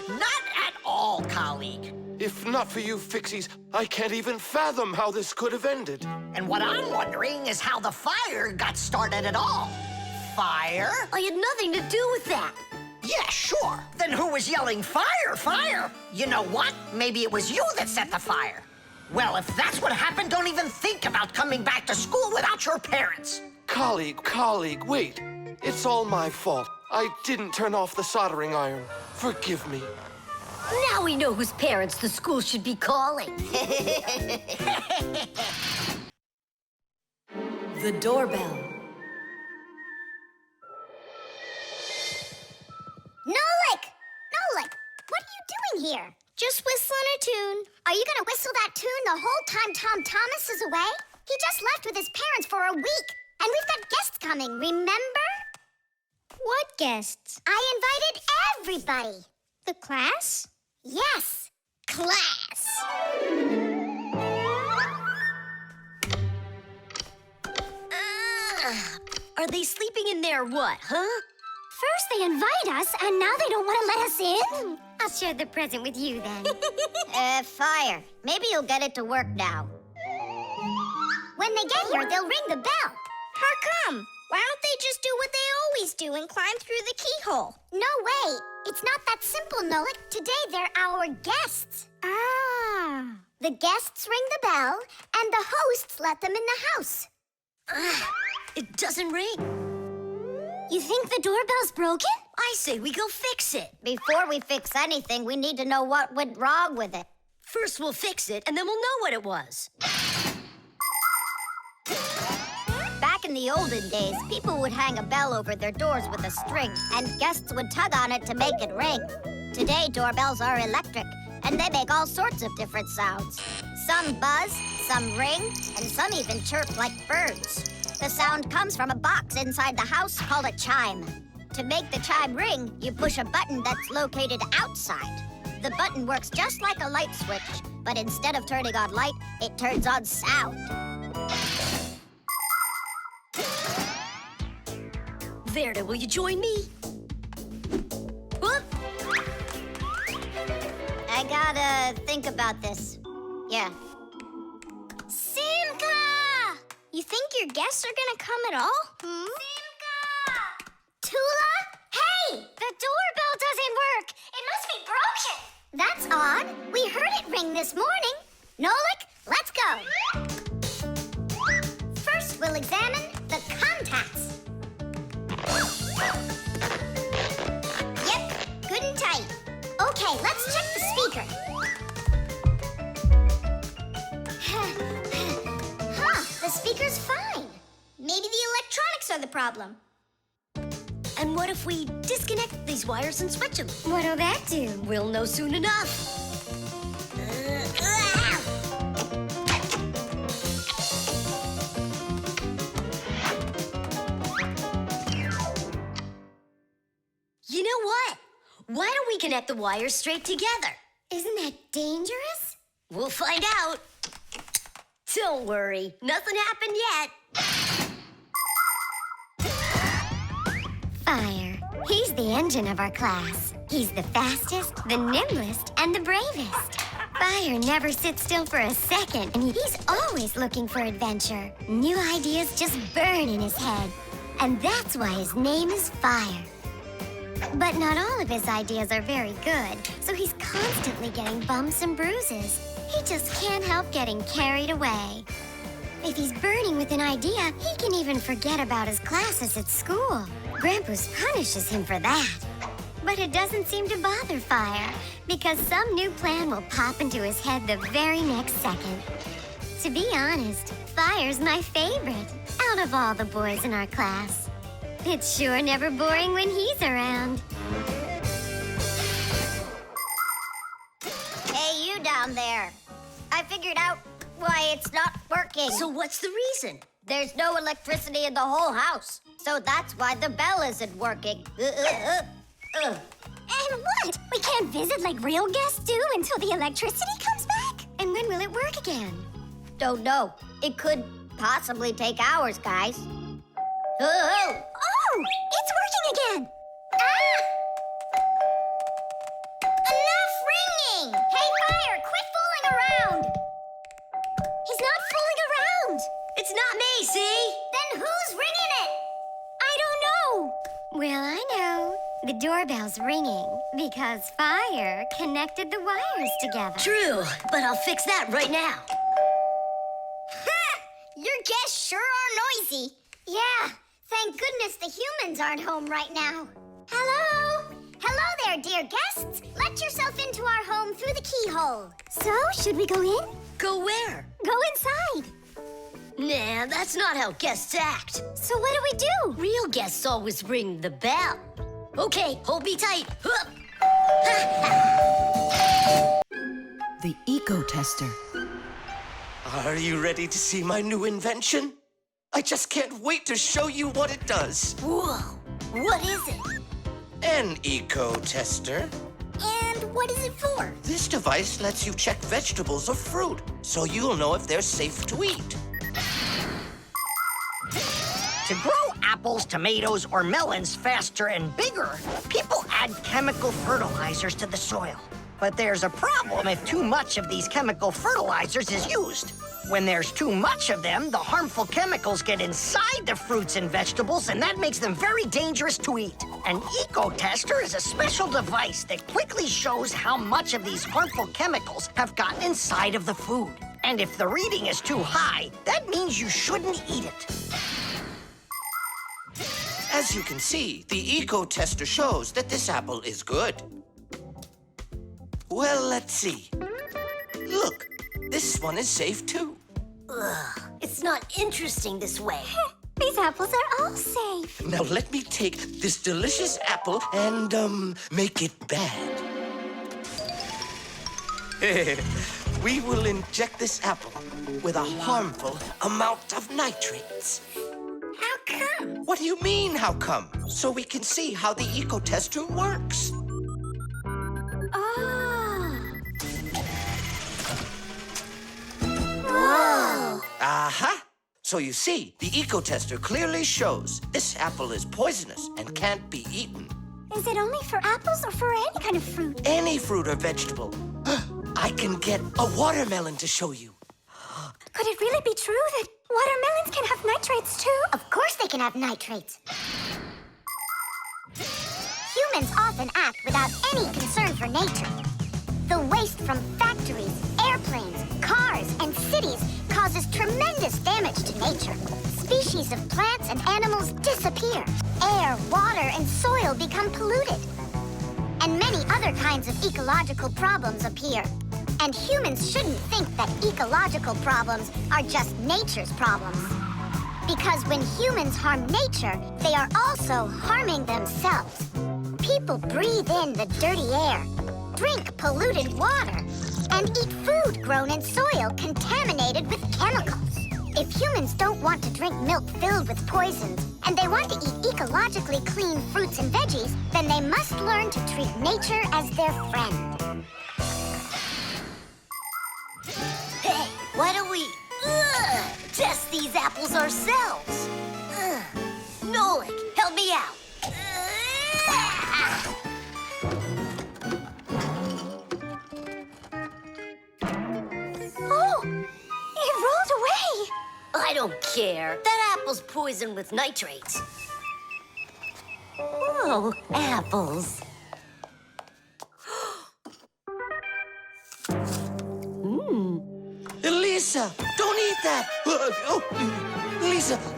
Not at all, colleague. If not for you Fixies, I can't even fathom how this could have ended. And what I'm wondering is how the fire got started at all. Fire? I had nothing to do with that. Yeah, sure. Then who was yelling, fire, fire? You know what? Maybe it was you that set the fire. Well, if that's what happened, don't even think about coming back to school without your parents. Colleague, wait. It's all my fault. I didn't turn off the soldering iron. Forgive me. Now we know whose parents the school should be calling. The doorbell. No Just whistling a tune. Are you gonna whistle that tune the whole time Tom Thomas is away? He just left with his parents for a week, and we've got guests coming, remember? What guests? I invited everybody. The class? Yes, class. Are they sleeping in there, what, huh? First they invite us, and now they don't want to let us in? I'll share the present with you, then. Fire. Maybe you'll get it to work now. When they get here, they'll ring the bell. How come? Why don't they just do what they always do and climb through the keyhole? No way. It's not that simple, Nolik. Today, they're our guests. Ah. The guests ring the bell, and the hosts let them in the house. It doesn't ring. You think the doorbell's broken? I say we go fix it. Before we fix anything, we need to know what went wrong with it. First we'll fix it, and then we'll know what it was. Back in the olden days, people would hang a bell over their doors with a string, and guests would tug on it to make it ring. Today, doorbells are electric, and they make all sorts of different sounds. Some buzz, some ring, and some even chirp like birds. The sound comes from a box inside the house called a chime. To make the chime ring, you push a button that's located outside. The button works just like a light switch, but instead of turning on light, it turns on sound. Verda, will you join me? Whoop! I gotta think about this. Yeah. Simka! You think your guests are gonna come at all? Simka! Tula? Hey! The doorbell doesn't work. It must be broken. That's odd. We heard it ring this morning. Nolik, let's go. First, we'll examine the contacts. Yep, good and tight. Okay, let's check the speaker. The speaker's fine. Maybe the electronics are the problem. And what if we disconnect these wires and switch them? What'll that do? We'll know soon enough. You know what? Why don't we connect the wires straight together? Isn't that dangerous? We'll find out. Don't worry, nothing happened yet. Fire. He's the engine of our class. He's the fastest, the nimblest, and the bravest. Fire never sits still for a second, and he's always looking for adventure. New ideas just burn in his head, and that's why his name is Fire. But not all of his ideas are very good, so he's constantly getting bumps and bruises. He just can't help getting carried away. If he's burning with an idea, he can even forget about his classes at school. Grampus punishes him for that. But it doesn't seem to bother Fire, because some new plan will pop into his head the very next second. To be honest, Fire's my favorite out of all the boys in our class. It's sure never boring when he's around. Hey, you down there. I figured out why it's not working. So what's the reason? There's no electricity in the whole house, so that's why the bell isn't working. And what? We can't visit like real guests do until the electricity comes back? And when will it work again? Don't know. It could possibly take hours, guys. Oh, it's working again! Ah! Enough ringing! Hey, Fire, quit fooling around! He's not fooling around! It's not me, see? Then who's ringing it? I don't know. Well, I know. The doorbell's ringing because Fire connected the wires together. True, but I'll fix that right now. Ha! Your guests sure are noisy. Yeah, thank goodness the humans aren't home right now. Hello? Hello there, dear guests. Let yourself into our home through the keyhole. So, should we go in? Go where? Go inside. Nah, that's not how guests act. So what do we do? Real guests always ring the bell. Okay, hold me tight. The Ecotester. Are you ready to see my new invention? I just can't wait to show you what it does. Whoa! What is it? An Ecotester. And what is it for? This device lets you check vegetables or fruit, so you'll know if they're safe to eat. To grow apples, tomatoes, or melons faster and bigger, people add chemical fertilizers to the soil. But there's a problem if too much of these chemical fertilizers is used. When there's too much of them, the harmful chemicals get inside the fruits and vegetables, and that makes them very dangerous to eat. An Ecotester is a special device that quickly shows how much of these harmful chemicals have gotten inside of the food. And if the reading is too high, that means you shouldn't eat it. As you can see, the Ecotester shows that this apple is good. Well, let's see. Look, this one is safe too. Ugh, it's not interesting this way. These apples are all safe. Now let me take this delicious apple and, make it bad. We will inject this apple with a harmful amount of nitrates. How come? What do you mean, how come? So we can see how the Ecotester works. Whoa! Aha! So you see, the Ecotester clearly shows this apple is poisonous and can't be eaten. Is it only for apples or for any kind of fruit? Any fruit or vegetable. I can get a watermelon to show you. Could it really be true that watermelons can have nitrates too? Of course they can have nitrates. Humans often act without any concern for nature. The waste from factories, airplanes, cars, and cities causes tremendous damage to nature. Species of plants and animals disappear. Air, water, and soil become polluted. And many other kinds of ecological problems appear. And humans shouldn't think that ecological problems are just nature's problems. Because when humans harm nature, they are also harming themselves. People breathe in the dirty air, drink polluted water, and eat food grown in soil contaminated with chemicals. If humans don't want to drink milk filled with poisons, and they want to eat ecologically clean fruits and veggies, then they must learn to treat nature as their friend. Hey, why don't we test these apples ourselves? Nolik, help me out. Oh, it rolled away. I don't care. That apple's poisoned with nitrates. Oh, apples. Elisa, don't eat that!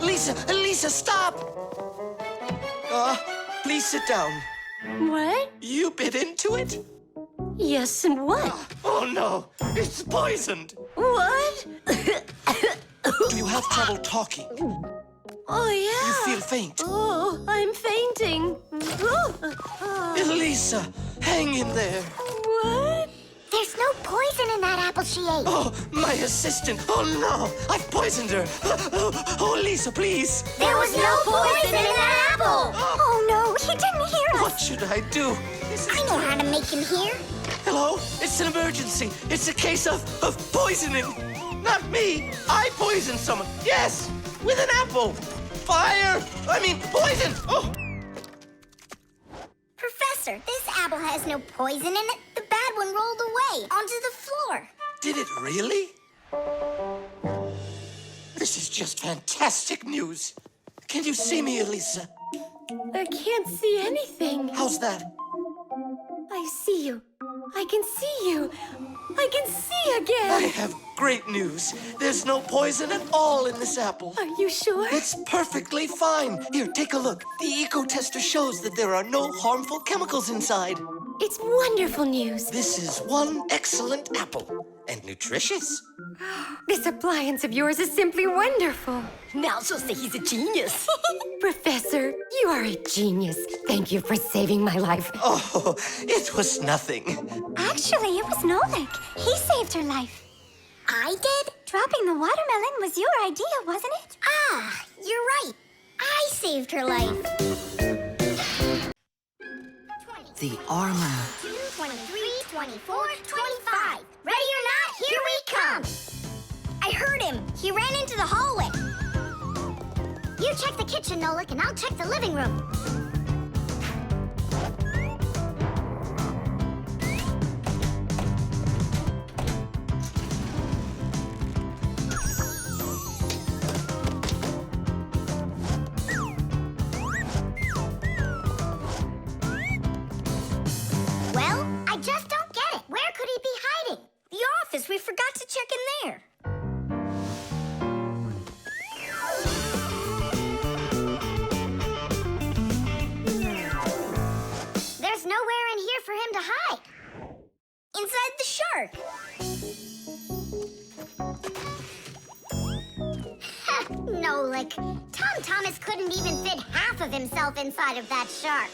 Lisa, stop! Please sit down. What? You bit into it? Yes, and what? Oh no, it's poisoned. What? You have trouble talking. Oh, yeah. You feel faint. Oh, I'm fainting. Elisa, hang in there. What? There's no poison in that apple she ate. Oh, my assistant. Oh no, I've poisoned her. Oh, Lisa, please. There was no poison in that apple. Oh no, he didn't hear us. What should I do? I know how to make him hear. Hello? It's an emergency. It's a case of poisoning. Not me. I poisoned someone. Yes, with an apple. Poison. Oh. Professor, this apple has no poison in it. The bad one rolled away onto the floor. Did it really? This is just fantastic news. Can you see me, Elisa? I can't see anything. How's that? I see you. I can see you. I can see again. I have great news. There's no poison at all in this apple. Are you sure? It's perfectly fine. Here, take a look. The Ecotester shows that there are no harmful chemicals inside. It's wonderful news. This is one excellent apple. And nutritious. This appliance of yours is simply wonderful. Now she'll say he's a genius. Professor, you are a genius. Thank you for saving my life. Oh, it was nothing. Actually, it was Nolik. He saved her life. I did? Dropping the watermelon was your idea, wasn't it? Ah, you're right. I saved her life. The armor. 23, 24, 25. Ready or not, here we come. I heard him. He ran into the hallway. You check the kitchen, Nolik, and I'll check the living room. Well, I just don't get it. Where could he be hiding? The office. We forgot to check in there. There's nowhere in here for him to hide. Inside the shark. Nolik. Tom Thomas couldn't even fit half of himself inside of that shark.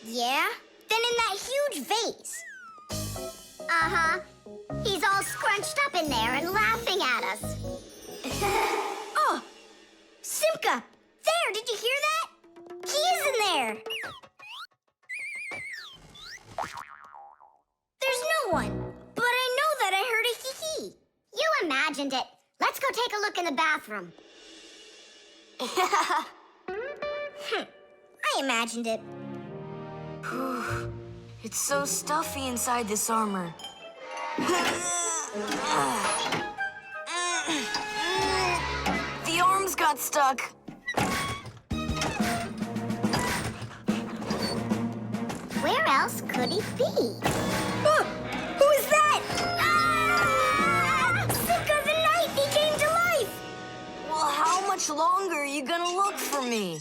Yeah? Then in that huge vase. Uh-huh. He's all scrunched up in there and laughing at us. Oh! Simka! There! Did you hear that? He is in there! There's no one. But I know that I heard a hee-hee. You imagined it. Let's go take a look in the bathroom. I imagined it. It's so stuffy inside this armor. The arms got stuck. Where else could he be? Who is that? Ah! Simka the Knight! He came to life! Well, how much longer are you gonna look for me?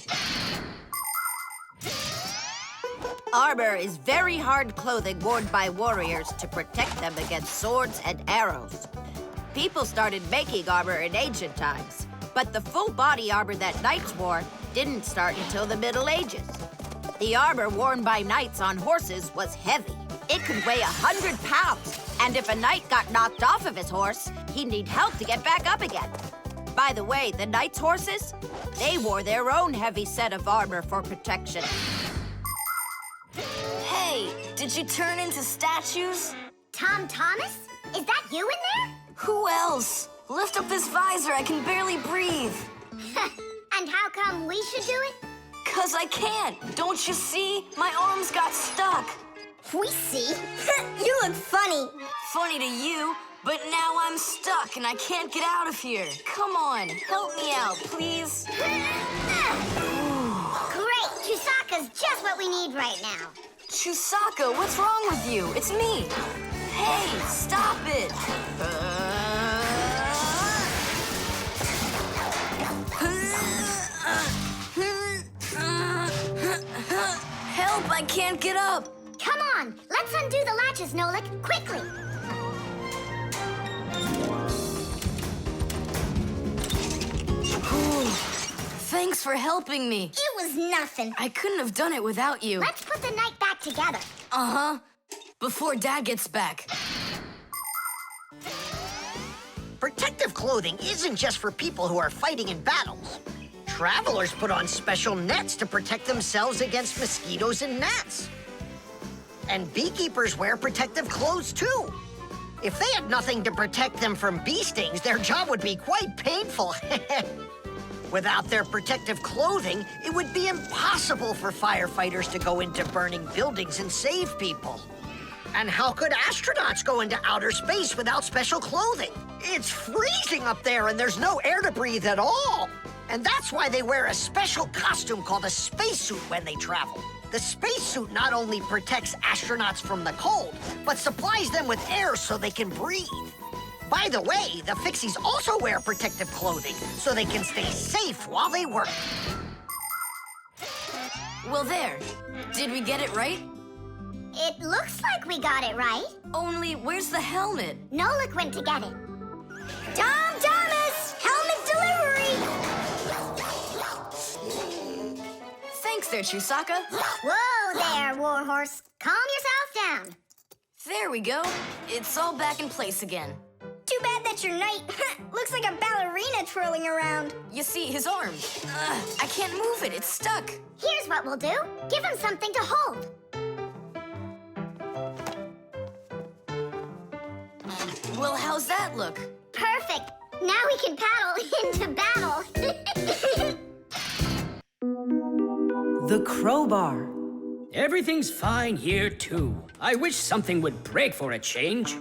Armor is very hard clothing worn by warriors to protect them against swords and arrows. People started making armor in ancient times, but the full body armor that knights wore didn't start until the Middle Ages. The armor worn by knights on horses was heavy. It could weigh 100 pounds, and if a knight got knocked off of his horse, he'd need help to get back up again. By the way, the knights' horses, they wore their own heavy set of armor for protection. Hey, did you turn into statues? Tom Thomas? Is that you in there? Who else? Lift up this visor, I can barely breathe. And how come we should do it? 'Cause I can't. Don't you see? My arms got stuck. We see. You look funny. Funny to you, but now I'm stuck and I can't get out of here. Come on, help me out, please. Great! Chusaka's just what we need right now. Chusaka, what's wrong with you? It's me. Hey, stop it. Help, I can't get up. Come on, let's undo the latches, Nolik, quickly. Thanks for helping me. It was nothing. I couldn't have done it without you. Let's put the night back together. Uh-huh. Before Dad gets back. Protective clothing isn't just for people who are fighting in battles. Travelers put on special nets to protect themselves against mosquitoes and gnats. And beekeepers wear protective clothes, too. If they had nothing to protect them from bee stings, their job would be quite painful. Without their protective clothing, it would be impossible for firefighters to go into burning buildings and save people. And how could astronauts go into outer space without special clothing? It's freezing up there and there's no air to breathe at all. And that's why they wear a special costume called a spacesuit when they travel. The spacesuit not only protects astronauts from the cold, but supplies them with air so they can breathe. By the way, the Fixies also wear protective clothing so they can stay safe while they work. Well, there. Did we get it right? It looks like we got it right. Only, where's the helmet? Nolik went to get it. Tom Thomas! Helmet delivery! Thanks there, Chusaka. Whoa there, Warhorse. Calm yourself down. There we go. It's all back in place again. Too bad that your knight looks like a ballerina twirling around. You see, his arm. I can't move it. It's stuck. Here's what we'll do. Give him something to hold. Well, how's that look? Perfect. Now we can paddle into battle. The crowbar. Everything's fine here, too. I wish something would break for a change.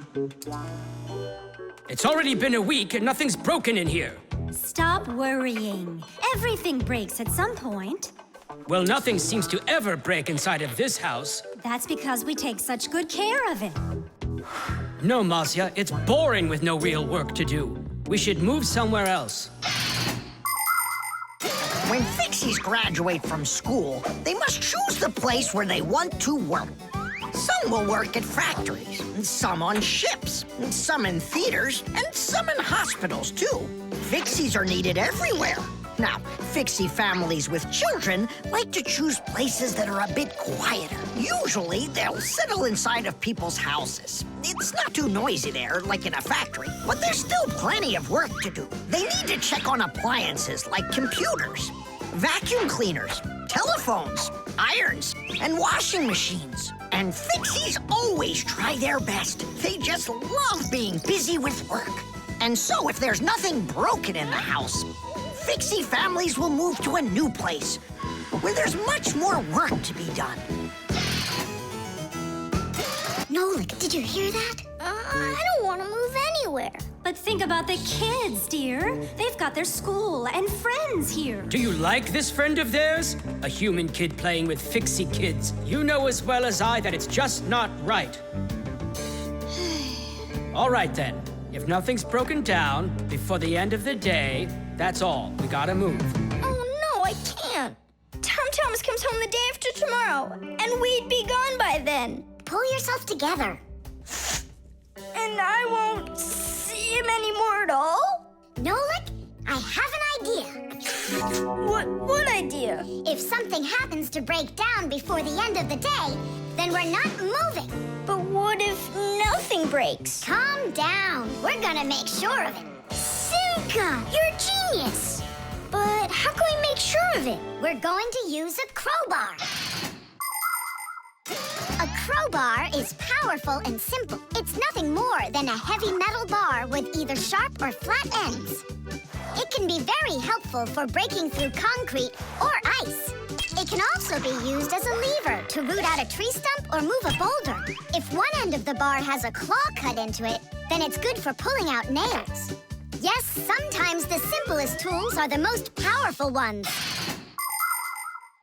It's already been a week and nothing's broken in here. Stop worrying. Everything breaks at some point. Well, nothing seems to ever break inside of this house. That's because we take such good care of it. No, Masya, it's boring with no real work to do. We should move somewhere else. When Fixies graduate from school, they must choose the place where they want to work. Some will work at factories, and some on ships, and some in theaters, and some in hospitals, too. Fixies are needed everywhere. Now, Fixie families with children like to choose places that are a bit quieter. Usually, they'll settle inside of people's houses. It's not too noisy there, like in a factory, but there's still plenty of work to do. They need to check on appliances like computers, vacuum cleaners, telephones, irons, and washing machines. And Fixies always try their best. They just love being busy with work. And so if there's nothing broken in the house, Fixie families will move to a new place where there's much more work to be done. Nolik, did you hear that? I don't want to move anywhere. But think about the kids, dear. They've got their school and friends here. Do you like this friend of theirs? A human kid playing with Fixie kids. You know as well as I that it's just not right. All right, then. If nothing's broken down before the end of the day, that's all. We gotta move. Oh, no, I can't. Tom Thomas comes home the day after tomorrow, and we'd be gone by then. Pull yourself together. And I won't see him anymore at all? Nolik, I have an idea. What idea? If something happens to break down before the end of the day, then we're not moving. But what if nothing breaks? Calm down. We're gonna make sure of it. Simka, you're a genius. But how can we make sure of it? We're going to use a crowbar. A crowbar is powerful and simple. It's nothing more than a heavy metal bar with either sharp or flat ends. It can be very helpful for breaking through concrete or ice. It can also be used as a lever to root out a tree stump or move a boulder. If one end of the bar has a claw cut into it, then it's good for pulling out nails. Yes, sometimes the simplest tools are the most powerful ones.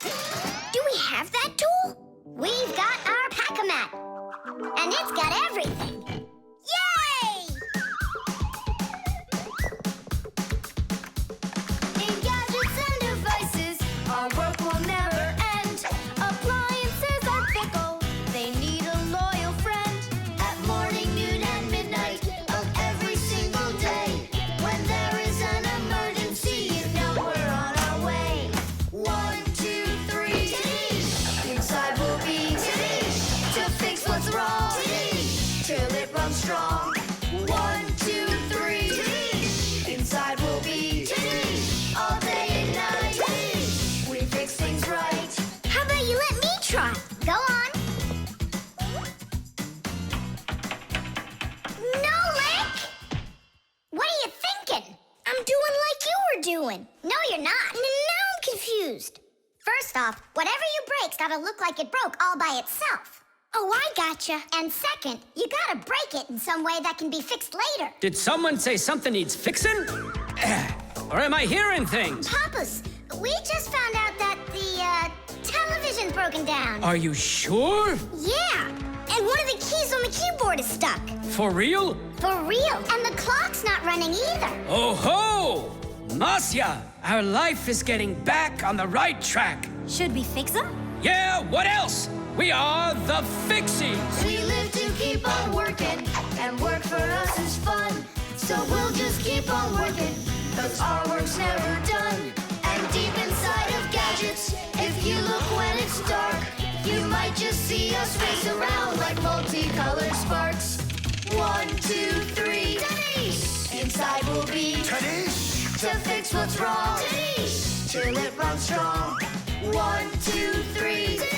Do we have that tool? We've got our pack-a-mat, and it's got everything. Yay! In gadgets and devices, our work will never end. Appliances are fickle, they need a loyal friend. At morning, noon, and midnight of every single day. When there is an emergency, you know we're on our way. 1, 2, 3, inside we'll be to fix what's wrong, till it runs strong. 1, 2, 3, inside we'll be all day and night. We fix things right. How about you let me try? Go on. Nolik! What are you thinking? I'm doing like you were doing. No, you're not. Now I'm confused. First off, whatever you break's gotta look like it broke all by itself. Oh, I gotcha. And second, you gotta break it in some way that can be fixed later. Did someone say something needs fixing? Or am I hearing things? Papas, we just found out that the television's broken down. Are you sure? Yeah, and one of the keys on the keyboard is stuck. For real? For real, and the clock's not running either. Oh ho! Masya, our life is getting back on the right track. Should we fix them? Yeah, what else? We are the Fixies. We live to keep on working, and work for us is fun. So we'll just keep on working, 'cause our work's never done. And deep inside of gadgets, if you look when it's dark, you might just see us race around like multicolored sparks. 1, 2, 3, Tadish! Inside we'll be Tadish! To fix what's wrong, Tadish! Till it runs strong. 1, 2, 3, Tadish!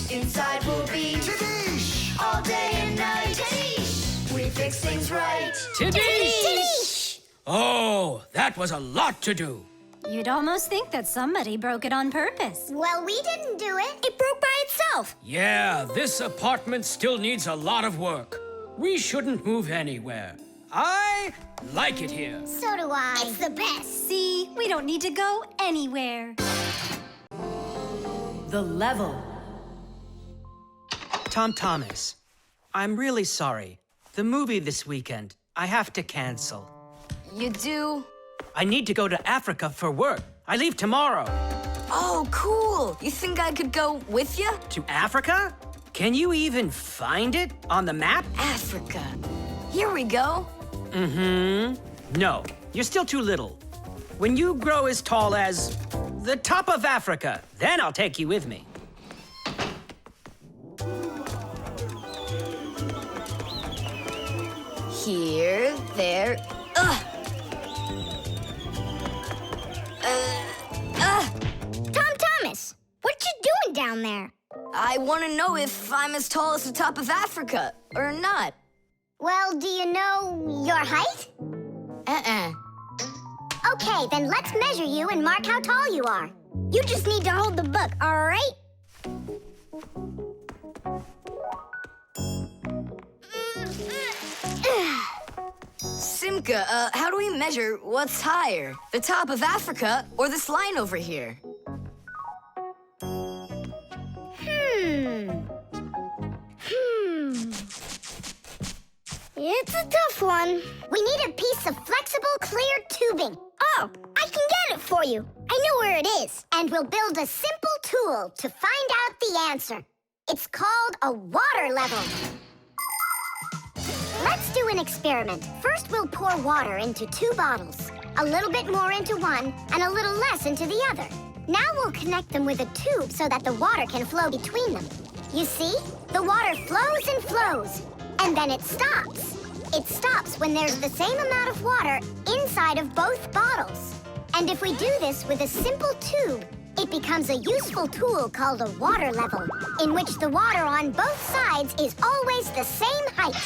Inside we'll be Tadish! All day and night, Tadish! We fix things right. Tadish! Oh, that was a lot to do. You'd almost think that somebody broke it on purpose. Well, we didn't do it. It broke by itself. Yeah, this apartment still needs a lot of work. We shouldn't move anywhere. I like it here. So do I. It's the best. See, we don't need to go anywhere. The level. Tom Thomas, I'm really sorry. The movie this weekend, I have to cancel. You do? I need to go to Africa for work. I leave tomorrow. Oh, cool. You think I could go with you? To Africa? Can you even find it on the map? Africa. Here we go. No, you're still too little. When you grow as tall as the top of Africa, then I'll take you with me. Here, there. Tom Thomas, what you doing down there? I want to know if I'm as tall as the top of Africa or not. Well, do you know your height? Okay, then let's measure you and mark how tall you are. You just need to hold the book, all right? Simka, how do we measure what's higher? The top of Africa or this line over here? It's a tough one. We need a piece of flexible, clear tubing. Oh, I can get it for you. I know where it is. And we'll build a simple tool to find out the answer. It's called a water level. Let's do an experiment. First, we'll pour water into 2 bottles. A little bit more into one and a little less into the other. Now we'll connect them with a tube so that the water can flow between them. You see? The water flows and flows. And then it stops. It stops when there's the same amount of water inside of both bottles. And if we do this with a simple tube, it becomes a useful tool called a water level, in which the water on both sides is always the same height.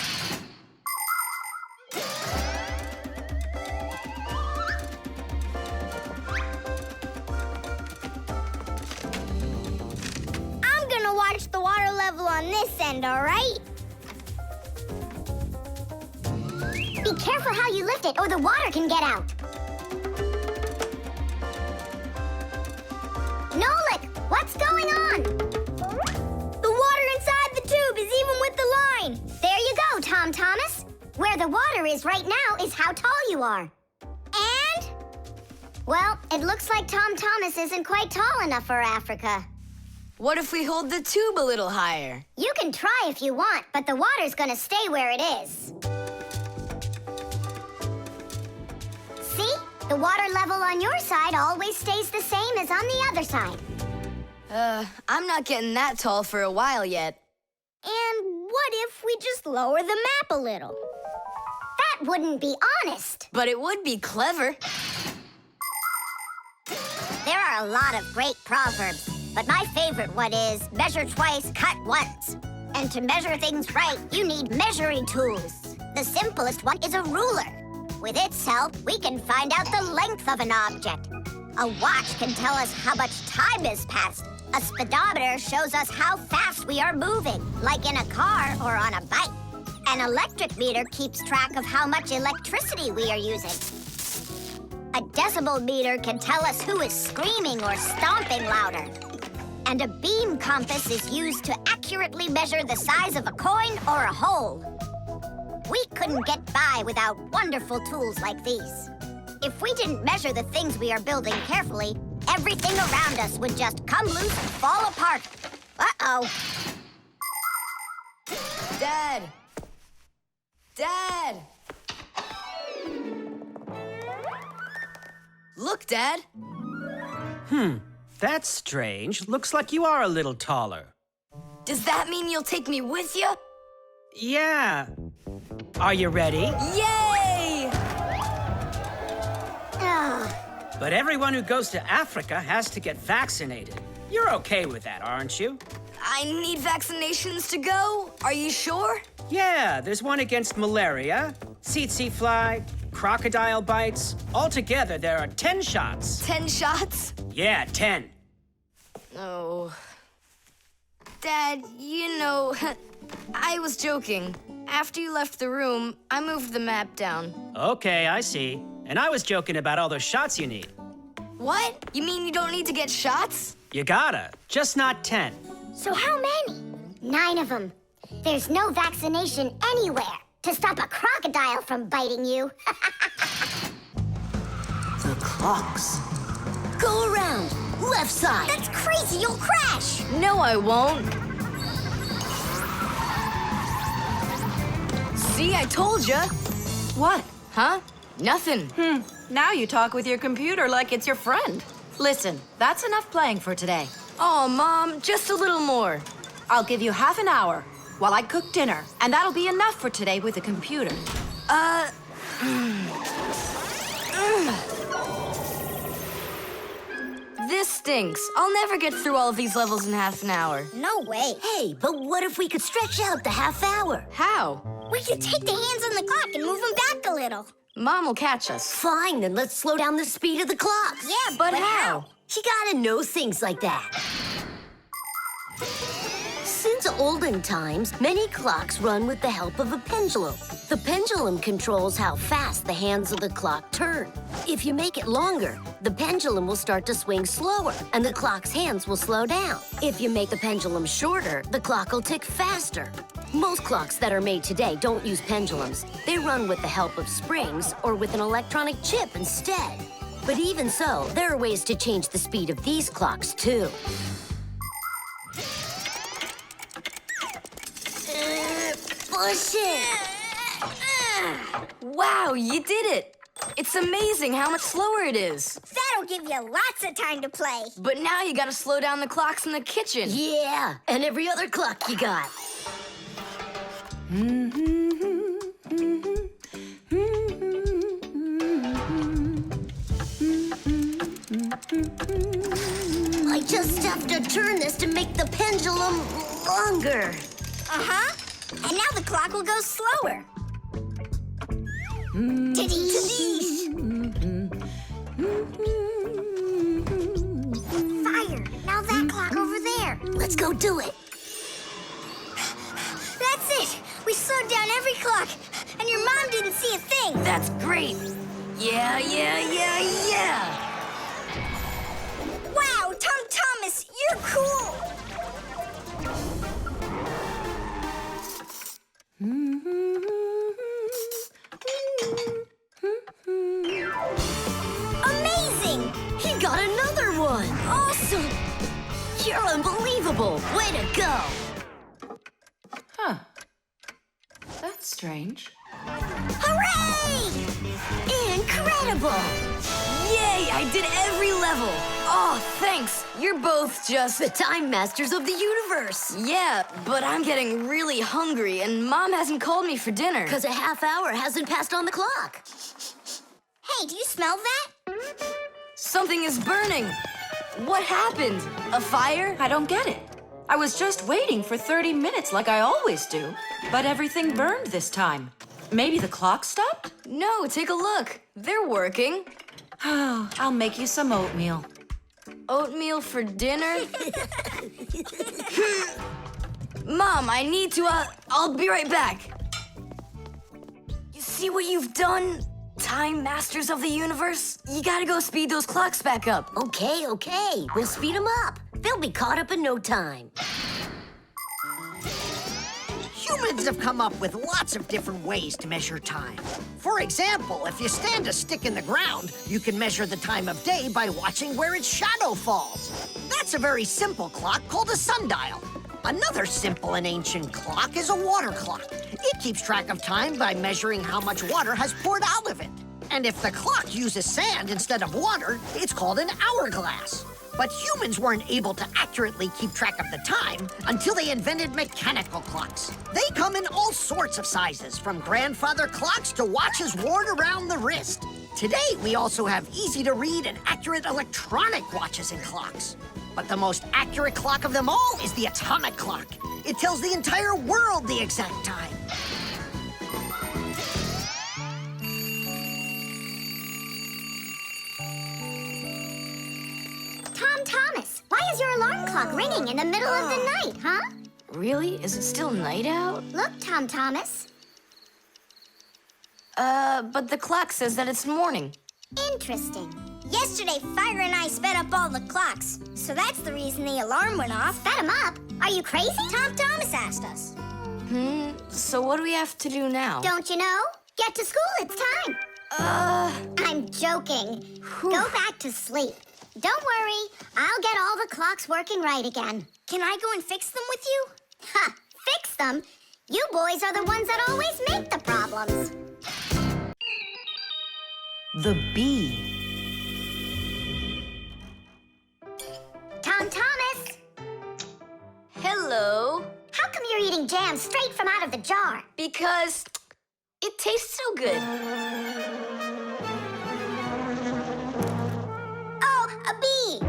I'm gonna watch the water level on this end, all right? Be careful how you lift it, or the water can get out. Nolik, what's going on? The water inside the tube is even with the line. There you go, Tom Thomas. Where the water is right now is how tall you are. And? Well, it looks like Tom Thomas isn't quite tall enough for Africa. What if we hold the tube a little higher? You can try if you want, but the water's gonna stay where it is. See? The water level on your side always stays the same as on the other side. I'm not getting that tall for a while yet. And what if we just lower the map a little? That wouldn't be honest. But it would be clever. There are a lot of great proverbs, but my favorite one is measure twice, cut once. And to measure things right, you need measuring tools. The simplest one is a ruler. With its help, we can find out the length of an object. A watch can tell us how much time has passed. A speedometer shows us how fast we are moving, like in a car or on a bike. An electric meter keeps track of how much electricity we are using. A decibel meter can tell us who is screaming or stomping louder. And a beam compass is used to accurately measure the size of a coin or a hole. We couldn't get by without wonderful tools like these. If we didn't measure the things we are building carefully, everything around us would just come loose and fall apart. Uh-oh. Dad! Dad! Look, Dad. That's strange. Looks like you are a little taller. Does that mean you'll take me with you? Yeah. Are you ready? Yay! But everyone who goes to Africa has to get vaccinated. You're okay with that, aren't you? I need vaccinations to go. Are you sure? Yeah, there's one against malaria, tsetse fly, crocodile bites. Altogether, there are 10 shots. 10 shots? Yeah, 10. Oh. Dad, you know, I was joking. After you left the room, I moved the map down. Okay, I see. And I was joking about all those shots you need. What? You mean you don't need to get shots? You gotta, just not 10. So how many? 9 of them. There's no vaccination anywhere to stop a crocodile from biting you. The clocks. Go around, left side. That's crazy, you'll crash. No, I won't. See, I told ya. What? Huh? Nothing. Now you talk with your computer like it's your friend. Listen, that's enough playing for today. Oh, Mom, just a little more. I'll give you half an hour while I cook dinner, and that'll be enough for today with the computer. This stinks. I'll never get through all of these levels in half an hour. No way. Hey, but what if we could stretch out the half hour? How? We could take the hands on the clock and move them back a little. Mom will catch us. Fine, then let's slow down the speed of the clocks. Yeah, But how? You gotta know things like that. Since olden times, many clocks run with the help of a pendulum. The pendulum controls how fast the hands of the clock turn. If you make it longer, the pendulum will start to swing slower, and the clock's hands will slow down. If you make the pendulum shorter, the clock will tick faster. Most clocks that are made today don't use pendulums. They run with the help of springs or with an electronic chip instead. But even so, there are ways to change the speed of these clocks, too. Push it! Wow, you did it! It's amazing how much slower it is. That'll give you lots of time to play. But now you gotta slow down the clocks in the kitchen. Yeah, and every other clock you got. I just have to turn this to make the pendulum longer. Uh-huh. And now the clock will go slower. Tadee! Fire! Now that clock over there. Let's go do it. That's it! We slowed down every clock, and your mom didn't see a thing. That's great. Yeah. Wow, Tom Thomas, you're cool! Amazing! He got another one! Awesome! You're unbelievable! Way to go! Huh. That's strange. Hooray! Incredible! Yay, I did every level. Oh, thanks. You're both just... The time masters of the universe! Yeah, but I'm getting really hungry, and Mom hasn't called me for dinner. Because a half hour hasn't passed on the clock. Hey, do you smell that? Something is burning. What happened? A fire? I don't get it. I was just waiting for 30 minutes like I always do, but everything burned this time. Maybe the clock stopped? No, take a look. They're working. I'll make you some oatmeal. Oatmeal for dinner? Mom, I need to, I'll be right back. You see what you've done? Time Masters of the Universe? You gotta go speed those clocks back up. Okay. We'll speed them up. They'll be caught up in no time. Humans have come up with lots of different ways to measure time. For example, if you stand a stick in the ground, you can measure the time of day by watching where its shadow falls. That's a very simple clock called a sundial. Another simple and ancient clock is a water clock. It keeps track of time by measuring how much water has poured out of it. And if the clock uses sand instead of water, it's called an hourglass. But humans weren't able to accurately keep track of the time until they invented mechanical clocks. They come in all sorts of sizes, from grandfather clocks to watches worn around the wrist. Today, we also have easy-to-read and accurate electronic watches and clocks. But the most accurate clock of them all is the atomic clock. It tells the entire world the exact time. Tom Thomas, why is your alarm clock ringing in the middle of the night, huh? Really? Is it still night out? Look, Tom Thomas. But the clock says that it's morning. Interesting. Yesterday, Fire and I sped up all the clocks, so that's the reason the alarm went off. Sped them up? Are you crazy? Tom Thomas asked us. So what do we have to do now? Don't you know? Get to school, it's time. I'm joking. Go back to sleep. Don't worry, I'll get all the clocks working right again. Can I go and fix them with you? Ha! Fix them? You boys are the ones that always make the problems. The bee. Tom Thomas! Hello. How come you're eating jam straight from out of the jar? Because it tastes so good. Oh, a bee!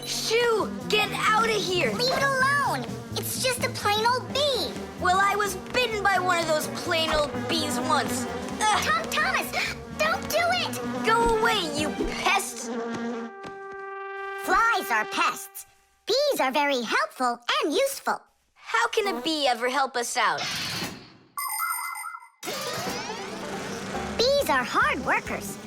Shoo! Get out of here! Leave it alone! It's just a plain old bee! Well, I was bitten by one of those plain old bees once. Tom Thomas! Don't do it! Go away, you pest! Flies are pests. Bees are very helpful and useful. How can a bee ever help us out? Bees are hard workers.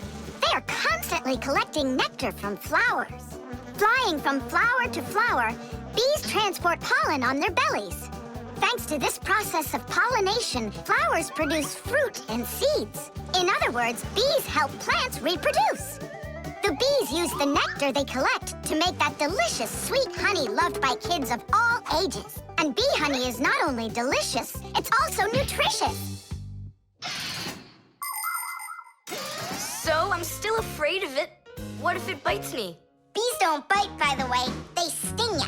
They are constantly collecting nectar from flowers. Flying from flower to flower, bees transport pollen on their bellies. Thanks to this process of pollination, flowers produce fruit and seeds. In other words, bees help plants reproduce. The bees use the nectar they collect to make that delicious sweet honey loved by kids of all ages. And bee honey is not only delicious, it's also nutritious. So I'm still afraid of it. What if it bites me? Bees don't bite, by the way. They sting ya.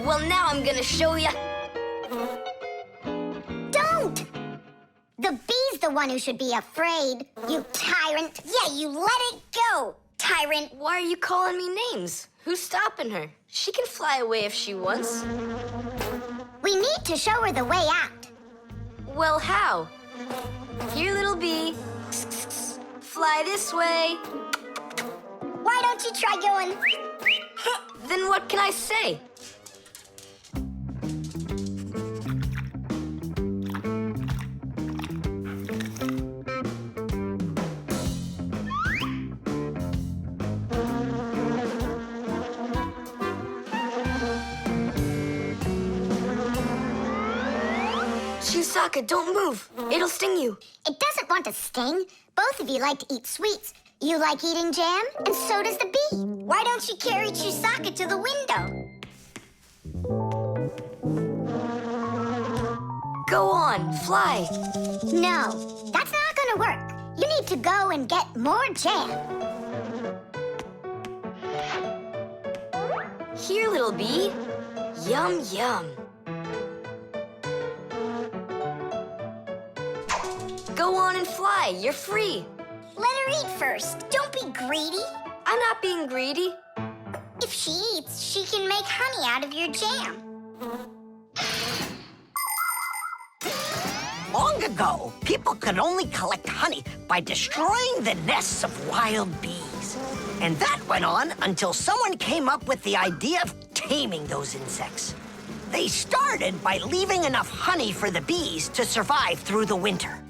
Well, now I'm gonna show ya. Don't! The bee's the one who should be afraid, you tyrant. Yeah, you let it go, tyrant. Why are you calling me names? Who's stopping her? She can fly away if she wants. We need to show her the way out. Well, how? Here, little bee. Fly this way. Why don't you try going? Then what can I say? Shisaka, don't move. It'll sting you. It doesn't want to sting. Both of you like to eat sweets. You like eating jam, and so does the bee. Why don't you carry Chisaka to the window? Go on, fly. No, that's not gonna work. You need to go and get more jam. Here, little bee. Yum, yum. Go on and fly. You're free. Let her eat first. Don't be greedy. I'm not being greedy. If she eats, she can make honey out of your jam. Long ago, people could only collect honey by destroying the nests of wild bees. And that went on until someone came up with the idea of taming those insects. They started by leaving enough honey for the bees to survive through the winter.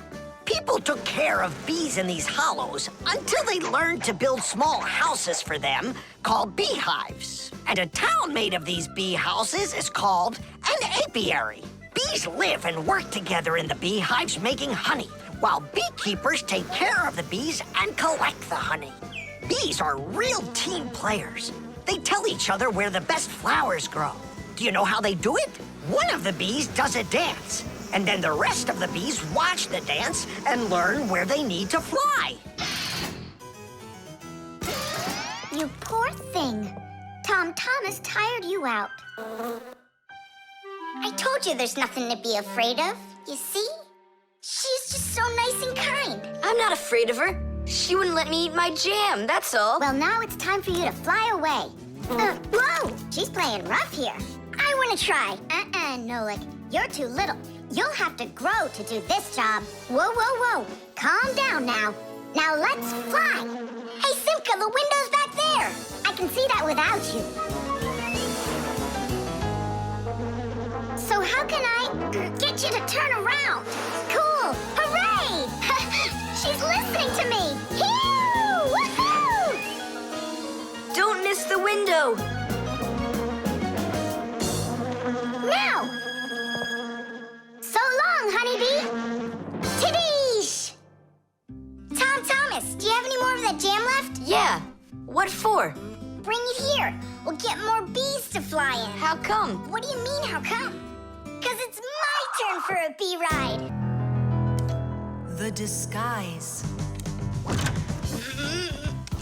People took care of bees in these hollows until they learned to build small houses for them called beehives. And a town made of these bee houses is called an apiary. Bees live and work together in the beehives making honey, while beekeepers take care of the bees and collect the honey. Bees are real team players. They tell each other where the best flowers grow. Do you know how they do it? One of the bees does a dance, and then the rest of the bees watch the dance and learn where they need to fly. You poor thing. Tom Thomas tired you out. I told you there's nothing to be afraid of. You see? She's just so nice and kind. I'm not afraid of her. She wouldn't let me eat my jam, that's all. Well, now it's time for you to fly away. Whoa! She's playing rough here. I want to try. Nolik. You're too little. You'll have to grow to do this job. Whoa, whoa, whoa. Calm down now. Now let's fly. Hey, Simka, the window's back there. I can see that without you. So how can I get you to turn around? Cool! Hooray! She's listening to me. Phew! Woohoo! Don't miss the window. Now! So long, honeybee! Tiddish! Tom Thomas, do you have any more of that jam left? Yeah. What for? Bring it here. We'll get more bees to fly in. How come? What do you mean, how come? Because it's my turn for a bee ride. The disguise.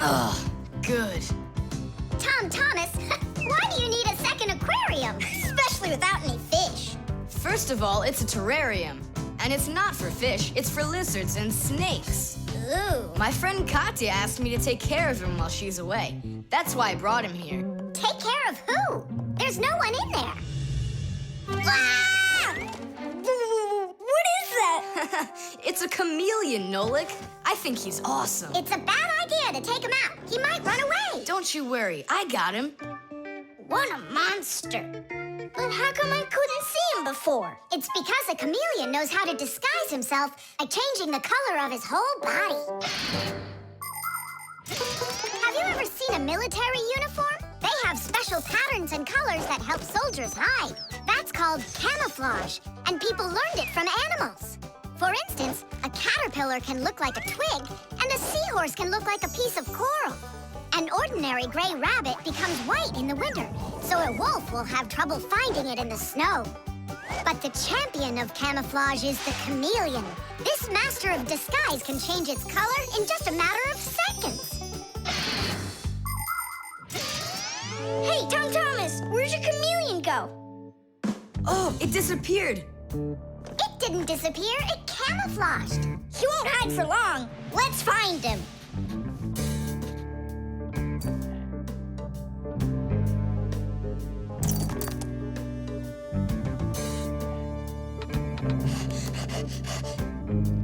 Ugh, good. Tom Thomas, why do you need a second aquarium? Especially without any fish. First of all, it's a terrarium. And it's not for fish, it's for lizards and snakes. Ooh. My friend Katya asked me to take care of him while she's away. That's why I brought him here. Take care of who? There's no one in there. Ah! What is that? It's a chameleon, Nolik. I think he's awesome. It's a bad idea to take him out. He might run away. Don't you worry, I got him. What a monster. But how come I couldn't see him before? It's because a chameleon knows how to disguise himself by changing the color of his whole body. Have you ever seen a military uniform? They have special patterns and colors that help soldiers hide. That's called camouflage, and people learned it from animals. For instance, a caterpillar can look like a twig, and a seahorse can look like a piece of coral. An ordinary gray rabbit becomes white in the winter, so a wolf will have trouble finding it in the snow. But the champion of camouflage is the chameleon. This master of disguise can change its color in just a matter of seconds. Hey, Tom Thomas, where'd your chameleon go? Oh, it disappeared. It didn't disappear, it camouflaged. He won't hide for long. Let's find him.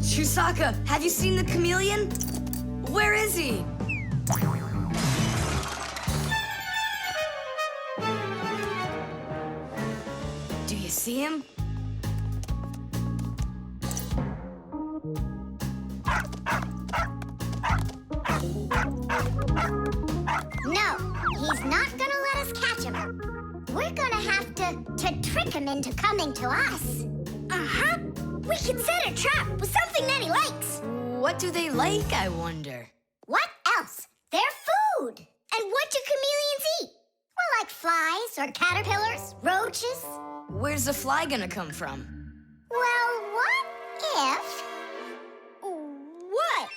Chusaka, have you seen the chameleon? Where is he? Do you see him? No, he's not gonna let us catch him. We're gonna have to trick him into coming to us. Uh-huh. We can set a trap with something that he likes. What do they like, I wonder? What else? They're food. And what do chameleons eat? Well, like flies or caterpillars, roaches. Where's the fly gonna come from? Well, what if... What?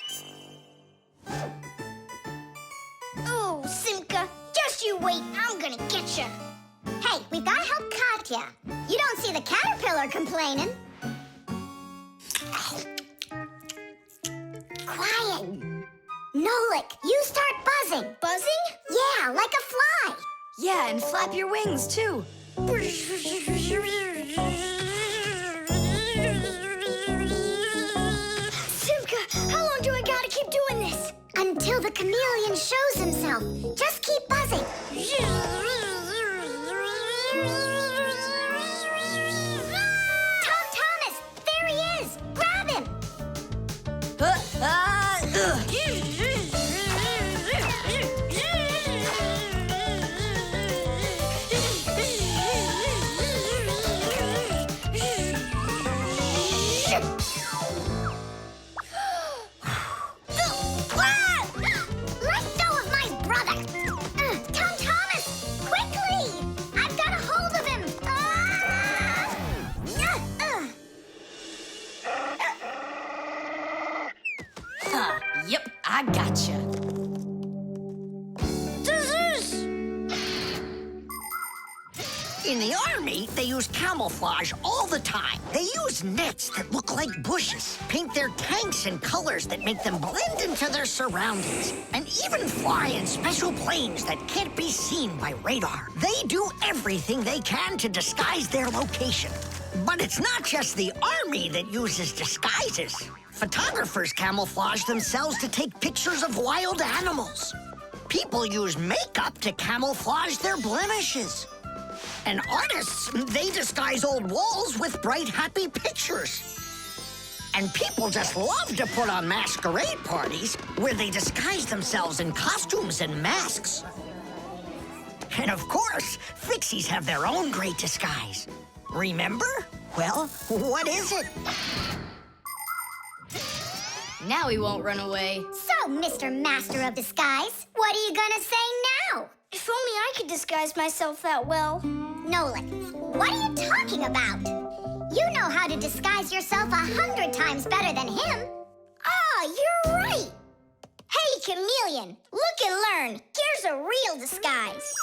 Oh, Simka, just you wait. I'm gonna get you. Hey, we've gotta help Katya. You don't see the caterpillar complaining. Quiet. Nolik, you start buzzing. Buzzing? Yeah, like a fly. Yeah, and flap your wings, too. Simka, how long do I gotta keep doing this? Until the chameleon shows himself. Just keep buzzing. Tom Thomas, there he is. Grab him. Let go of my brother! Tom Thomas, quickly! I've got a hold of him! Yep, I gotcha. In the army, they use camouflage all the time. They use nets that look like bushes, paint their tanks in colors that make them blend into their surroundings, and even fly in special planes that can't be seen by radar. They do everything they can to disguise their location. But it's not just the army that uses disguises. Photographers camouflage themselves to take pictures of wild animals. People use makeup to camouflage their blemishes. And artists, they disguise old walls with bright, happy pictures. And people just love to put on masquerade parties where they disguise themselves in costumes and masks. And of course, Fixies have their own great disguise. Remember? Well, what is it? Now he won't run away. So, Mr. Master of Disguise, what are you gonna say now? If only I could disguise myself that well. Nolik, what are you talking about? You know how to disguise yourself 100 times better than him. You're right. Hey, Chameleon, look and learn. Here's a real disguise.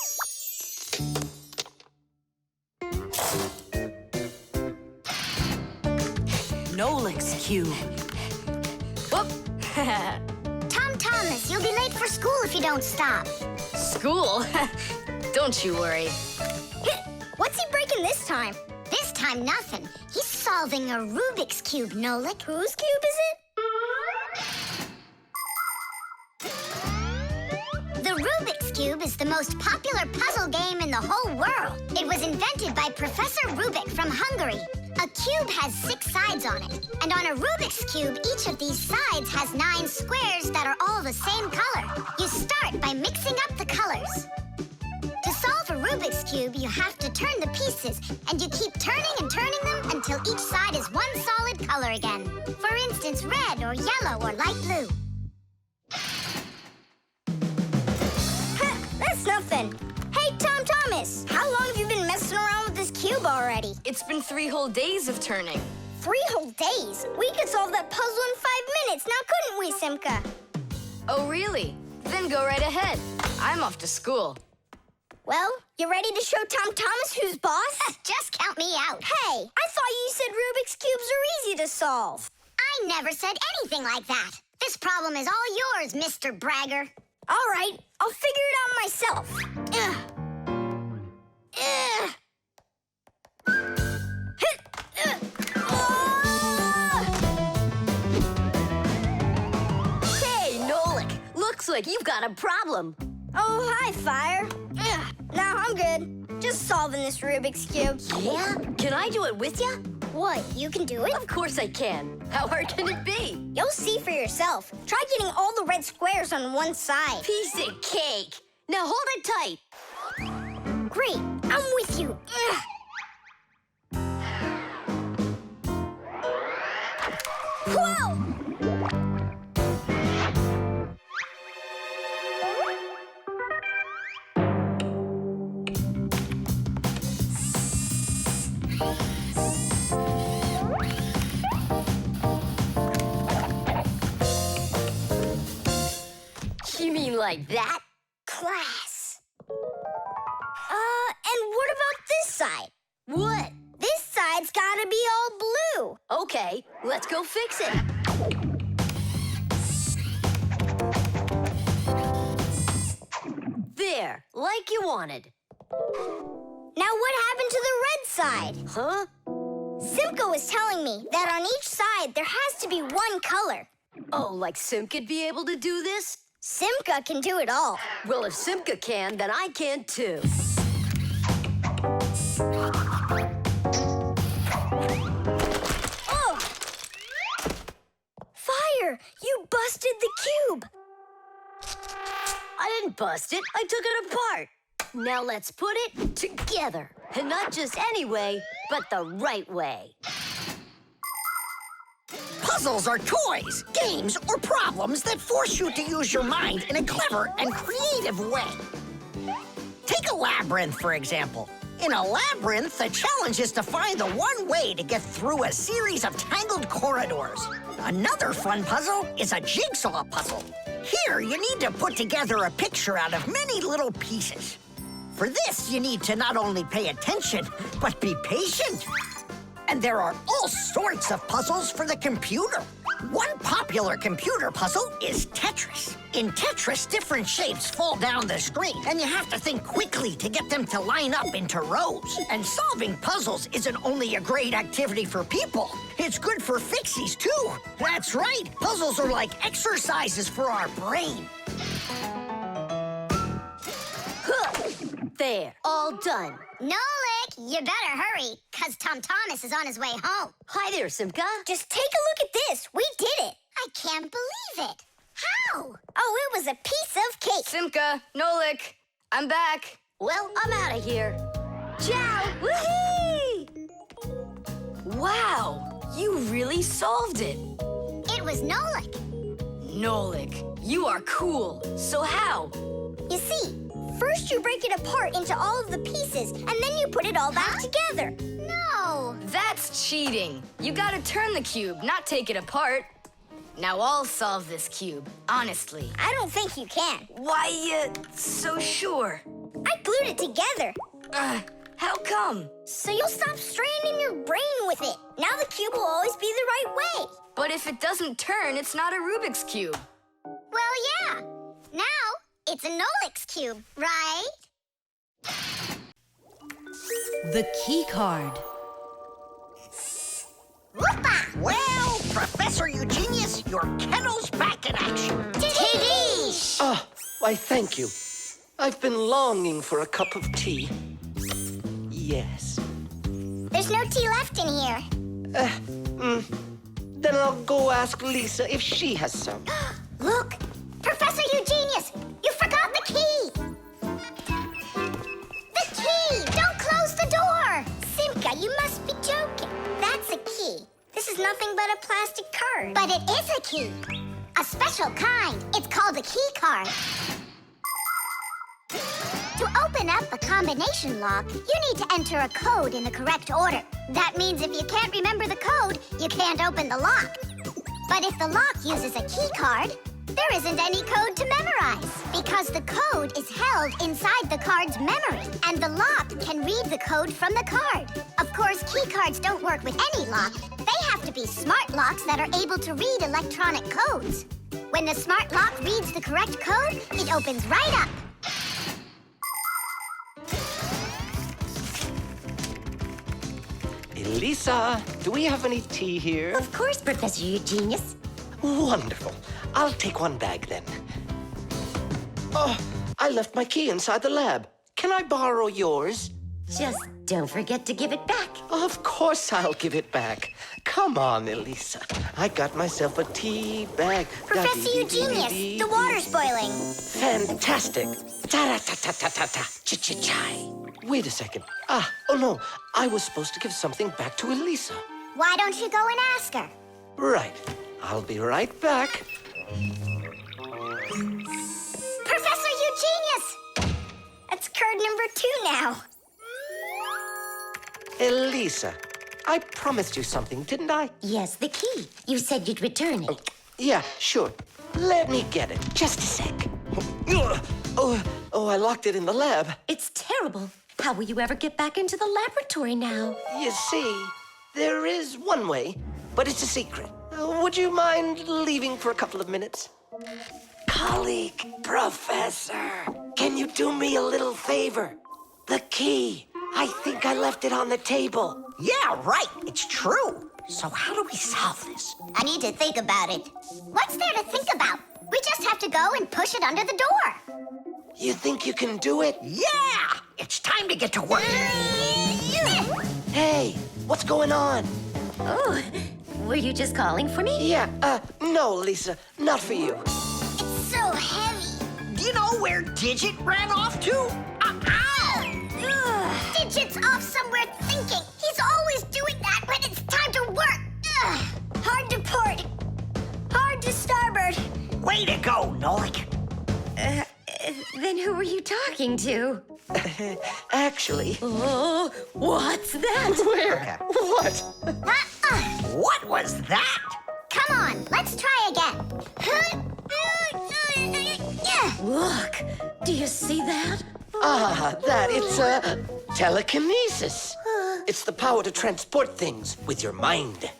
Nolik's cube. Whoop! Tom Thomas, you'll be late for school if you don't stop. School? Don't you worry. What's he breaking this time? This time, nothing. He's solving a Rubik's Cube, Nolik. Whose cube is it? The Rubik's Cube is the most popular puzzle game in the whole world. It was invented by Professor Rubik from Hungary. A cube has 6 sides on it. And on a Rubik's Cube, each of these sides has 9 squares that are all the same color. You start by mixing up the colors. To solve a Rubik's Cube, you have to turn the pieces, and you keep turning and turning them until each side is one solid color again. For instance, red or yellow or light blue. That's nothing. Hey, Tom Thomas, how long have you been messing around with this cube already? It's been 3 whole days of turning. 3 whole days? We could solve that puzzle in 5 minutes, now couldn't we, Simka? Oh, really? Then go right ahead. I'm off to school. Well, you ready to show Tom Thomas who's boss? Just count me out. Hey, I thought you said Rubik's Cubes are easy to solve. I never said anything like that. This problem is all yours, Mr. Bragger. All right, I'll figure it out myself. Hey, Nolik, looks like you've got a problem. Oh, hi, Fire. No, I'm good. Just solving this Rubik's Cube. Yeah? Can I do it with you? What, you can do it? Of course I can. How hard can it be? You'll see for yourself. Try getting all the red squares on one side. Piece of cake. Now hold it tight. Great, I'm with you. Whoa! You mean like that? Class. And what about this side? What? This side's gotta be all blue. Okay, let's go fix it. There, like you wanted. Now what happened to the red side? Huh? Simka was telling me that on each side there has to be one color. Oh, like Simka'd be able to do this? Simka can do it all. Well, if Simka can, then I can too. Oh! Fire! You busted busted the cube! I didn't bust it, I took it apart. Now let's put it together. And not just any way, but the right way. Puzzles are toys, games, or problems that force you to use your mind in a clever and creative way. Take a labyrinth, for example. In a labyrinth, the challenge is to find the one way to get through a series of tangled corridors. Another fun puzzle is a jigsaw puzzle. Here, you need to put together a picture out of many little pieces. For this, you need to not only pay attention, but be patient. And there are all sorts of puzzles for the computer. One popular computer puzzle is Tetris. In Tetris, different shapes fall down the screen, and you have to think quickly to get them to line up into rows. And solving puzzles isn't only a great activity for people, it's good for Fixies, too. That's right, puzzles are like exercises for our brain. There, all done. Nolik, you better hurry, because Tom Thomas is on his way home. Hi there, Simka. Just take a look at this. We did it. I can't believe it. How? Oh, it was a piece of cake. Simka, Nolik, I'm back. Well, I'm out of here. Ciao! Woohoo! Wow, you really solved it. It was Nolik. Nolik, you are cool. So how? You see, first you break it apart into all of the pieces, and then you put it all back together. No. That's cheating. You gotta turn the cube, not take it apart. Now I'll solve this cube, honestly. I don't think you can. Why, so sure? I glued it together. How come? So you'll stop straining your brain with it. Now the cube will always be the right way. But if it doesn't turn, it's not a Rubik's Cube. Well, yeah. Now it's a Nolik's cube, right? The Keycard. Whoopah! Well, Professor Eugenius, your kennel's back in action. Tidish! Ah, why, thank you. I've been longing for a cup of tea. Yes. There's no tea left in here. Then I'll go ask Lisa if she has some. Look! Professor Eugenius! You forgot the key! The key! Don't close the door! Simka, you must be joking. That's a key. This is nothing but a plastic card. But it is a key. A special kind. It's called a key card. To open up a combination lock, you need to enter a code in the correct order. That means if you can't remember the code, you can't open the lock. But if the lock uses a key card, there isn't any code to memorize because the code is held inside the card's memory, and the lock can read the code from the card. Of course, key cards don't work with any lock. They have to be smart locks that are able to read electronic codes. When the smart lock reads the correct code, it opens right up. Lisa, do we have any tea here? Of course, Professor Eugenius. Wonderful. I'll take one bag then. Oh, I left my key inside the lab. Can I borrow yours? Just don't forget to give it back. Of course I'll give it back. Come on, Elisa. I got myself a tea bag. Professor Eugenius, the water's boiling. Fantastic. Ta-ra-ta-ta-ta-ta-ta. Ch-ch-chai. Wait a second. Oh no. I was supposed to give something back to Elisa. Why don't you go and ask her? Right. I'll be right back. Professor Eugenius! That's card number 2 now. Elisa, I promised you something, didn't I? Yes, the key. You said you'd return it. Yeah, sure. Let me get it. Just a sec. Oh, I locked it in the lab. It's terrible. How will you ever get back into the laboratory now? You see, there is one way, but it's a secret. Would you mind leaving for a couple of minutes? Colleague, Professor, can you do me a little favor? The key. I think I left it on the table. Yeah, right. It's true. So how do we solve this? I need to think about it. What's there to think about? We just have to go and push it under the door. You think you can do it? Yeah! It's time to get to work. Hey, what's going on? Oh, Were you just calling for me? Yeah, no, Lisa, not for you. It's so heavy. Do you know where Digit ran off to? Ow! Digit's off somewhere thinking. He's always doing that when it's time to work. Hard to port. Hard to starboard. Way to go, Nolik. Then who were you talking to? Actually... Oh, what's that? Where? What? What was that? Come on, let's try again. Look, do you see that? It's telekinesis. It's the power to transport things with your mind.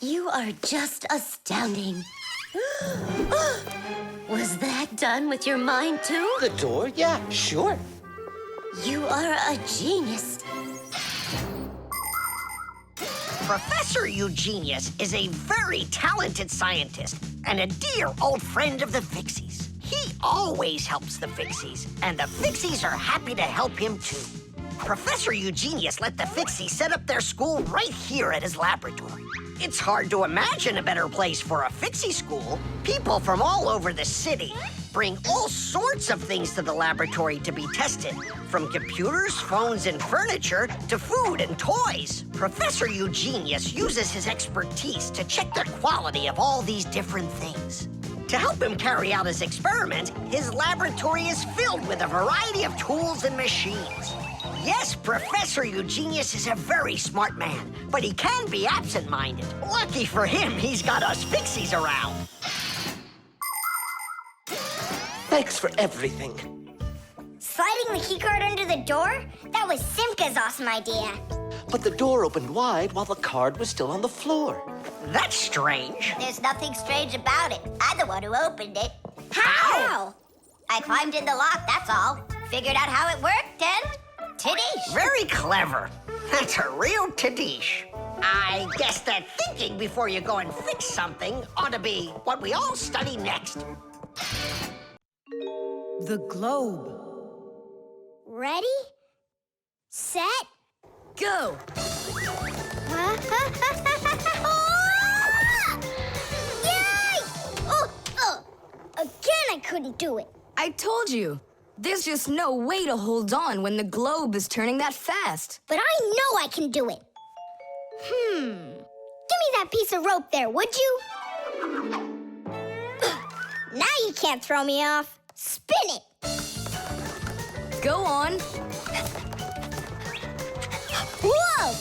You are just astounding. Was that done with your mind, too? The door? Yeah, sure. You are a genius. Professor Eugenius is a very talented scientist and a dear old friend of the Fixies. He always helps the Fixies, and the Fixies are happy to help him too. Professor Eugenius let the Fixies set up their school right here at his laboratory. It's hard to imagine a better place for a Fixie school. People from all over the city bring all sorts of things to the laboratory to be tested, from computers, phones, and furniture to food and toys. Professor Eugenius uses his expertise to check the quality of all these different things. To help him carry out his experiment, his laboratory is filled with a variety of tools and machines. Yes, Professor Eugenius is a very smart man, but he can be absent-minded. Lucky for him, he's got us Fixies around. Thanks for everything. Sliding the keycard under the door? That was Simka's awesome idea. But the door opened wide while the card was still on the floor. That's strange. There's nothing strange about it. I'm the one who opened it. How? I climbed in the lock, that's all. Figured out how it worked, and... Tadish. Very clever. That's a real Tadish. I guess that thinking before you go and fix something ought to be what we all study next. The globe. Ready? Set? Go! Yay! Again, I couldn't do it. I told you. There's just no way to hold on when the globe is turning that fast. But I know I can do it. Give me that piece of rope there, would you? Now you can't throw me off. Spin it. Go on. Whoa!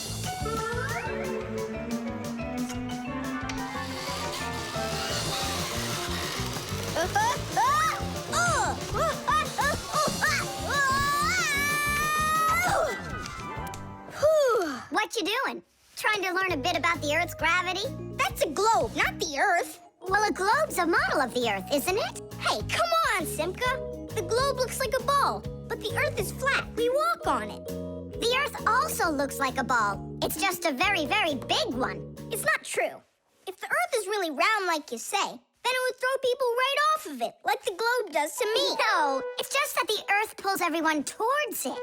What you doing? Trying to learn a bit about the Earth's gravity? That's a globe, not the Earth. Well, a globe's a model of the Earth, isn't it? Hey, come on, Simka. The globe looks like a ball, but the Earth is flat. We walk on it. The Earth also looks like a ball. It's just a very, very big one. It's not true. If the Earth is really round like you say, then it would throw people right off of it, like the globe does to me. No, it's just that the Earth pulls everyone towards it.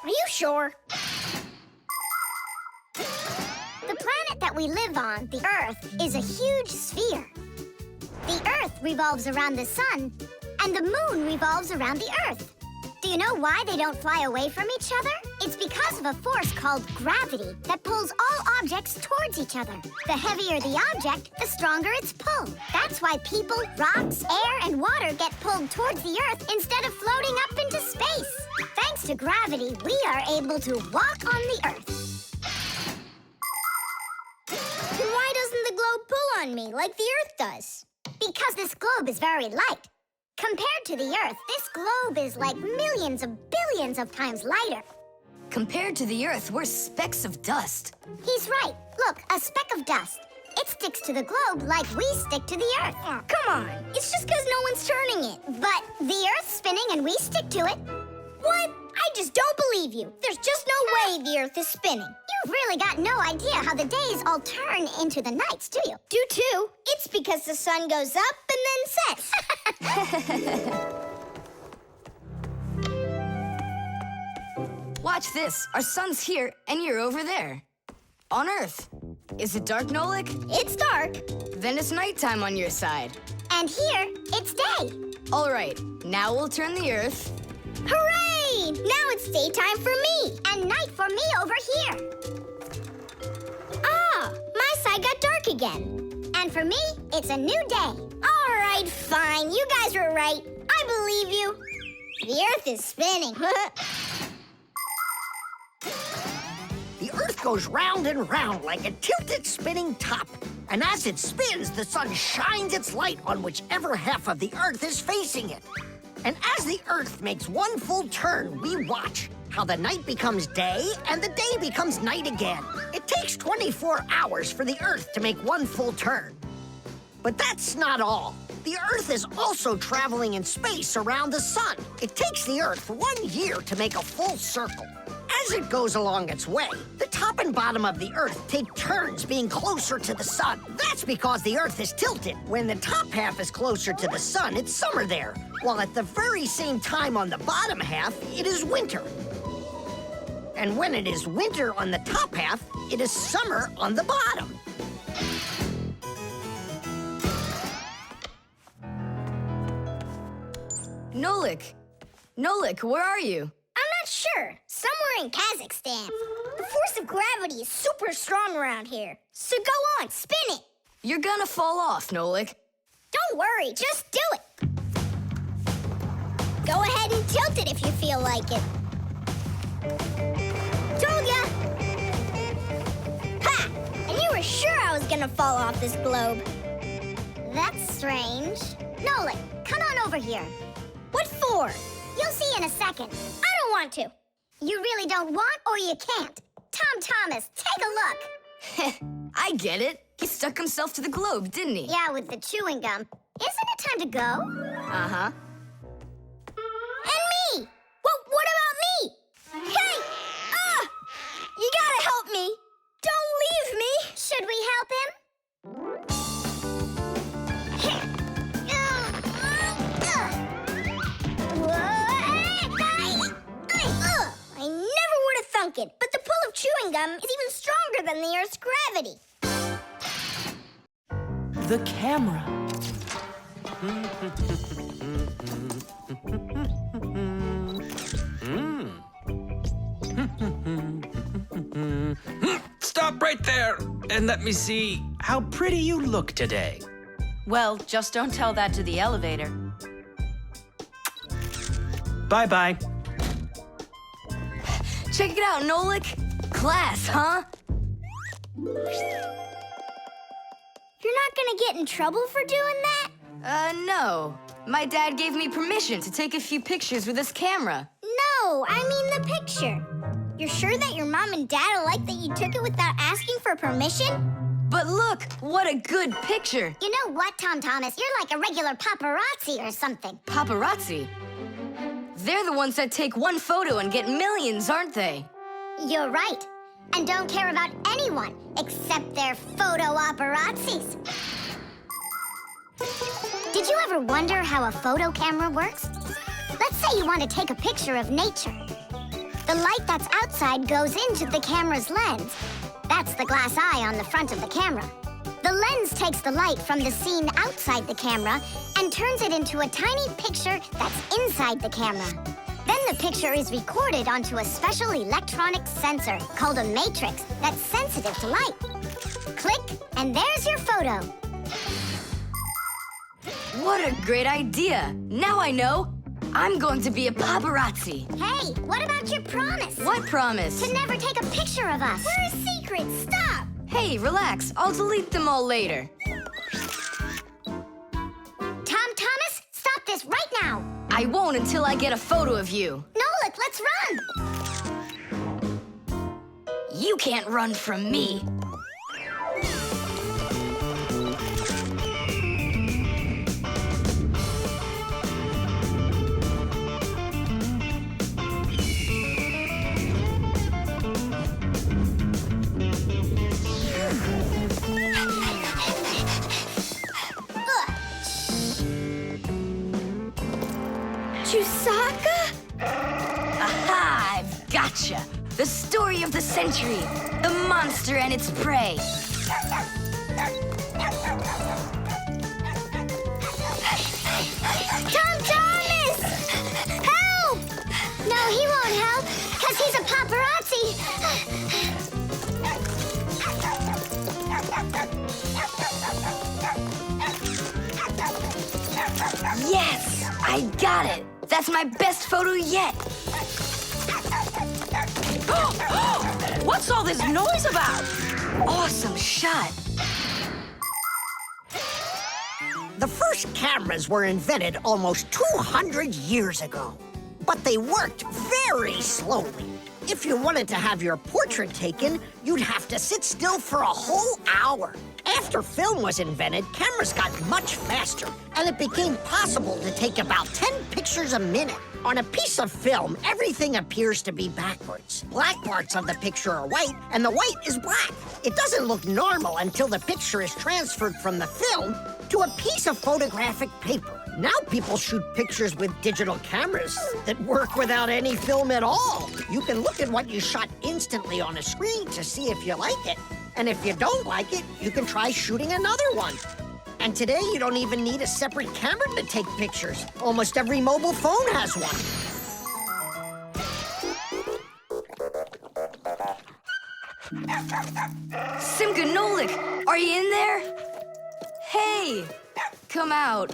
Are you sure? The planet that we live on, the Earth, is a huge sphere. The Earth revolves around the sun, and the moon revolves around the Earth. Do you know why they don't fly away from each other? It's because of a force called gravity that pulls all objects towards each other. The heavier the object, the stronger its pull. That's why people, rocks, air, and water get pulled towards the Earth instead of floating up into space. Thanks to gravity, we are able to walk on the Earth. Then why doesn't the globe pull on me like the Earth does? Because this globe is very light. Compared to the Earth, this globe is like millions of billions of times lighter. Compared to the Earth, we're specks of dust. He's right. Look, a speck of dust. It sticks to the globe like we stick to the Earth. Oh, come on. It's just because no one's turning it. But the Earth's spinning and we stick to it. What? I just don't believe you. There's just no way the Earth is spinning. You've really got no idea how the days all turn into the nights, do you? Do too. It's because the sun goes up and then sets. Watch this. Our sun's here, and you're over there. On Earth. Is it dark, Nolik? It's dark. Then it's nighttime on your side. And here, it's day. All right, now we'll turn the Earth. Hooray! Now it's daytime for me, and night for me over here. Ah, my side got dark again. And for me, it's a new day. All right, fine. You guys were right. I believe you. The Earth is spinning. The Earth goes round and round like a tilted spinning top. And as it spins, the sun shines its light on whichever half of the Earth is facing it. And as the Earth makes one full turn, we watch how the night becomes day and the day becomes night again. It takes 24 hours for the Earth to make one full turn. But that's not all. The Earth is also traveling in space around the sun. It takes the Earth 1 year to make a full circle. As it goes along its way, the top and bottom of the Earth take turns being closer to the sun. That's because the Earth is tilted. When the top half is closer to the sun, it's summer there, while at the very same time on the bottom half, it is winter. And when it is winter on the top half, it is summer on the bottom. Nolik, where are you? I'm not sure. Somewhere in Kazakhstan. The force of gravity is super strong around here. So go on, spin it. You're gonna fall off, Nolik. Don't worry, just do it. Go ahead and tilt it if you feel like it. Told ya! Ha! And you were sure I was gonna fall off this globe. That's strange. Nolik, come on over here. What for? You'll see in a second. I don't want to. You really don't want or you can't. Tom Thomas, take a look. I get it. He stuck himself to the globe, didn't he? Yeah, with the chewing gum. Isn't it time to go? Uh-huh. And me! What about me? Hey! You gotta help me! Don't leave me! Should we help him? I never would have thunk it, but the pull of chewing gum is even stronger than the Earth's gravity. The camera. Stop right there and let me see how pretty you look today. Well, just don't tell that to the elevator. Bye-bye. Check it out, Nolik. Class, huh? You're not gonna get in trouble for doing that? No. My dad gave me permission to take a few pictures with his camera. No, I mean the picture. You're sure that your mom and dad will like that you took it without asking for permission? But look, what a good picture. You know what, Tom Thomas? You're like a regular paparazzi or something. Paparazzi? They're the ones that take one photo and get millions, aren't they? You're right. And don't care about anyone except their photo paparazzis. Did you ever wonder how a photo camera works? Let's say you want to take a picture of nature. The light that's outside goes into the camera's lens. That's the glass eye on the front of the camera. The lens takes the light from the scene outside the camera and turns it into a tiny picture that's inside the camera. Then the picture is recorded onto a special electronic sensor called a matrix that's sensitive to light. Click, and there's your photo. What a great idea! Now I know. I'm going to be a paparazzi. Hey, what about your promise? What promise? To never take a picture of us. We're a secret. Stop! Hey, relax. I'll delete them all later. Tom Thomas, stop this right now. I won't until I get a photo of you. Nolik, let's run! You can't run from me. Chusaka? Aha! I've gotcha! The story of the century. The monster and its prey. Yes! I got it! That's my best photo yet! What's all this noise about? Awesome shot! The first cameras were invented almost 200 years ago, but they worked very slowly. If you wanted to have your portrait taken, you'd have to sit still for a whole hour. After film was invented, cameras got much faster, and it became possible to take about 10 pictures a minute. On a piece of film, everything appears to be backwards. Black parts of the picture are white, and the white is black. It doesn't look normal until the picture is transferred from the film to a piece of photographic paper. Now people shoot pictures with digital cameras that work without any film at all. You can look at what you shot instantly on a screen to see if you like it. And if you don't like it, you can try shooting another one. And today, you don't even need a separate camera to take pictures. Almost every mobile phone has one. Simka, Nolik, are you in there? Hey, come out.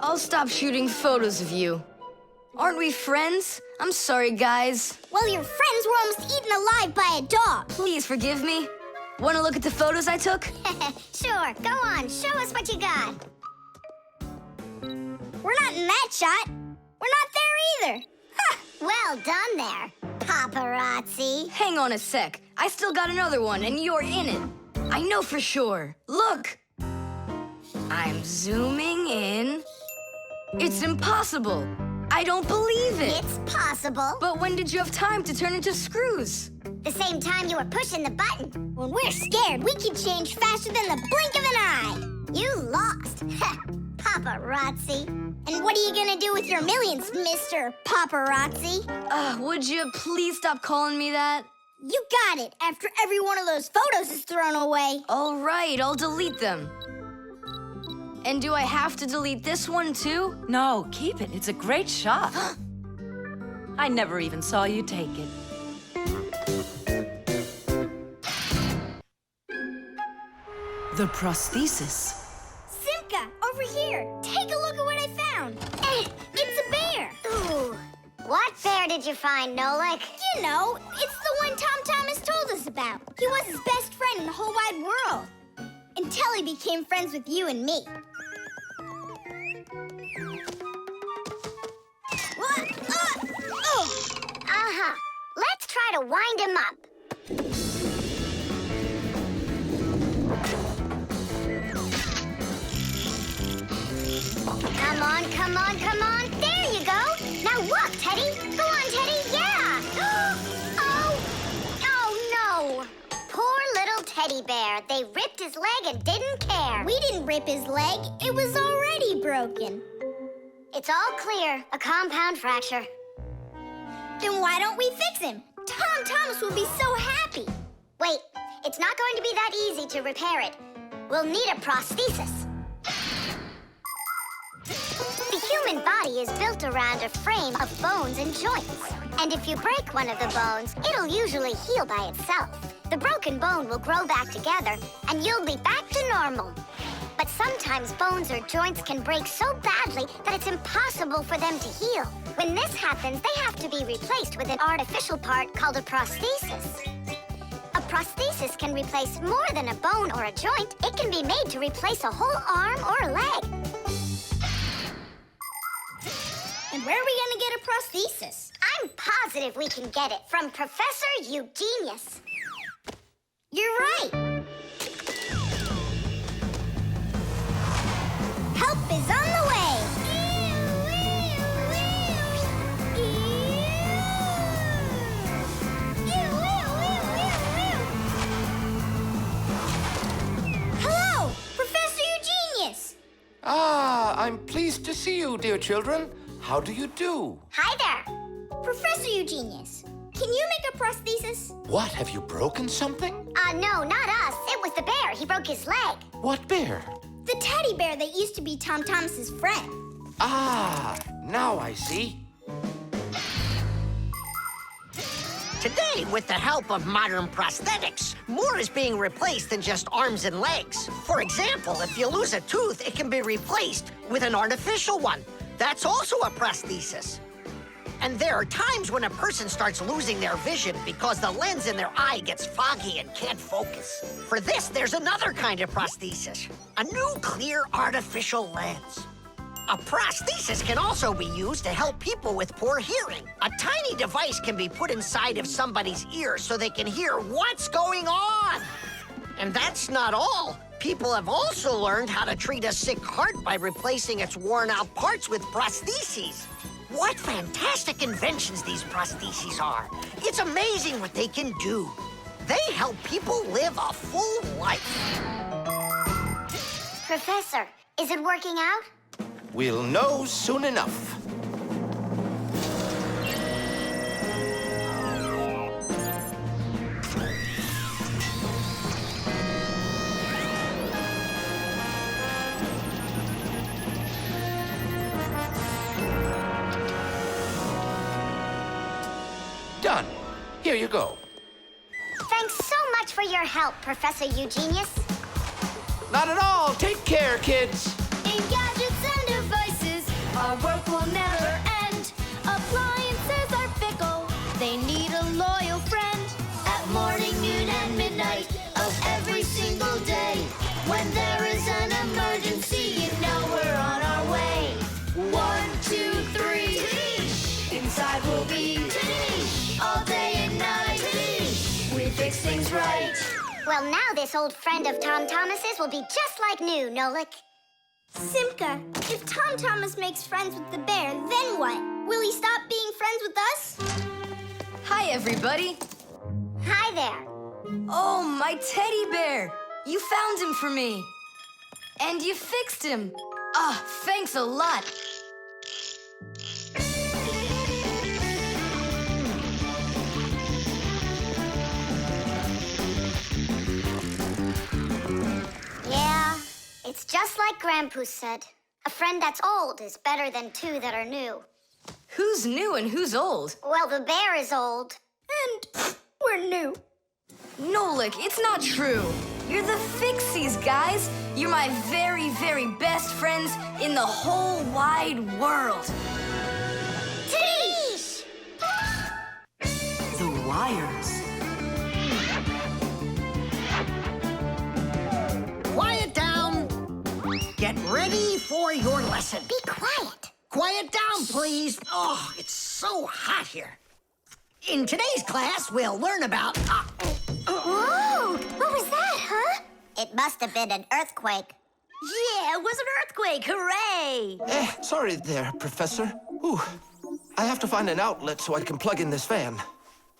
I'll stop shooting photos of you. Aren't we friends? I'm sorry, guys. Well, your friends were almost eaten alive by a dog. Please forgive me. Want to look at the photos I took? Sure, go on. Show us what you got. We're not in that shot. We're not there either. Ha! Well done there, paparazzi. Hang on a sec. I still got another one, and you're in it. I know for sure. Look. I'm zooming in. It's impossible. I don't believe it. It's possible. But when did you have time to turn into screws? The same time you were pushing the button. When we're scared, we can change faster than the blink of an eye. You lost. Paparazzi. And what are you gonna do with your millions, Mr. Paparazzi? Would you please stop calling me that? You got it, after every one of those photos is thrown away. All right, I'll delete them. And do I have to delete this one too? No, keep it. It's a great shot. I never even saw you take it. The prosthesis. Simka, over here. Take a look at what I found. It's a bear. Ooh. What bear did you find, Nolik? You know, it's the one Tom Thomas told us about. He was his best friend in the whole wide world. Until he became friends with you and me. Uh-huh. Let's try to wind him up. Come on, come on, come on. There you go. Now walk, Teddy. Go on, Teddy. Yeah. Oh, no. Poor little teddy bear. They ripped his leg and didn't care. We didn't rip his leg. It was already broken. It's all clear. A compound fracture. Then why don't we fix him? Tom Thomas will be so happy. Wait, it's not going to be that easy to repair it. We'll need a prosthesis. The human body is built around a frame of bones and joints. And if you break one of the bones, it'll usually heal by itself. The broken bone will grow back together, and you'll be back to normal. But sometimes bones or joints can break so badly that it's impossible for them to heal. When this happens, they have to be replaced with an artificial part called a prosthesis. A prosthesis can replace more than a bone or a joint. It can be made to replace a whole arm or a leg. And where are we gonna get a prosthesis? I'm positive we can get it from Professor Eugenius. You're right. Help is on the way. Hello, Professor Eugenius. Ah, I'm pleased to see you, dear children. How do you do? Hi there. Professor Eugenius, can you make a prosthesis? What, have you broken something? No, not us. It was the bear. He broke his leg. What bear? The teddy bear that used to be Tom Thomas's friend. Ah, now I see. Today, with the help of modern prosthetics, More is being replaced than just arms and legs. For example, if you lose a tooth, it can be replaced with an artificial one. That's also a prosthesis. And there are times when a person starts losing their vision because the lens in their eye gets foggy and can't focus. For this, there's another kind of prosthesis, a new clear artificial lens. A prosthesis can also be used to help people with poor hearing. A tiny device can be put inside of somebody's ear so they can hear what's going on. And that's not all. People have also learned how to treat a sick heart by replacing its worn-out parts with prostheses. What fantastic inventions these prostheses are. It's amazing what they can do. They help people live a full life. Professor, is it working out? We'll know soon enough. Done. Here you go. Thanks so much for your help, Professor Eugenius. Not at all. Take care, kids. In gadgets and devices, our work will never end. Appliances are fickle, they need a loyal friend. At morning, noon, and midnight of every single day. When there is an emergency, you know we're on our way. 1, 2, 3. Inside we'll be all day and night. We fix things right. Well, now this old friend of Tom Thomas's will be just like new, Nolik. Simka, if Tom Thomas makes friends with the bear, then what? Will he stop being friends with us? Hi, everybody. Hi there. Oh, my teddy bear. You found him for me. And you fixed him. Ah, thanks a lot. Yeah, it's just like Grandpoo said. A friend that's old is better than two that are new. Who's new and who's old? Well, the bear is old. And we're new. Nolik, it's not true. You're the Fixies, guys. You're my very, very best friends in the whole wide world. Teesh! The wires. Quiet down. Get ready for your lesson. Be quiet. Quiet down, please. Oh, it's so hot here. In today's class, we'll learn about... Whoa! What was that, huh? It must have been an earthquake. Yeah, it was an earthquake! Hooray! Sorry there, Professor. Ooh, I have to find an outlet so I can plug in this fan.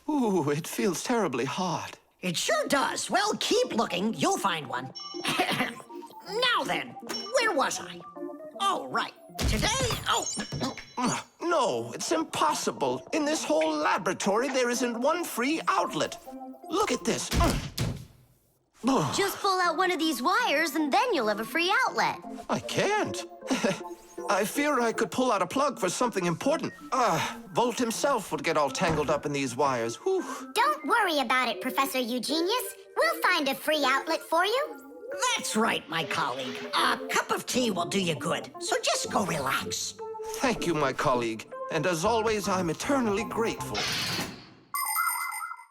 Ooh, it feels terribly hot. It sure does. Well, keep looking. You'll find one. Now then, where was I? Oh, right. Today, No, it's impossible. In this whole laboratory, there isn't one free outlet. Look at this. Just pull out one of these wires and then you'll have a free outlet. I can't. I fear I could pull out a plug for something important. Volt himself would get all tangled up in these wires. Whew. Don't worry about it, Professor Eugenius. We'll find a free outlet for you. that's right, my colleague. A cup of tea will do you good, so just go relax. Thank you, my colleague. And as always, I'm eternally grateful.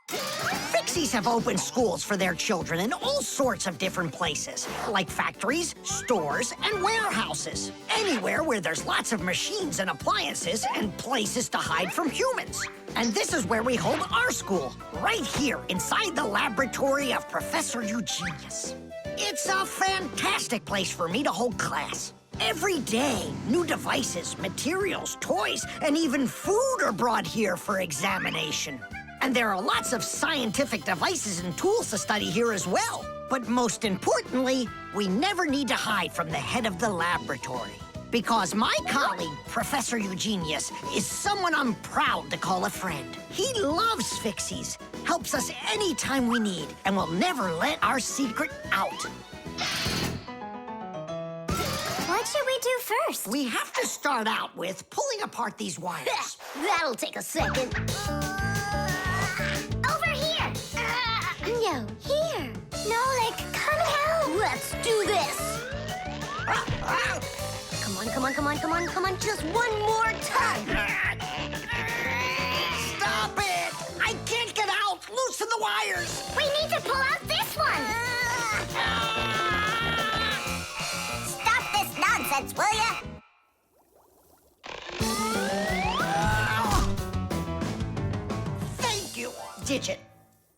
Fixies have opened schools for their children in all sorts of different places, like factories, stores, and warehouses. Anywhere where there's lots of machines and appliances and places to hide from humans. And this is where we hold our school, right here inside the laboratory of Professor Eugenius. It's a fantastic place for me to hold class. Every day, new devices, materials, toys, and even food are brought here for examination. And there are lots of scientific devices and tools to study here as well. But most importantly, we never need to hide from the head of the laboratory. Because my colleague, Professor Eugenius, is someone I'm proud to call a friend. He loves Fixies, helps us anytime we need, and will never let our secret out. What should we do first? We have to start out with pulling apart these wires. That'll take a second. Over here! window. Here. Nolik, come help! Let's do this! Come on, come on, come on, come on, come on, just one more time! Stop it! I can't get out! Loosen the wires! We need to pull out this one! Stop this nonsense, will ya? Thank you, Digit.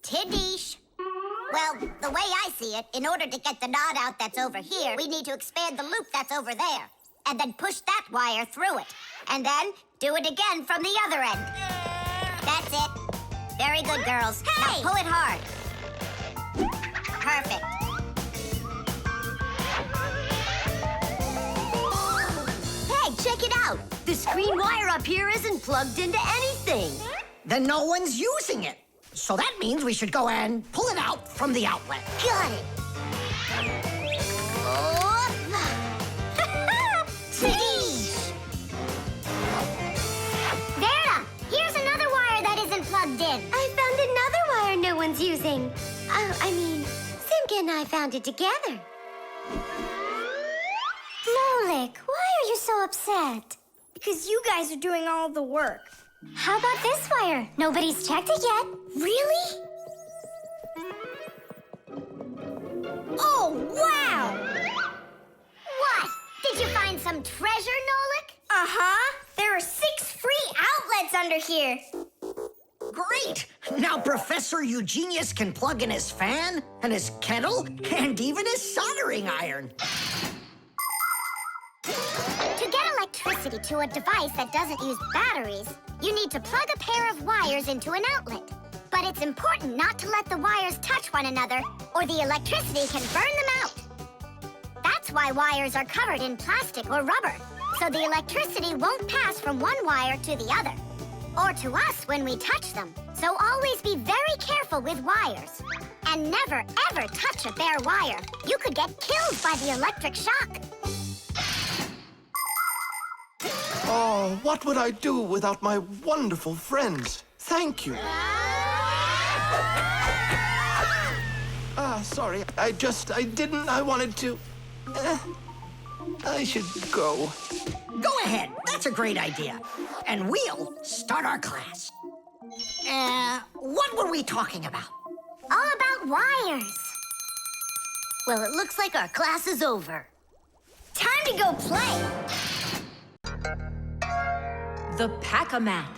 Tidish. Well, the way I see it, in order to get the knot out that's over here, we need to expand the loop that's over there. And then push that wire through it. And then do it again from the other end. That's it. Very good, girls. Hey! Now pull it hard. Perfect. Hey, check it out! This green wire up here isn't plugged into anything. Then no one's using it. So that means we should go and pull it out from the outlet. Got it. Oh. Tidish! Verda, here's another wire that isn't plugged in. I found another wire no one's using. Simka and I found it together. Nolik, why are you so upset? Because you guys are doing all the work. How about this wire? Nobody's checked it yet. Really? Oh, wow! What? Did you find some treasure, Nolik? Uh-huh. There are 6 free outlets under here. Great! Now Professor Eugenius can plug in his fan, and his kettle, and even his soldering iron. To get electricity to a device that doesn't use batteries, you need to plug a pair of wires into an outlet. But it's important not to let the wires touch one another, or the electricity can burn them out. That's why wires are covered in plastic or rubber, so the electricity won't pass from one wire to the other, or to us when we touch them. So always be very careful with wires. And never, ever touch a bare wire. You could get killed by the electric shock. Oh, what would I do without my wonderful friends? Thank you. Sorry. I wanted to... I should go. Go ahead. That's a great idea. And we'll start our class. What were we talking about? All about wires. Well, it looks like our class is over. Time to go play. The Pack-A-Mat.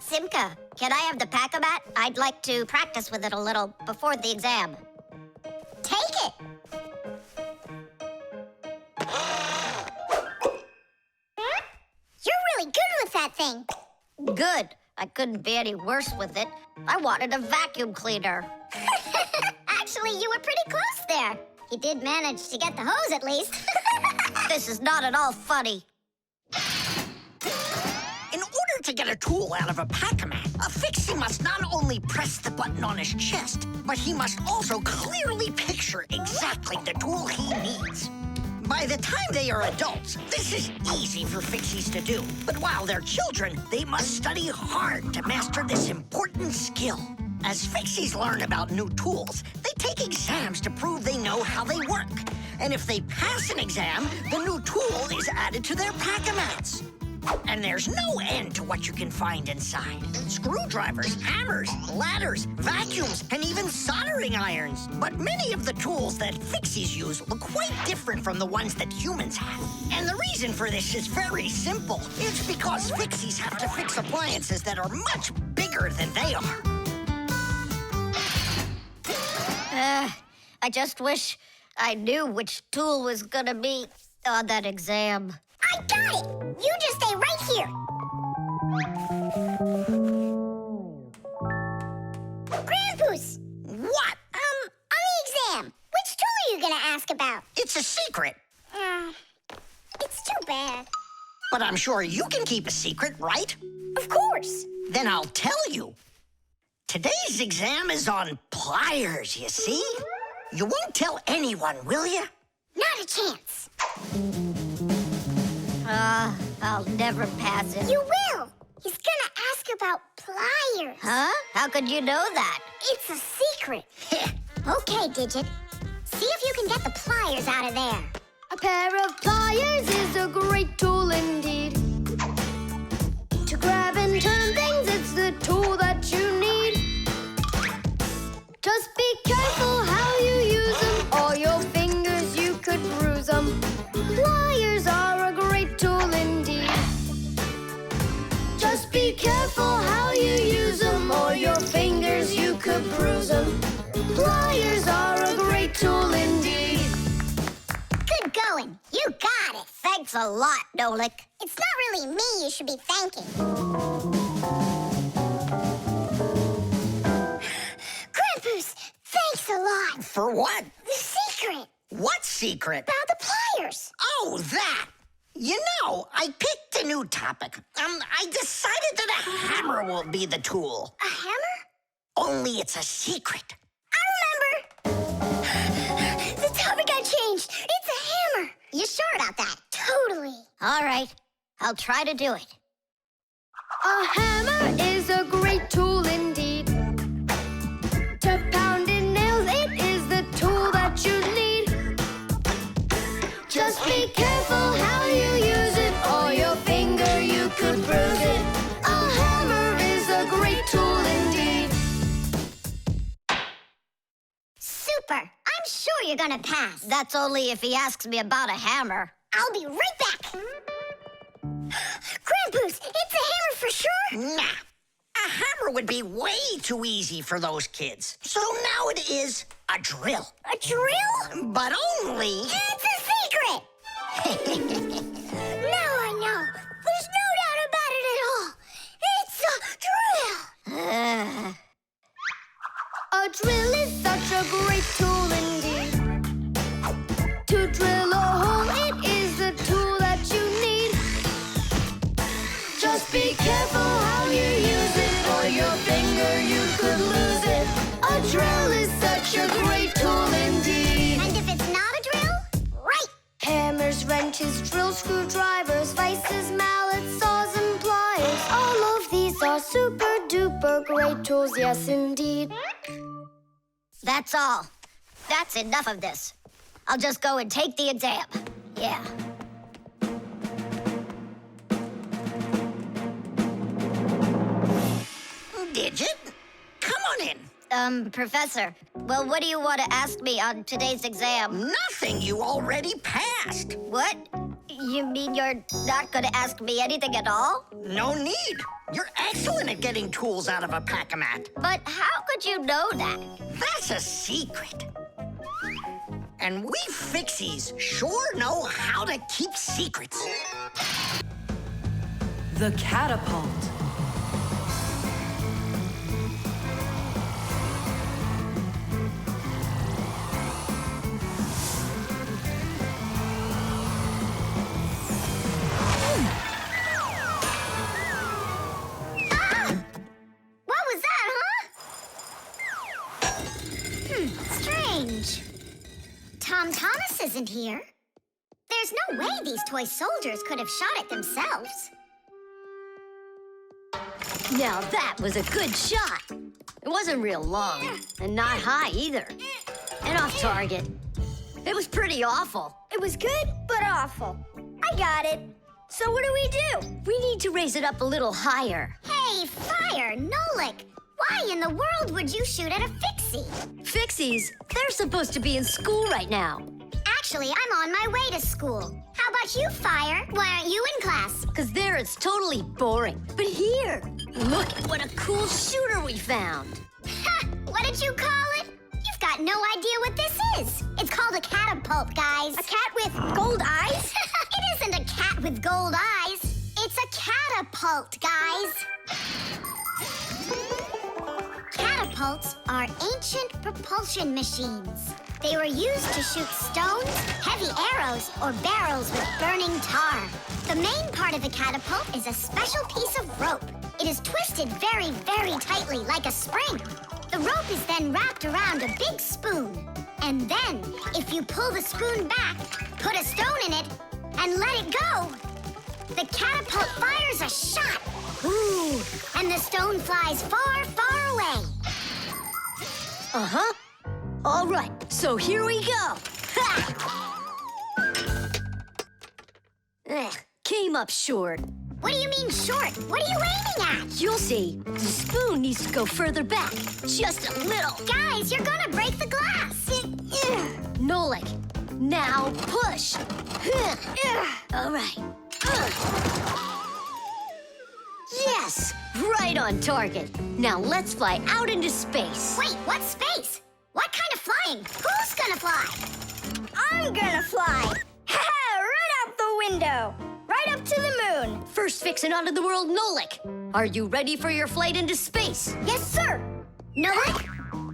Simka, can I have the Pack-A-Mat? I'd like to practice with it a little before the exam. Take it! You're really good with that thing. Good. I couldn't be any worse with it. I wanted a vacuum cleaner. Actually, you were pretty close there. You did manage to get the hose at least. This is not at all funny. In order to get a tool out of a Pack-A-Mat, a Fixie must not only press the button on his chest, but he must also clearly picture exactly the tool he needs. By the time they are adults, this is easy for Fixies to do. But while they're children, they must study hard to master this important skill. As Fixies learn about new tools, they take exams to prove they know how they work. And if they pass an exam, the new tool is added to their Pack-A-Mats. And there's no end to what you can find inside. Screwdrivers, hammers, ladders, vacuums, and even soldering irons. But many of the tools that Fixies use look quite different from the ones that humans have. And the reason for this is very simple. It's because Fixies have to fix appliances that are much bigger than they are. I just wish I knew which tool was gonna be on that exam. I got it! You just stay right here. Grandpoos! What? On the exam, which tool are you gonna ask about? It's a secret. It's too bad. But I'm sure you can keep a secret, right? Of course. Then I'll tell you. Today's exam is on pliers, you see? You won't tell anyone, will you? Not a chance. I'll never pass it. You will. He's gonna ask about pliers. Huh? How could you know that? It's a secret. Okay, Digit. See if you can get the pliers out of there. A pair of pliers is a great tool indeed. To grab and turn things, it's the tool that you need. Just be careful how you use them, or your fingers you could bruise them. Pliers are a great tool indeed. Just be careful how you use them, or your fingers you could bruise them. Pliers are a great tool indeed. Good going. You got it. Thanks a lot, Nolik. It's not really me you should be thanking. Krampus, thanks a lot. For what? The secret. What secret? About the pliers. Oh, that. You know, I picked a new topic. I decided that a hammer will be the tool. A hammer? Only it's a secret. I remember. The topic got changed. It's a hammer. You sure about that? Totally. All right, I'll try to do it. A hammer is a great tool indeed. To pound in nails, it is the tool that you need. Just be careful how you use it, or your finger you could bruise it. A hammer is a great tool indeed. Super. I'm sure you're gonna pass. That's only if he asks me about a hammer. I'll be right back. Krampus, it's a hammer for sure? Nah. A hammer would be way too easy for those kids. So now it is a drill. A drill? But only... It's a secret! Now I know. There's no doubt about it at all. It's a drill! A drill is such a great tool indeed. To drill a hole, it is the tool that you need. Just be careful how you use it, or your finger you could lose it. A drill is such a great tool indeed. And if it's not a drill, right. Hammers, wrenches, drills, screwdrivers, vices, mallets, saws, and pliers. All of these are super duper great tools, yes indeed. That's all. That's enough of this. I'll just go and take the exam. Yeah. Digit, come on in. Professor, well, what do you want to ask me on today's exam? Nothing. You already passed. What? You mean you're not going to ask me anything at all? No need. You're excellent at getting tools out of a pack-a-mat. But how could you know that? That's a secret. And we Fixies sure know how to keep secrets. The Catapult. What was that, huh? Strange. Tom Thomas isn't here. There's no way these toy soldiers could have shot it themselves. Now that was a good shot. It wasn't real long, and not high either. And off target. It was pretty awful. It was good, but awful. I got it. So what do we do? We need to raise it up a little higher. Hey, Fire, Nolik. Why in the world would you shoot at a Fixie? Fixies, they're supposed to be in school right now. Actually, I'm on my way to school. How about you, Fire? Why aren't you in class? Because there it's totally boring. But here, look at what a cool shooter we found. Ha! What did you call it? You've got no idea what this is. It's called a catapult, guys. A cat with gold eyes? It isn't a cat with gold eyes. It's a catapult, guys. Catapults are ancient propulsion machines. They were used to shoot stones, heavy arrows, or barrels with burning tar. The main part of the catapult is a special piece of rope. It is twisted very, very tightly like a spring. The rope is then wrapped around a big spoon. And then, if you pull the spoon back, put a stone in it, and let it go, The catapult fires a shot. Ooh, and the stone flies far, far away. Uh-huh. All right, so here we go. Ha! Came up short. What do you mean short? What are you aiming at? You'll see. The spoon needs to go further back. Just a little. Guys, you're gonna break the glass. Nolik, now push. All right. Yes, right on target. Now let's fly out into space. Wait, what space? What kind of flying? Who's gonna fly? I'm gonna fly. Right out the window. Right up to the moon. First fixin' onto the world, Nolik. Are you ready for your flight into space? Yes, sir. Nolik,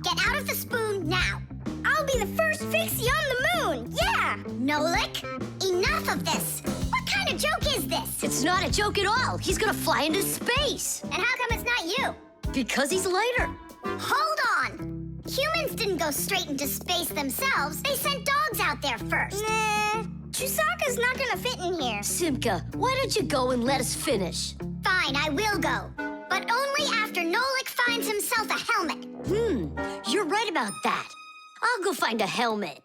get out of the spoon now. I'll be the first Fixie on the moon. Yeah. Nolik, enough of this. What kind of joke is this? It's not a joke at all. He's gonna fly into space. And how come it's not you? Because he's lighter. Hold on. Humans didn't go straight into space themselves. They sent dogs out there first. Nah. Chusaka's not gonna fit in here. Simka, why don't you go and let us finish? Fine, I will go. But only after Nolik finds himself a helmet. You're right about that. I'll go find a helmet.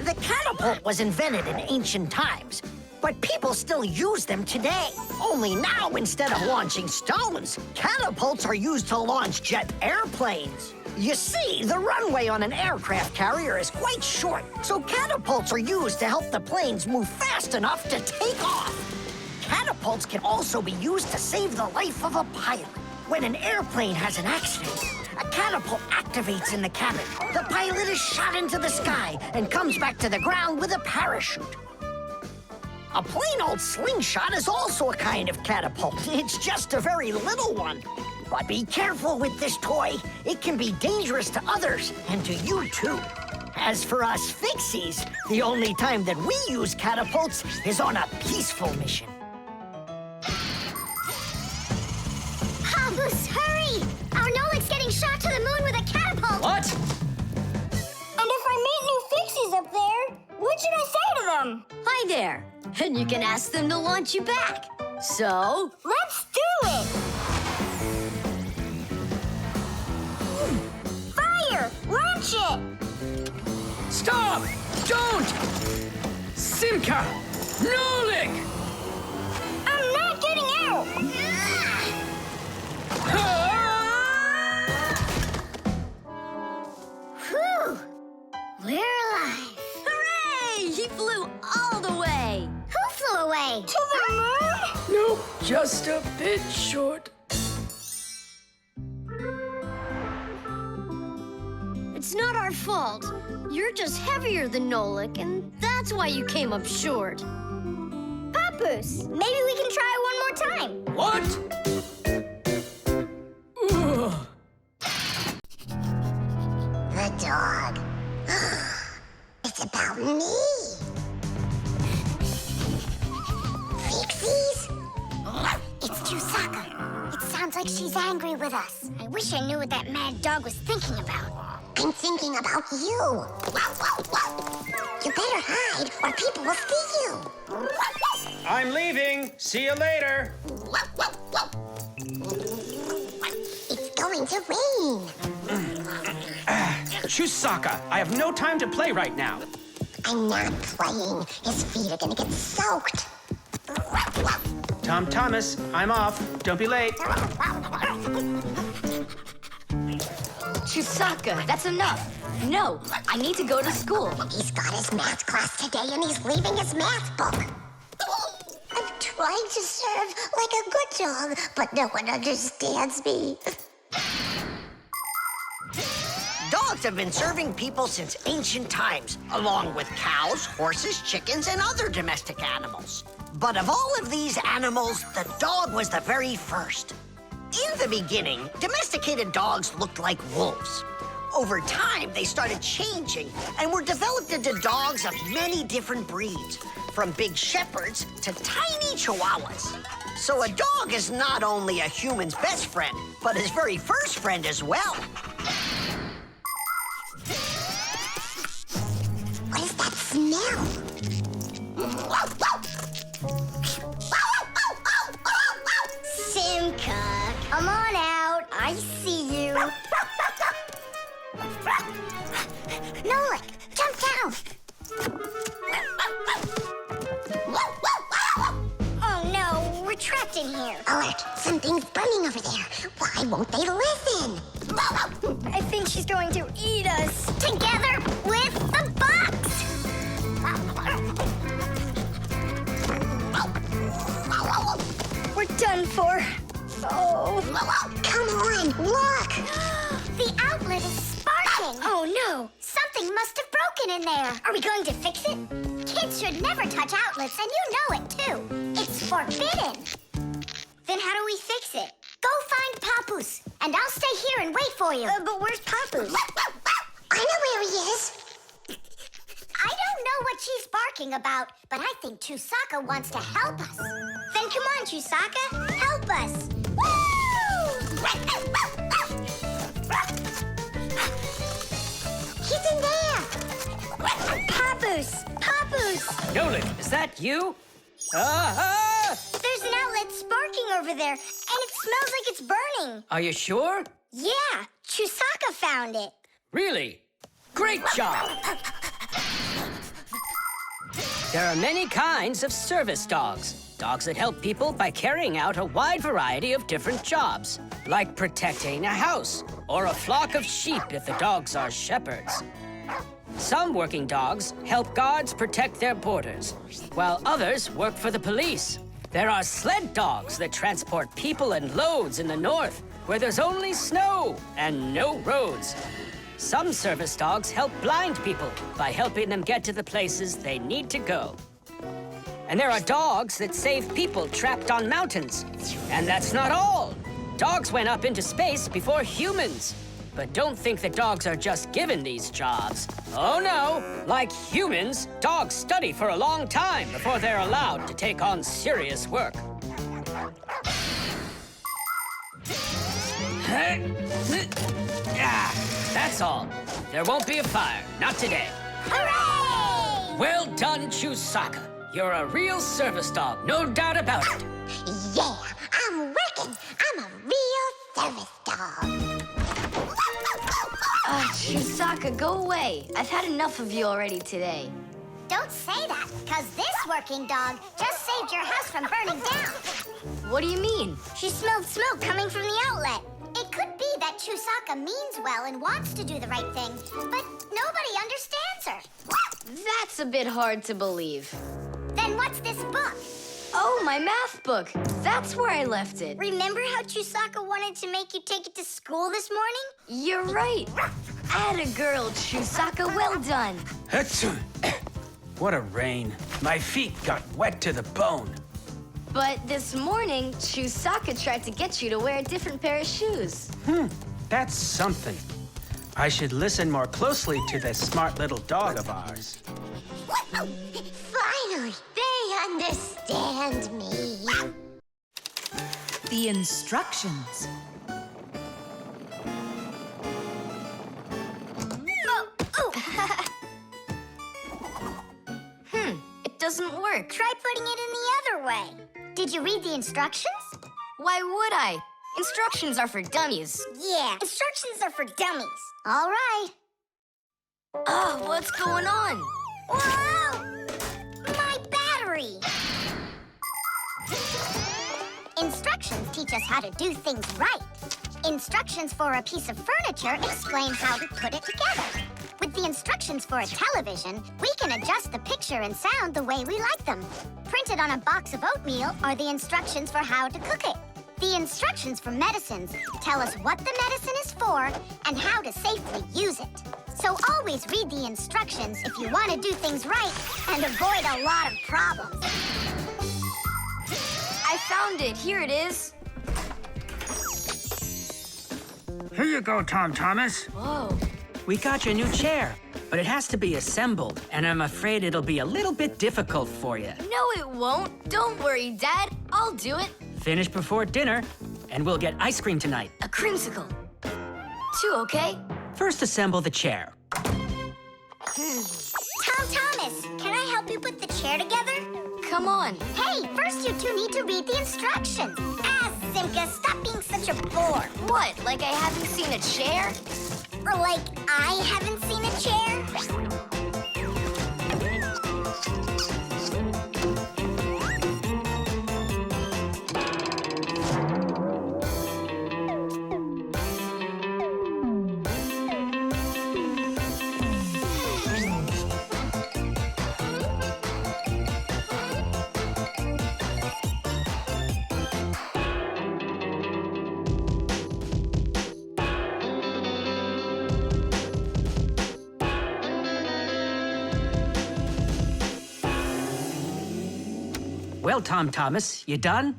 The catapult was invented in ancient times, but people still use them today. Only now, instead of launching stones, catapults are used to launch jet airplanes. You see, the runway on an aircraft carrier is quite short, so catapults are used to help the planes move fast enough to take off. Catapults can also be used to save the life of a pilot. When an airplane has an accident, a catapult activates in the cabin. The pilot is shot into the sky and comes back to the ground with a parachute. A plain old slingshot is also a kind of catapult. It's just a very little one. But be careful with this toy. It can be dangerous to others and to you too. As for us Fixies, the only time that we use catapults is on a peaceful mission. Albus, hurry! Our Nolik's getting shot to the moon with a catapult! What? And if I meet new Fixies up there, what should I say to them? Hi there. And you can ask them to launch you back. So? Let's do it! Fire! Launch it! Stop! Don't! Simka! Nolik! I'm not getting out! Whew! We're alive! Hooray! He flew all the way! Who flew away? To the moon? Nope, just a bit short. It's not our fault. You're just heavier than Nolik, and that's why you came up short. Papoose, maybe we can try one more time. What? The dog. It's about me. Fixies? It's Chusaka. It sounds like she's angry with us. I wish I knew what that mad dog was thinking about. I'm thinking about you. You better hide or people will see you. I'm leaving. See you later. It's going to rain. Chusaka, I have no time to play right now. I'm not playing. His feet are gonna get soaked. Tom Thomas, I'm off. Don't be late. Chusaka, that's enough. No, I need to go to school. He's got his math class today and he's leaving his math book. I'm trying to serve like a good dog, but no one understands me. Dogs have been serving people since ancient times, along with cows, horses, chickens, and other domestic animals. But of all of these animals, the dog was the very first. In the beginning, domesticated dogs looked like wolves. Over time, they started changing and were developed into dogs of many different breeds, from big shepherds to tiny chihuahuas. So a dog is not only a human's best friend, but his very first friend as well. Simka, come on out. I see you. Nolik, jump down. Oh no, we're trapped in here. Alert, something's burning over there. Why won't they listen? I think she's going to eat us. Together with the box. We're done for. Oh. Come on, look. The outlet is sparking. Oh no, something must have broken in there. Are we going to fix it? Kids should never touch outlets, and you know it too. It's forbidden. Then how do we fix it? Go find Papoose, and I'll stay here and wait for you. But where's Papoose? I know where he is. I don't know what she's barking about, but I think Chusaka wants to help us. Then come on, Chusaka, help us. Woo! He's in there. Papoose, Papoose. Nolik, is that you? There's an outlet sparking over there, and it smells like it's burning. Are you sure? Yeah, Chusaka found it. Really? Great job! There are many kinds of service dogs. Dogs that help people by carrying out a wide variety of different jobs, like protecting a house or a flock of sheep if the dogs are shepherds. Some working dogs help guards protect their borders, while others work for the police. There are sled dogs that transport people and loads in the north, where there's only snow and no roads. Some service dogs help blind people by helping them get to the places they need to go. And there are dogs that save people trapped on mountains. And that's not all. Dogs went up into space before humans. But don't think that dogs are just given these jobs. Oh no, like humans, dogs study for a long time before they're allowed to take on serious work. That's all. There won't be a fire, not today. Hooray! Well done, Chusaka. You're a real service dog, no doubt about it. Yeah, I'm working. I'm a real service dog. Chusaka, go away. I've had enough of you already today. Don't say that, because this working dog just saved your house from burning down. What do you mean? She smelled smoke coming from the outlet. It could be that Chusaka means well and wants to do the right thing, but nobody understands her. That's a bit hard to believe. Then what's this book? Oh, my math book. That's where I left it. Remember how Chusaka wanted to make you take it to school this morning? You're right. Atta girl, Chusaka, well done. What a rain. My feet got wet to the bone. But this morning, Chusaka tried to get you to wear a different pair of shoes. That's something. I should listen more closely to this smart little dog of ours. Finally, they understand me. The instructions. It doesn't work. Try putting it in the other way. Did you read the instructions? Why would I? Instructions are for dummies. Yeah, instructions are for dummies. All right. Oh, what's going on? Whoa! My battery! Instructions teach us how to do things right. Instructions for a piece of furniture explain how to put it together. With the instructions for a television, we can adjust the picture and sound the way we like them. Printed on a box of oatmeal are the instructions for how to cook it. The instructions for medicines tell us what the medicine is for and how to safely use it. So always read the instructions if you want to do things right and avoid a lot of problems. I found it. Here it is. Here you go, Tom Thomas. Whoa. We got you a new chair, but it has to be assembled, and I'm afraid it'll be a little bit difficult for you. No, it won't. Don't worry, Dad. I'll do it. Finish before dinner, and we'll get ice cream tonight. A creamsicle. 2, okay? First, assemble the chair. Tom Thomas, can I help you put the chair together? come on. Hey, first you two need to read the instructions. Simka, stop being such a bore. What, like I haven't seen a chair? Or like I haven't seen a chair? Well, Tom Thomas, you done?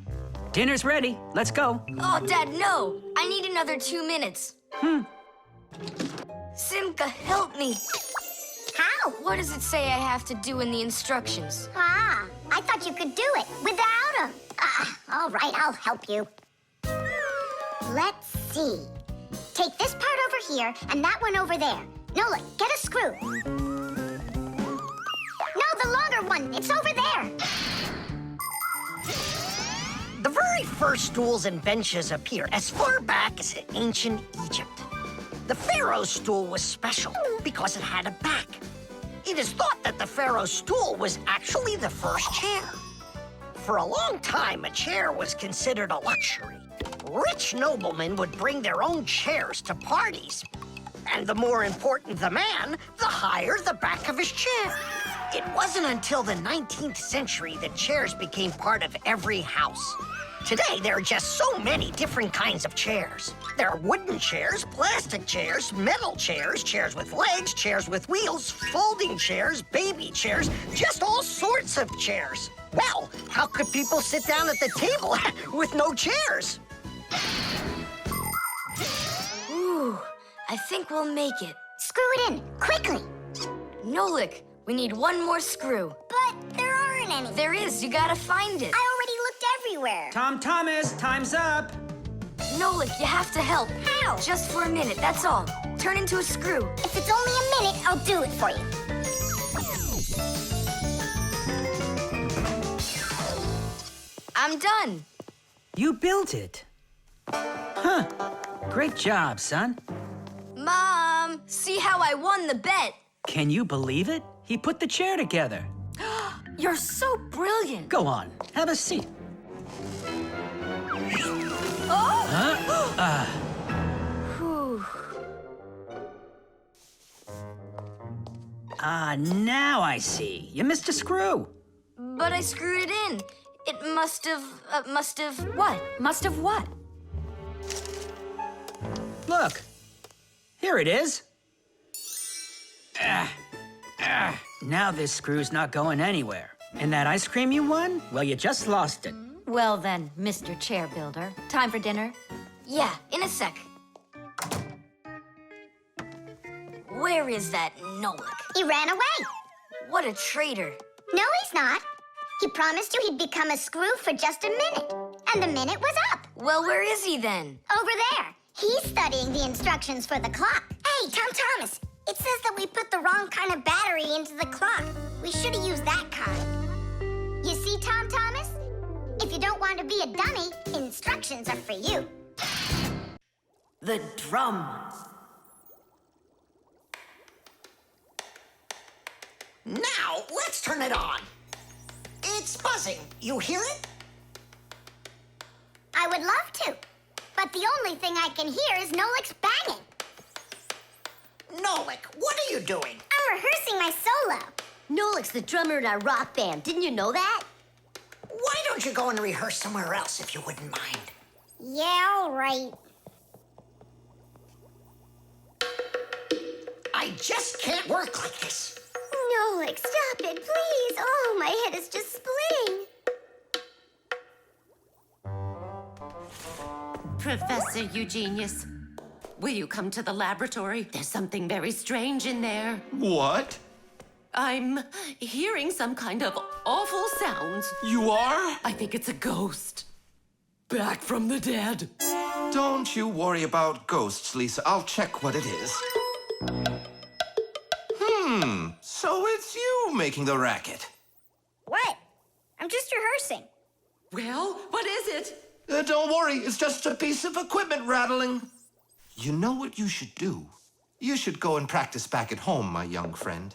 Dinner's ready. Let's go. Oh, Dad, no. I need another 2 minutes. Simka, help me. How? What does it say I have to do in the instructions? Ah, I thought you could do it without him. All right, I'll help you. Let's see. Take this part over here and that one over there. Nolik, get a screw. No, the longer one. It's over there. The very first stools and benches appear as far back as ancient Egypt. The pharaoh's stool was special because it had a back. It is thought that the pharaoh's stool was actually the first chair. For a long time, a chair was considered a luxury. Rich noblemen would bring their own chairs to parties. And the more important the man, the higher the back of his chair. It wasn't until the 19th century that chairs became part of every house. Today, there are just so many different kinds of chairs. There are wooden chairs, plastic chairs, metal chairs, chairs with legs, chairs with wheels, folding chairs, baby chairs, just all sorts of chairs. Well, how could people sit down at the table with no chairs? Ooh, I think we'll make it. Screw it in, quickly. Nolik, we need one more screw. But there aren't any. There is, you gotta find it. I already looked everywhere. Tom Thomas, time's up. Nolik, you have to help. How? Just for a minute, that's all. Turn into a screw. If it's only a minute, I'll do it for you. I'm done. You built it. Huh. Great job, son. Mom, see how I won the bet. Can you believe it? He put the chair together. You're so brilliant. Go on, have a seat. Oh! Whew. Now I see. You missed a screw. But I screwed it in. It must have, what? Must have what? Look. Here it is. Now this screw's not going anywhere. And that ice cream you won? Well, you just lost it. Well then, Mr. Chair Builder, time for dinner? Yeah, in a sec. Where is that Nolik? He ran away. What a traitor. No, he's not. He promised you he'd become a screw for just a minute. And the minute was up. Well, where is he then? Over there. He's studying the instructions for the clock. Hey, Tom Thomas, it says that we put the wrong kind of battery into the clock. We should have used that kind. You see, Tom Thomas? If you don't want to be a dummy, instructions are for you. The drum. Now, let's turn it on. It's buzzing. You hear it? I would love to, but the only thing I can hear is Nolik's banging. Nolik, what are you doing? I'm rehearsing my solo. Nolik's the drummer in our rock band. Didn't you know that? Why don't you go and rehearse somewhere else if you wouldn't mind? Yeah, all right. I just can't work like this. Nolik, stop it, please. Oh, my head is just splitting. Professor Eugenius, will you come to the laboratory? There's something very strange in there. What? I'm hearing some kind of awful sounds. You are? I think it's a ghost. Back from the dead. Don't you worry about ghosts, Lisa. I'll check what it is. So it's you making the racket. What? I'm don't worry. It's just a piece of equipment rattling. You know what you should do? You should go and practice back at home, my young friend.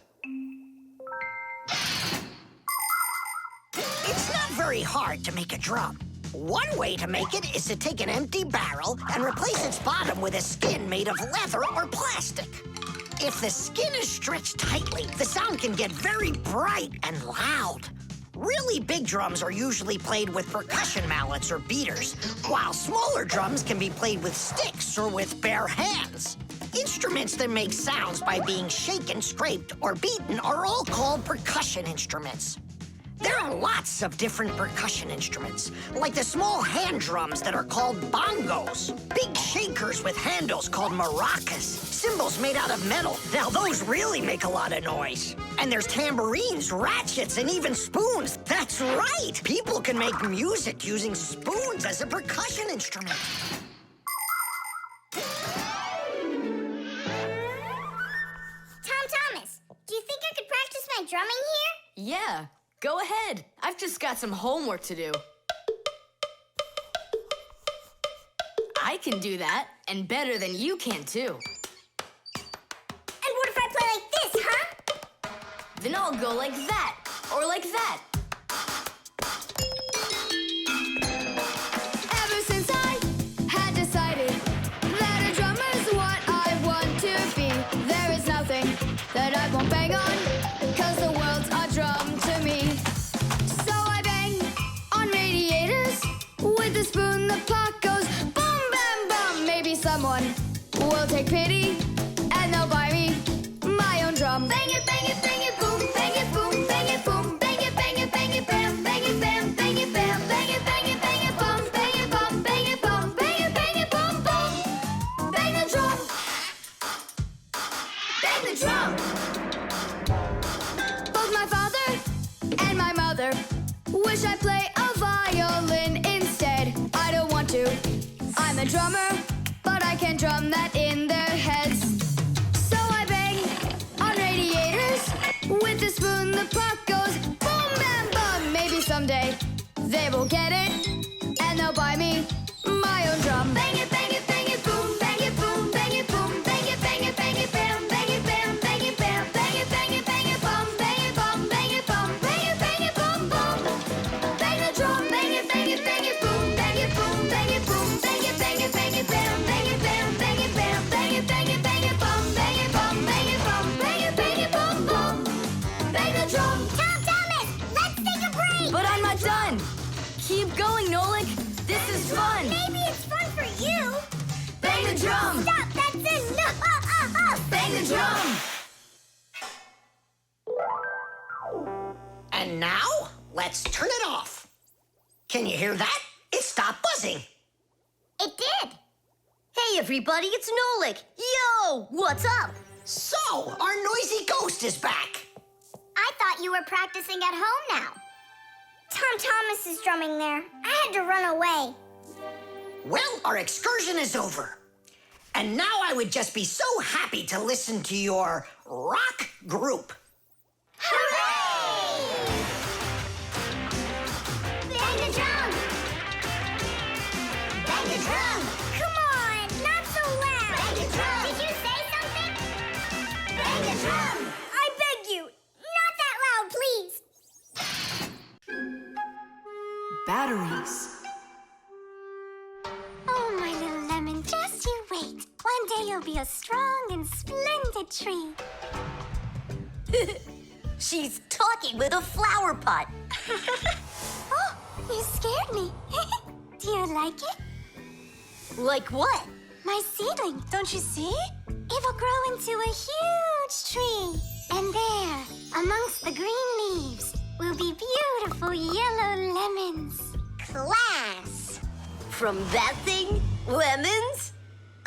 It's not very hard to make a drum. One way to make it is to take an empty barrel and replace its bottom with a skin made of leather or plastic. If the skin is stretched tightly, the sound can get very bright and loud. Really big drums are usually played with percussion mallets or beaters, while smaller drums can be played with sticks or with bare hands. Instruments that make sounds by being shaken, scraped, or beaten are all called percussion instruments. There are lots of different percussion instruments, like the small hand drums that are called bongos, big shakers with handles called maracas, cymbals made out of metal. Now those really make a lot of noise. And there's tambourines, ratchets, and even spoons. That's right! People can make music using spoons as a percussion instrument. Tom Thomas, do you think I could practice my drumming here? Yeah, go ahead. I've just got some homework to do. I can do that, and better than you can, too. And what if I play like this, huh? Then I'll go like that, or like that. Ever since I had decided that a drummer's what I want to be, there is nothing that I won't bang on, 'cause the world's a drum to me. So I bang on radiators with a spoon, the pot goes boom, bam, bum. Maybe someone will take pity and they'll buy me my own drum. Bang it, bang it, bang it, boom, bang it, boom, bang it, boom, bang it, bang it, bang it, bam, bang it, bam, bang it, bam, bang it, bang it, bang it, bum, bang it, bum, bang it, bum, bang it, bum, bum. Bang the drum. Bang the drum. Both my father and my mother wish I play a violin instead. I don't want to. I'm a drummer, but I can drum that in their heads. So I bang on radiators with a spoon. The pot goes boom, bam, bum. Maybe someday they will get it and they'll buy me my own drum. Bang it, bang it, bang it, boom, bang it, boom, bang it, boom, bang it, bang it, bang it, bam, bang it, bam, bang it, bam, bang it, bang it, bang it, bum, bang it, bum, bang it, bum, bang it, bang it, bum, bum. Bang the drum, bang it, bang it, bang it, boom, bang it, boom, bang it, boom, bang it, bang it, bang it, bam, bang it, bam, bang it, bam, bang it, bang it, bang it, bum, bang it, bum, bang it, bum, bang it, bang it, bum, bum. Bang the drum. Tom Thomas, let's take a break! But I'm not done. Keep going, Nolik. This is fun. Maybe it's fun for you. Bang the drum. Stop, that's enough. Bang the drum. And now, let's turn it off. Can you hear that? It stopped buzzing. It did. Hey, everybody, it's Nolik. Yo, what's up? So, our noisy ghost is back. I thought you were practicing at home now. Tom Thomas is drumming there. I had to run away. Well, our excursion is over. And now I would just be so happy to listen to your rock group. Hooray! Bang the drum! Bang the drum! Come on, not so loud! Bang the drum! Did you say something? Bang the drum! I beg you, not that loud, please! Batteries. Oh, my little lemon, just you wait. One day you'll be a strong and splendid tree. She's talking with a flower pot. Oh, you scared me. Do you like it? Like what? My seedling, don't you see? It will grow into a huge tree. And there, amongst the green leaves, will be beautiful yellow lemons. Class! From that thing? Lemons?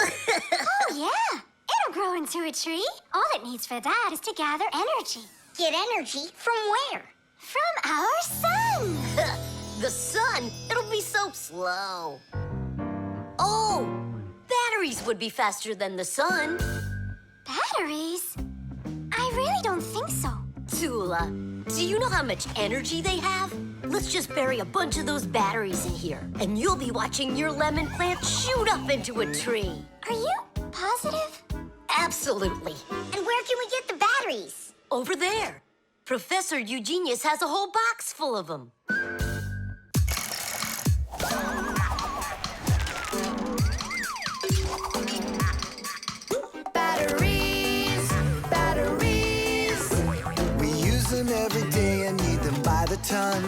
Oh, yeah. It'll grow into a tree. All it needs for that is to gather energy. Get energy from where? From our sun. The sun? It'll be so slow. Oh, batteries would be faster than the sun. Batteries? I really don't think so. Tula, Do you know how much energy they have? Let's just bury a bunch of those batteries in here, and you'll be watching your lemon plant shoot up into a tree. Are you positive? Absolutely. And where can we get the batteries? Over there. Professor Eugenius has a whole box full of them. Batteries, batteries. We use them every day and need them by the ton.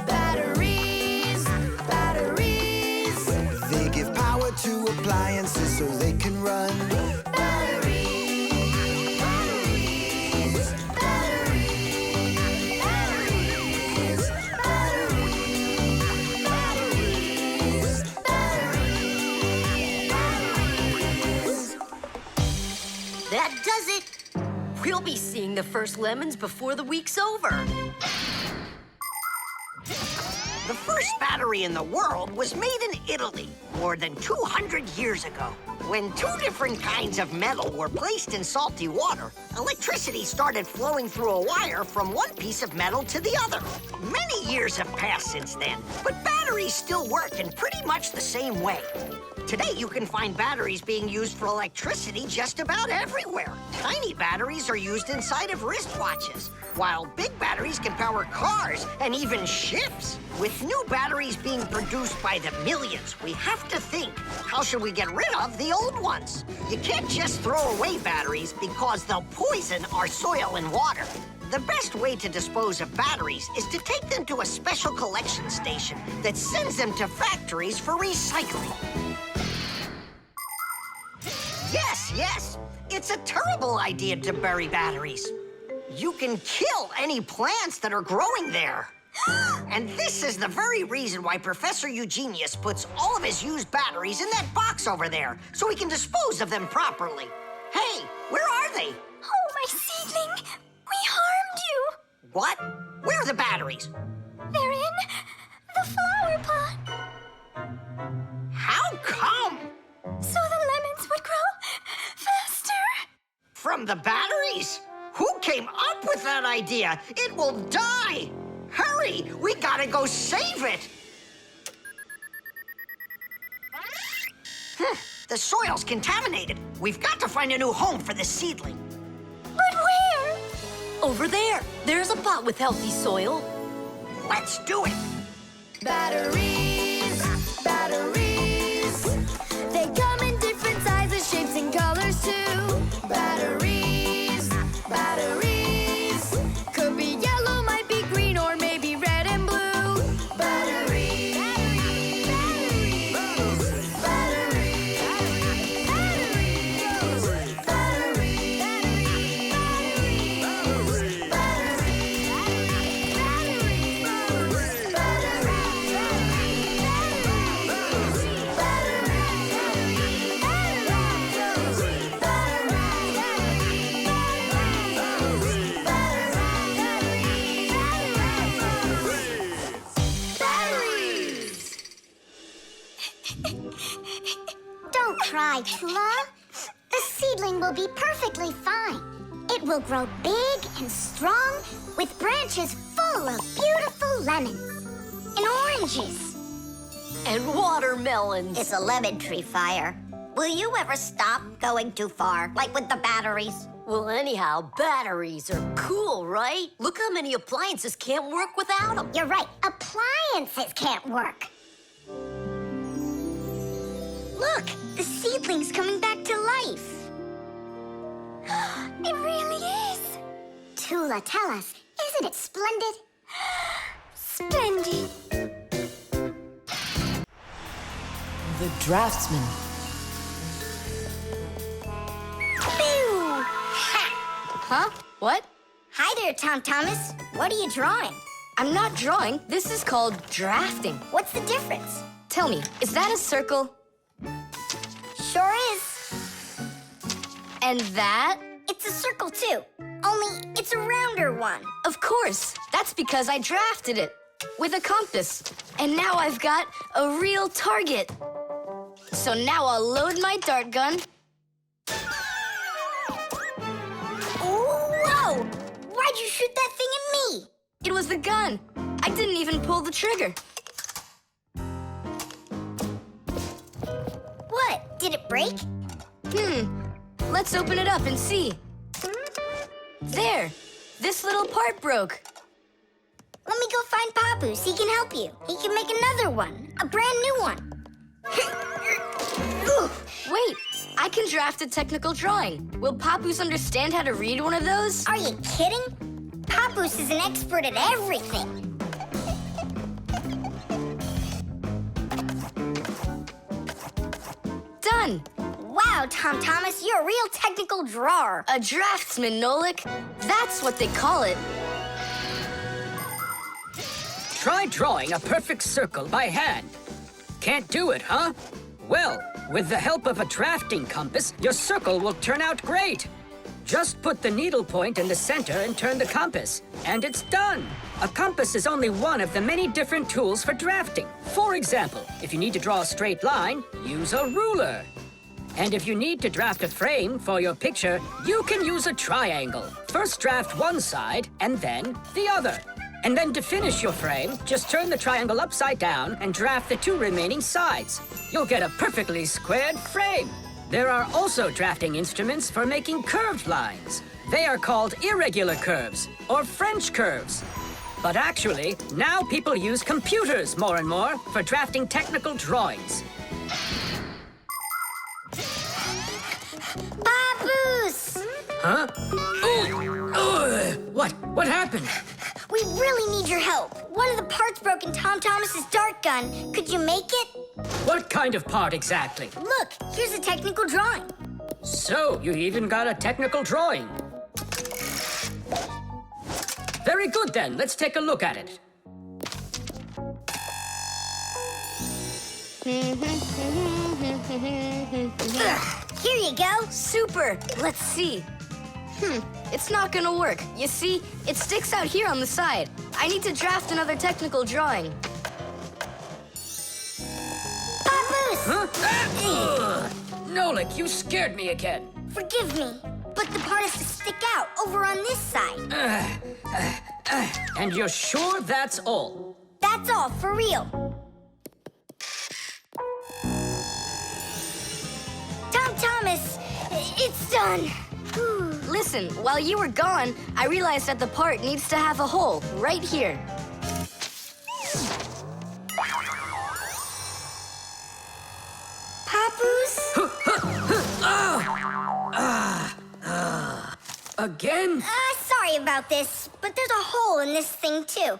Batteries, batteries. They give power to appliances so they can run. That does it. We'll be seeing the first lemons before the week's over. The first battery in the world was made in Italy more than 200 years ago. When two different kinds of metal were placed in salty water, electricity started flowing through a wire from one piece of metal to the other. Many years have passed since then, but batteries still work in pretty much the same way. Today, you can find batteries being used for electricity just about everywhere. Tiny batteries are used inside of wristwatches, while big batteries can power cars and even ships. With new batteries being produced by the millions, we have to think, how should we get rid of the old ones? You can't just throw away batteries because they'll poison our soil and water. The best way to dispose of batteries is to take them to a special collection station that sends them to factories for recycling. Yes, it's a terrible idea to bury batteries. You can kill any plants that are growing there. And this is the very reason why Professor Eugenius puts all of his used batteries in that box over there, so he can dispose of them properly. Hey, where are they? Oh, my seedling! We harmed you! What? Where are the batteries? They're in the flower pot. How come? So the lemons would grow faster. From the batteries? Who came up with that idea? It will die! Hurry! We gotta go save it! The soil's contaminated. We've got to find a new home for the seedling. But where? Over there. There's a pot with healthy soil. Let's do it! Batteries, batteries. They come in different sizes, shapes, and colors too. Batteries, batteries. Could be yellow, might be green, or maybe red and blue. Batteries, batteries, batteries, batteries, Don't cry, Tula. The seedling will be perfectly fine. It will grow big and strong with branches full of beautiful lemons and oranges. And watermelons. It's a lemon tree, Fire. Will you ever stop going too far, like with the batteries? Well, anyhow, batteries are cool, right? Look how many appliances can't work without them. You're right. Appliances can't work. Look, the seedling's coming back to life. It really is. Tula, tell us, isn't it splendid? Splendid. The Draftsman. Pew! Huh? What? Hi there, Tom Thomas. What are you drawing? I'm not drawing. This is called drafting. What's the difference? Tell me, is that a circle? Sure is. And that? It's a circle, too. Only it's a rounder one. Of course. That's because I drafted it with a compass. And now I've got a real target. So now I'll load my dart gun. Whoa! Why'd you shoot that thing at me? It was the gun. I didn't even pull the trigger. What? Did it break? Let's open it up and see. There. This little part broke. Let me go find Papoose. He can help you. He can make another one. A brand new one. Wait, I can draft a technical drawing. Will Papoose understand how to read one of those? Are you kidding? Papoose is an expert at everything. Done. Wow, Tom Thomas, you're a real technical drawer. A draftsman, Nolik. That's what they call it. Try drawing a perfect circle by hand. Can't do it, huh? Well, with the help of a drafting compass, your circle will turn out great. Just put the needle point in the center and turn the compass, and it's done. A compass is only one of the many different tools for drafting. For example, if you need to draw a straight line, use a ruler. And if you need to draft a frame for your picture, you can use a triangle. First draft one side, and then the other. And then to finish your frame, just turn the triangle upside down and draft the two remaining sides. You'll get a perfectly squared frame. There are also drafting instruments for making curved lines. They are called irregular curves, or French curves. But actually, now people use computers more and more for drafting technical drawings. Papoose! Huh? What happened? We really need your help. One of the parts broke in Tom Thomas's dart gun. Could you make it? What kind of part exactly? Look, here's a technical drawing. So, you even got a technical drawing. Very good then, let's take a look at it. Here you go. Super. Let's see. It's not gonna work. You see, it sticks out here on the side. I need to draft another technical drawing. Papoose! Huh? Nolik, you scared me again. Forgive me, but the part has to stick out over on this side. And you're sure that's all? That's all, for real. Tom Thomas, it's done. Listen, while you were gone, I realized that the part needs to have a hole right here. Papoose? Again? Sorry about this, but there's a hole in this thing, too.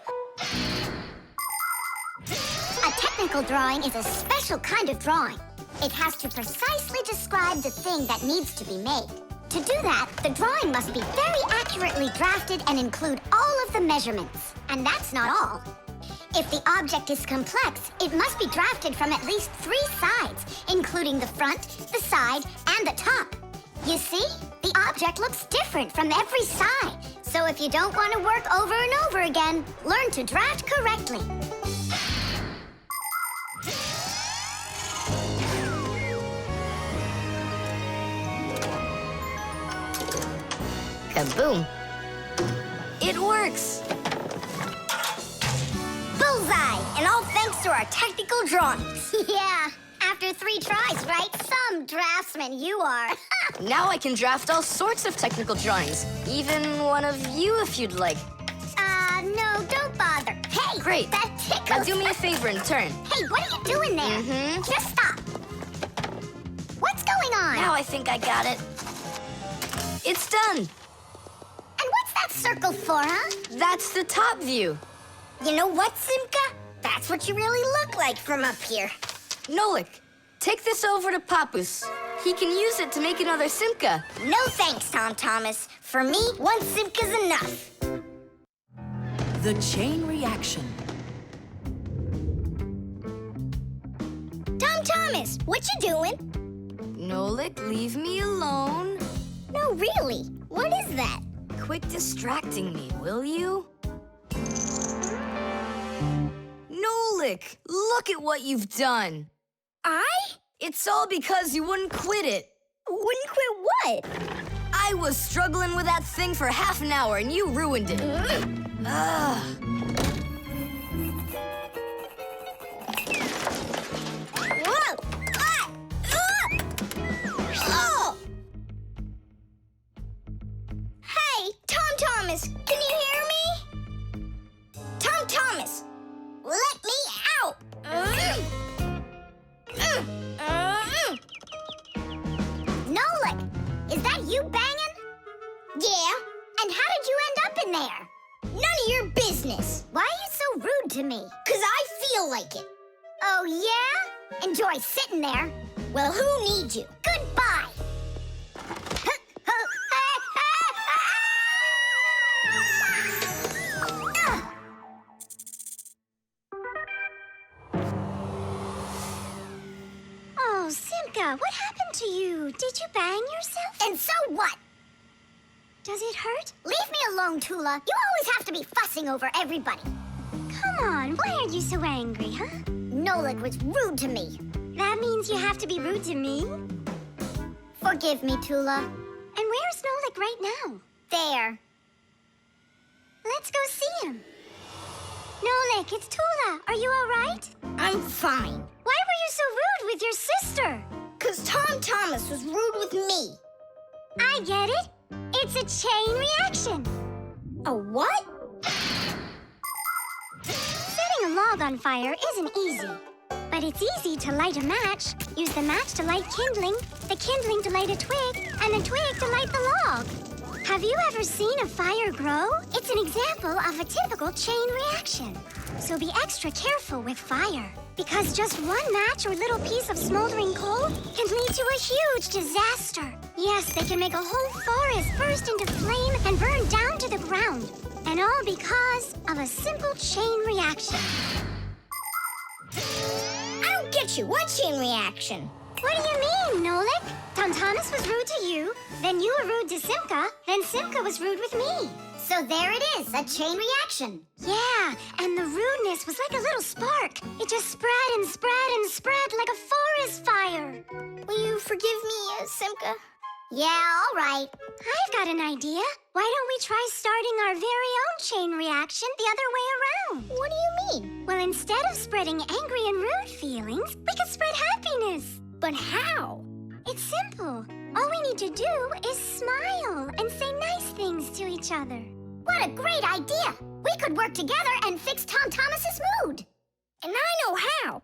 A technical drawing is a special kind of drawing. It has to precisely describe the thing that needs to be made. To do that, the drawing must be very accurately drafted and include all of the measurements. And that's not all. If the object is complex, it must be drafted from at least 3 sides, including the front, the side, and the top. You see? The object looks different from every side. So if you don't want to work over and over again, learn to draft correctly. Kaboom. It works. Bullseye! And all thanks to our technical drawings. Yeah, after 3 tries, right? Some draftsman you are. Now I can draft all sorts of technical drawings. Even one of you if you'd like. No, don't bother. Hey, Great. That tickles. Now do me a favor and turn. Hey, what are you doing there? Just stop. What's going on? Now I think I got it. It's done. And what's that circle for, huh? That's the top view. You know what, Simka? That's what you really look like from up here. Nolik, take this over to Papoose. He can use it to make another Simka. No thanks, Tom Thomas. For me, 1 Simka's enough. The chain reaction. Tom Thomas, what you doing? Nolik, leave me alone. No, really. What is that? Quit distracting me, will you? Nolik, look at what you've done. I? It's all because you wouldn't quit it. Wouldn't quit what? I I was struggling with that thing for half an hour and you ruined it. Whoa! Ah! Oh! Hey, Tom Thomas, can you hear me? Tom Thomas, let me out! Nolik, is that you banging? Yeah, and how did you end up in there? None of your business. Why are you so rude to me? 'Cause I feel like it. Oh, yeah? Enjoy sitting there. Well, who needs you? Goodbye. Oh, Simka, what happened to you? Did you bang yourself? And so what? Does it hurt? Leave me alone, Tula. You always have to be fussing over everybody. Come on, why are you so angry, huh? Nolik was rude to me. That means you have to be rude to me? Forgive me, Tula. And where's Nolik right now? There. Let's go see him. Nolik, it's Tula. Are you all right? I'm fine. Why were you so rude with your sister? 'Cause Tom Thomas was rude with me. I get it. It's a chain reaction. A what? Setting a log on fire isn't easy. But it's easy to light a match. Use the match to light kindling, the kindling to light a twig, and the twig to light the log. Have you ever seen a fire grow? It's an example of a typical chain reaction. So be extra careful with fire, because just one match or little piece of smoldering coal can lead to a huge disaster. Yes, they can make a whole forest burst into flame and burn down to the ground. And all because of a simple chain reaction. I don't get you. What chain reaction? What do you mean, Nolik? Tom Thomas was rude to you, then you were rude to Simka, then Simka was rude with me. So there it is, a chain reaction. Yeah, and the rudeness was like a little spark. It just spread and spread and spread like a forest fire. Will you forgive me, Simka? Yeah, all right. I've got an idea. Why don't we try starting our very own chain reaction the other way around? What do you mean? Well, instead of spreading angry and rude feelings, we could spread happiness. But how? It's simple. All we need to do is smile and say nice things to each other. What a great idea! We could work together and fix Tom Thomas's mood. And I know how.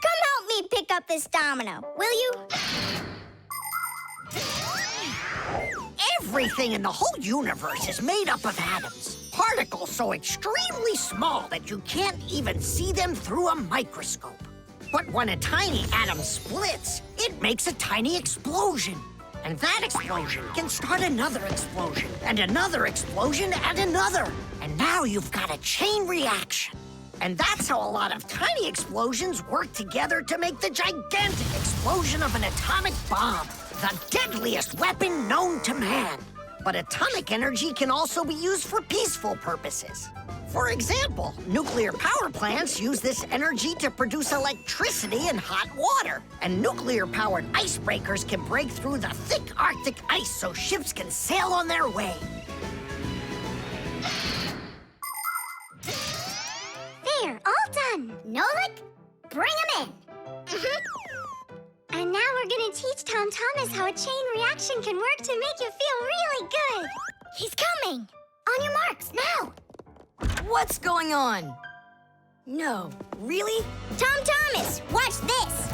Come help me pick up this domino, will you? Everything in the whole universe is made up of atoms. Particles so extremely small that you can't even see them through a microscope. But when a tiny atom splits, it makes a tiny explosion. And that explosion can start another explosion, and another explosion, and another. And now you've got a chain reaction. And that's how a lot of tiny explosions work together to make the gigantic explosion of an atomic bomb, the deadliest weapon known to man. But atomic energy can also be used for peaceful purposes. For example, nuclear power plants use this energy to produce electricity and hot water. And nuclear-powered icebreakers can break through the thick Arctic ice so ships can sail on their way. There, all done. Nolik, bring him in. And now we're gonna teach Tom Thomas how a chain reaction can work to make you feel really good. He's coming. On your marks, now. What's going on? No, really? Tom Thomas, watch this.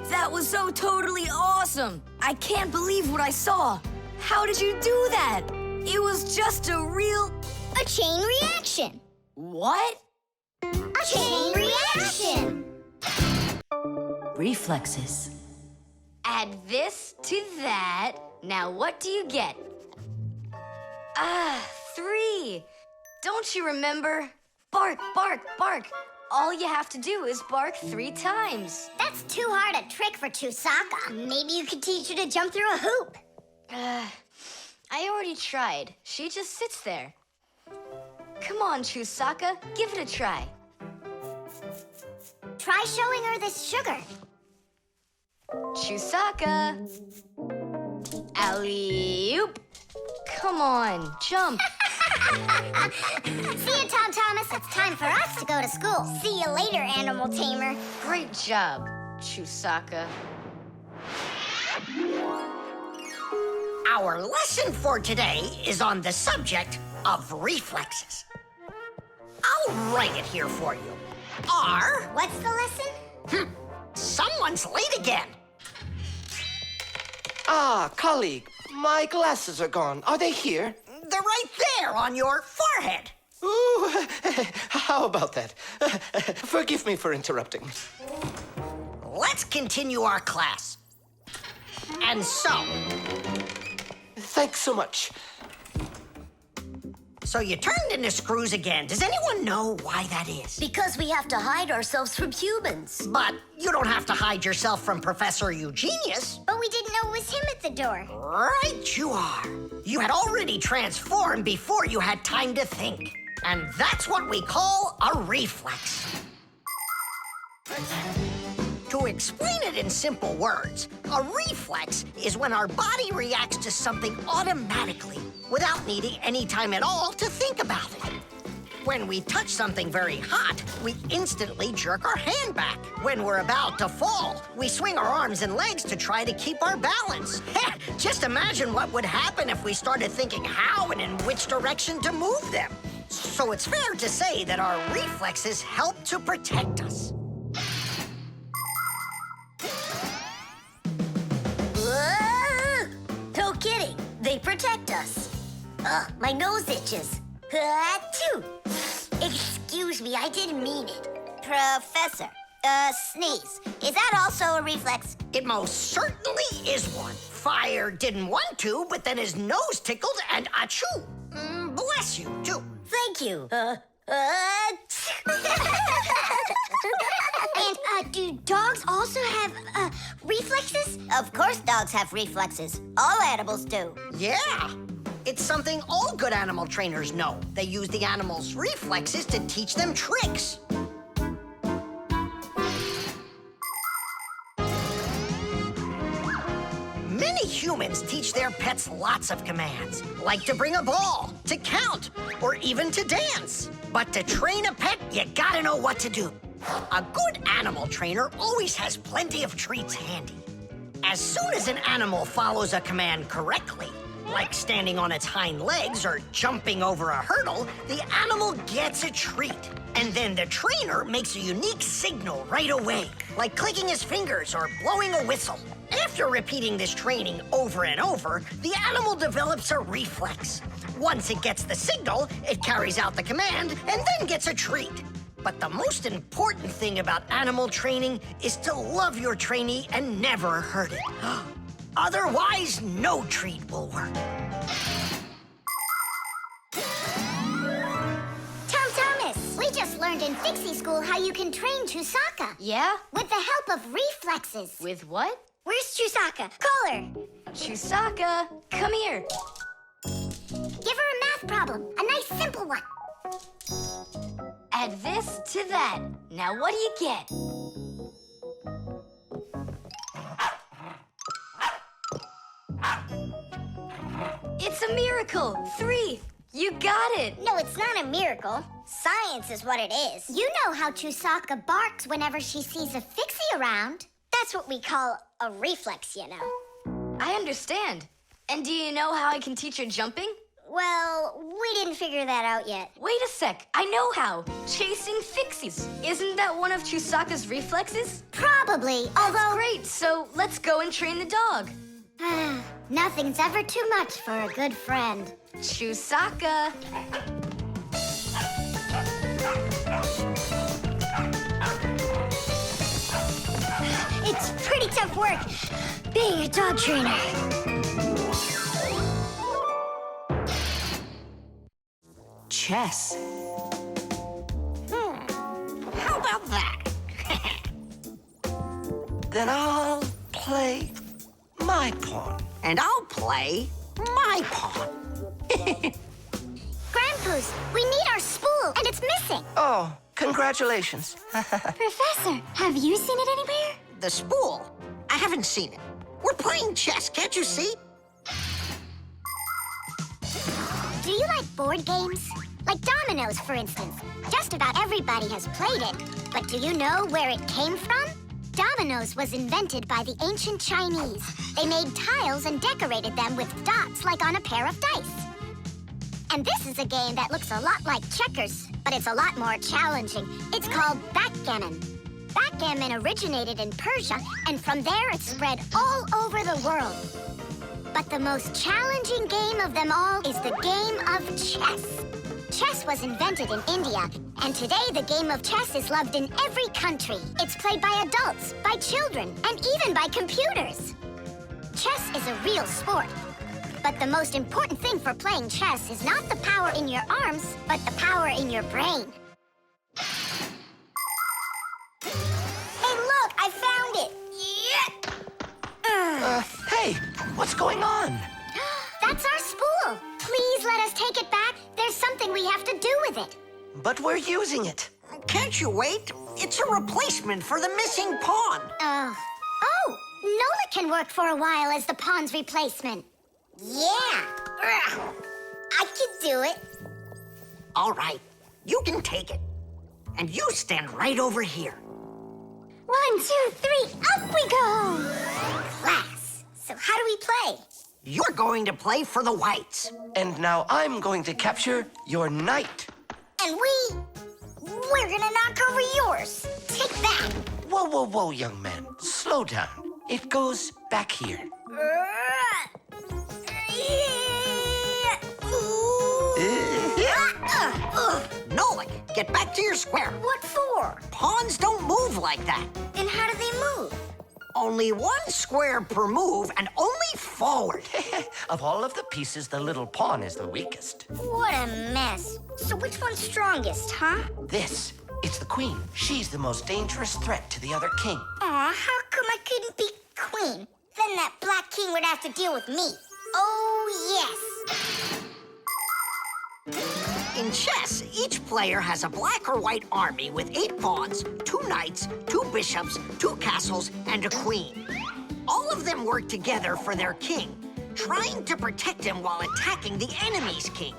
That was so totally awesome! I can't believe what I saw! How did you do that? It was just a chain reaction. What? A chain reaction. Reflexes. Add this to that. Now what do you get? 3. Don't you remember? Bark, bark, bark. All you have to do is bark 3 times. That's too hard a trick for Chusaka. Maybe you could teach her to jump through a hoop. I already tried. She just sits there. Come on, Chusaka, give it a try. Try showing her this sugar. Chusaka! Alley-oop! Come on, jump! See you, Tom Thomas. It's time for us to go to school. See you later, animal tamer. Great job, Chusaka. Our lesson for today is on the subject of reflexes. I'll write it here for you. What's the lesson? Someone's late again. Ah, colleague, my glasses are gone. Are they here? They're right there on your forehead. Ooh, how about that? Forgive me for interrupting. Let's continue our class. And so... Thanks so much. So you turned into screws again. Does anyone know why that is? Because we have to hide ourselves from humans. But you don't have to hide yourself from Professor Eugenius. But we didn't know it was him at the door. Right you are. You had already transformed before you had time to think. And that's what we call a reflex. To explain it in simple words, a reflex is when our body reacts to something automatically without needing any time at all to think about it. When we touch something very hot, we instantly jerk our hand back. When we're about to fall, we swing our arms and legs to try to keep our balance. Just imagine what would happen if we started thinking how and in which direction to move them. So it's fair to say that our reflexes help to protect us. No kidding. They protect us. My nose itches. Achoo. Excuse me, I didn't mean it. Professor, sneeze. Is that also a reflex? It most certainly is one. Fire didn't want to, but then his nose tickled and achoo. Bless you, too. Thank you. And do dogs also have reflexes? Of course dogs have reflexes. All animals do. Yeah. It's something all good animal trainers know. They use the animals' reflexes to teach them tricks. Many humans teach their pets lots of commands, like to bring a ball, to count, or even to dance. But to train a pet, you gotta know what to do. A good animal trainer always has plenty of treats handy. As soon as an animal follows a command correctly, like standing on its hind legs or jumping over a hurdle, the animal gets a treat. And then the trainer makes a unique signal right away, like clicking his fingers or blowing a whistle. After repeating this training over and over, the animal develops a reflex. Once it gets the signal, it carries out the command and then gets a treat. But the most important thing about animal training is to love your trainee and never hurt it. Otherwise, no treat will work. Tom Thomas, we just learned in Fixie School how you can train Chusaka. Yeah? With the help of reflexes. With what? Where's Chusaka? Call her. Chusaka, come here. Give her a math problem. A nice simple one. Add this to that. Now what do you get? It's a miracle! 3! You got it! No, it's not a miracle. Science is what it is. You know how Chusaka barks whenever she sees a Fixie around. That's what we call a reflex, you know. I understand. And do you know how I can teach her jumping? Well, we didn't figure that out yet. Wait a sec. I know how. Chasing Fixies. Isn't that one of Chusaka's reflexes? Probably, although... That's great, so let's go and train the dog. Nothing's ever too much for a good friend. Chusaka. It's pretty tough work being a dog trainer. Chess. How Then I'll play my pawn. And I'll play my pawn. Grandpa's, we need our spool, and it's missing. Oh, congratulations. Professor, have you seen it anywhere? The spool? I haven't seen it. We're playing chess, can't you see? Do you like board games? Like dominoes, for instance. Just about everybody has played it. But do you know where it came from? Dominoes was invented by the ancient Chinese. They made tiles and decorated them with dots like on a pair of dice. And this is a game that looks a lot like checkers, but it's a lot more challenging. It's called backgammon. Backgammon originated in Persia, and from there it spread all over the world. But the most challenging game of them all is the game of chess. Chess was invented in India, and today the game of chess is loved in every country. It's played by adults, by children, and even by computers. Chess is a real sport. But the most important thing for playing chess is not the power in your arms, but the power in your brain. Hey, look, I found it. Yeah. Hey, what's going on? That's our spool. Please let us take it back. There's something we have to do with it. But we're using it. Can't you wait? It's a replacement for the missing pawn. Oh, Nolik can work for a while as the pawn's replacement. Yeah. I can do it. All right, you can take it. And you stand right over here. 1, 2, 3, up we go! Class. So how do we play? You're going to play for the whites. And now I'm going to capture your knight. And we're gonna knock over yours. Take that. Whoa, whoa, whoa, young man. Slow down. It goes back here. Nolik, get back to your square. What for? Pawns don't move like that. Then how do they move? Only one square per move and only forward. Of all of the pieces, the little pawn is the weakest. What a mess. So which one's strongest, huh? This, it's the queen. She's the most dangerous threat to the other king. Aw, how come I couldn't be queen? Then that black king would have to deal with me. Oh, yes. In chess, each player has a black or white army with 8 pawns, 2 knights, 2 bishops, 2 castles, and a queen. All of them work together for their king, trying to protect him while attacking the enemy's king.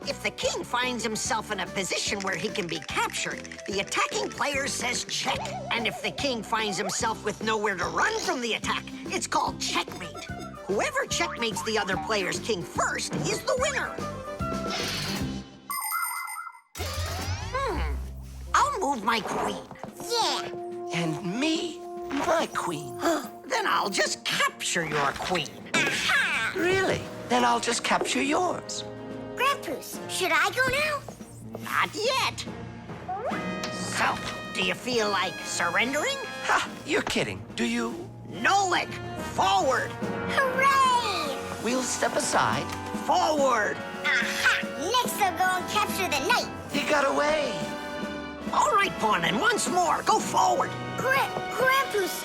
If the king finds himself in a position where he can be captured, the attacking player says check. And if the king finds himself with nowhere to run from the attack, it's called checkmate. Whoever checkmates the other player's king first is the winner. I'll move my queen. Yeah. And me, my queen. Then I'll just capture your queen. Aha! Really? Then I'll just capture yours. Grandpa's, should I go now? Not yet. So, do you feel like surrendering? Ha! You're kidding. Do you? Nolik, forward. Hooray! We'll step aside. Forward. Aha! Next I'll go and capture the knight. He got away. All right, pawn, and once more, go forward. Grandpa's,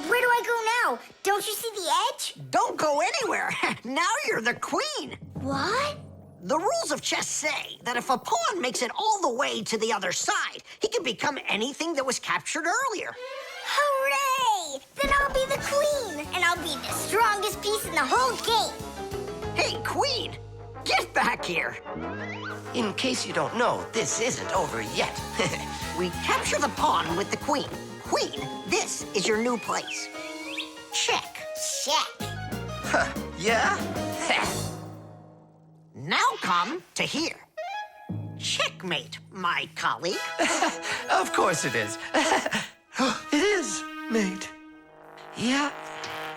where do I go now? Don't you see the edge? Don't go anywhere. Now you're the queen. What? The rules of chess say that if a pawn makes it all the way to the other side, he can become anything that was captured earlier. Hooray! Then I'll be the queen, and I'll be the strongest piece in the whole game. Hey, queen, get back here. In case you don't know, this isn't over yet. We capture the pawn with the queen. Queen, this is your new place. Check. Check. Huh, yeah? Now come to here. Checkmate, my colleague. Of course it is. It is, mate. Yeah,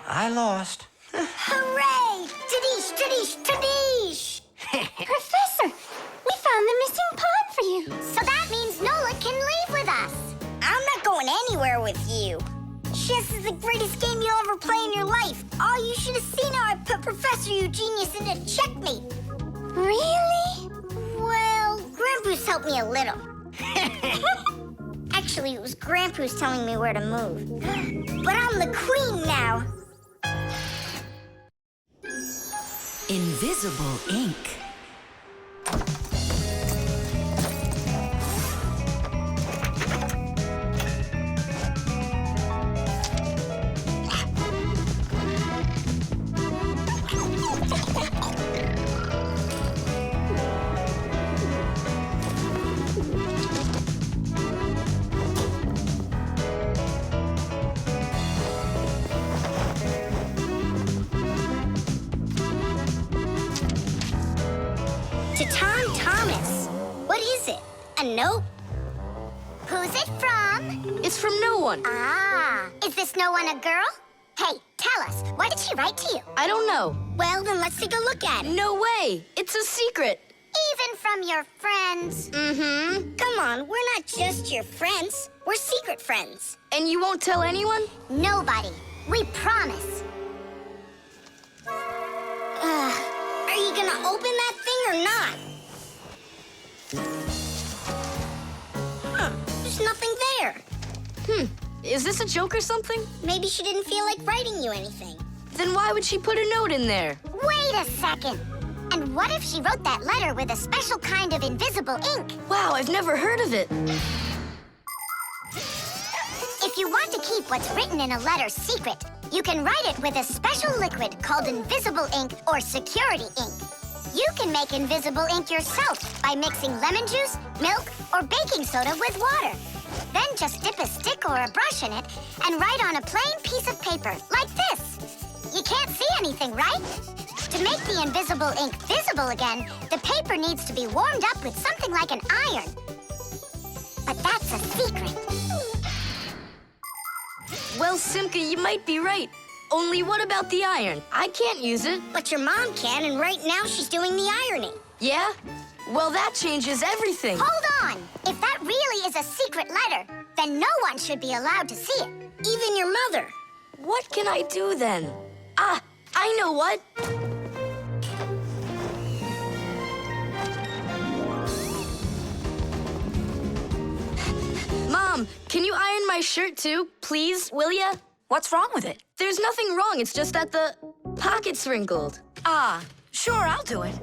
I lost. Hooray! Tadish, tadish, tadish! Professor, we found the missing pawn for you. So that means Nolik can leave with us. I'm not going anywhere with you. Chess is the greatest game you'll ever play in your life. Oh, you should have seen how I put Professor Eugenius into checkmate. Really? Well, Grandpa's helped me a little. Actually, it was Grandpa's telling me where to move. But I'm the queen now. Invisible ink. To Tom Thomas. What is it? A note? Who's it from? It's from no one. Ah, is this no one a girl? Hey, tell us, what did she write to you? I don't know. Well, then let's take a look at it. No way. It's a secret. Even from your friends? Mm-hmm. Come on, we're not just your friends. We're secret friends. And you won't tell anyone? Nobody. We promise. Are you gonna open that thing or not? Huh, there's nothing there. Is this a joke or something? Maybe she didn't feel like writing you anything. Then why would she put a note in there? Wait a second. And what if she wrote that letter with a special kind of invisible ink? Wow, I've never heard of it. If you want to keep what's written in a letter secret, you can write it with a special liquid called invisible ink or security ink. You can make invisible ink yourself by mixing lemon juice, milk, or baking soda with water. Then just dip a stick or a brush in it and write on a plain piece of paper, like this. You can't see anything, right? To make the invisible ink visible again, the paper needs to be warmed up with something like an iron. But that's a secret. Well, Simka, you might be right. Only what about the iron? I can't use it. But your mom can, and right now she's doing the ironing. Yeah? Well, that changes everything. Hold on! If that really is a secret letter, then no one should be allowed to see it. Even your mother. What can I do then? Ah, I know what. Mom, can you iron my shirt too, please, will ya? What's wrong with it? There's nothing wrong, it's just that the pocket's wrinkled. Ah, sure, I'll do it.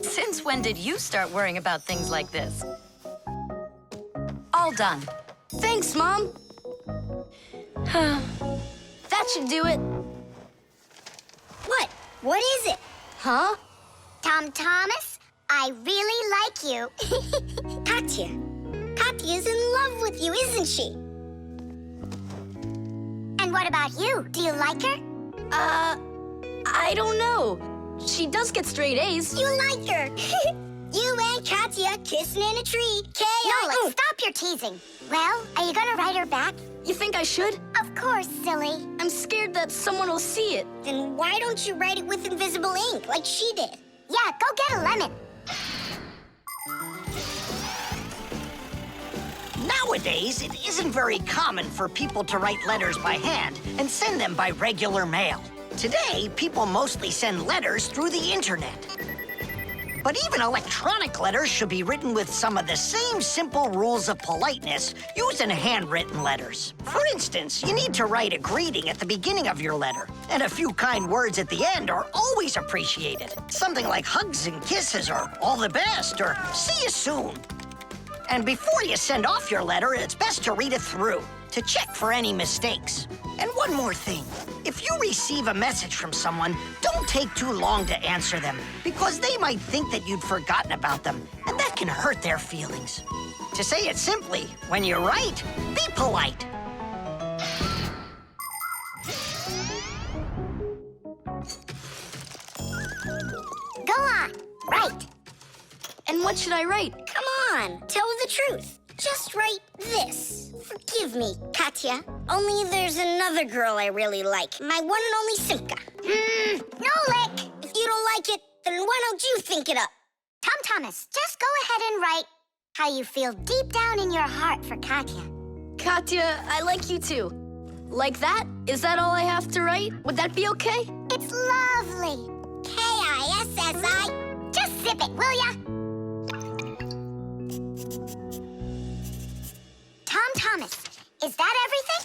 Since when did you start worrying about things like this? All done. Thanks, Mom. That should do it. What? What is it? Huh? Tom Thomas, I really like you. Katya. Katya's in love with you, isn't she? And what about you? Do you like her? I don't know. She does get straight A's. You like her. You and Katya kissing in a tree. Nolik, stop your teasing. Well, are you gonna write her back? You think I should? Of course, silly. I'm scared that someone will see it. Then why don't you write it with invisible ink like she did? Yeah, go get a lemon. Nowadays, it isn't very common for people to write letters by hand and send them by regular mail. Today, people mostly send letters through the internet. But even electronic letters should be written with some of the same simple rules of politeness used in handwritten letters. For instance, you need to write a greeting at the beginning of your letter, and a few kind words at the end are always appreciated. Something like hugs and kisses, or all the best, or see you soon. And before you send off your letter, it's best to read it through to check for any mistakes. And one more thing. If you receive a message from someone, don't take too long to answer them, because they might think that you'd forgotten about them, and that can hurt their feelings. To say it simply, when you write, be polite. Go on, write. And what should I write? Come on, tell the truth. Just write this. Forgive me, Katya. Only there's another girl I really like. My one and only Simka. Nolik! If you don't like it, then why don't you think it up? Tom Thomas, just go ahead and write how you feel deep down in your heart for Katya. Katya, I like you too. Like that? Is that all I have to write? Would that be okay? It's lovely. Kissi. Just zip it, will ya? Tom Thomas, is that everything?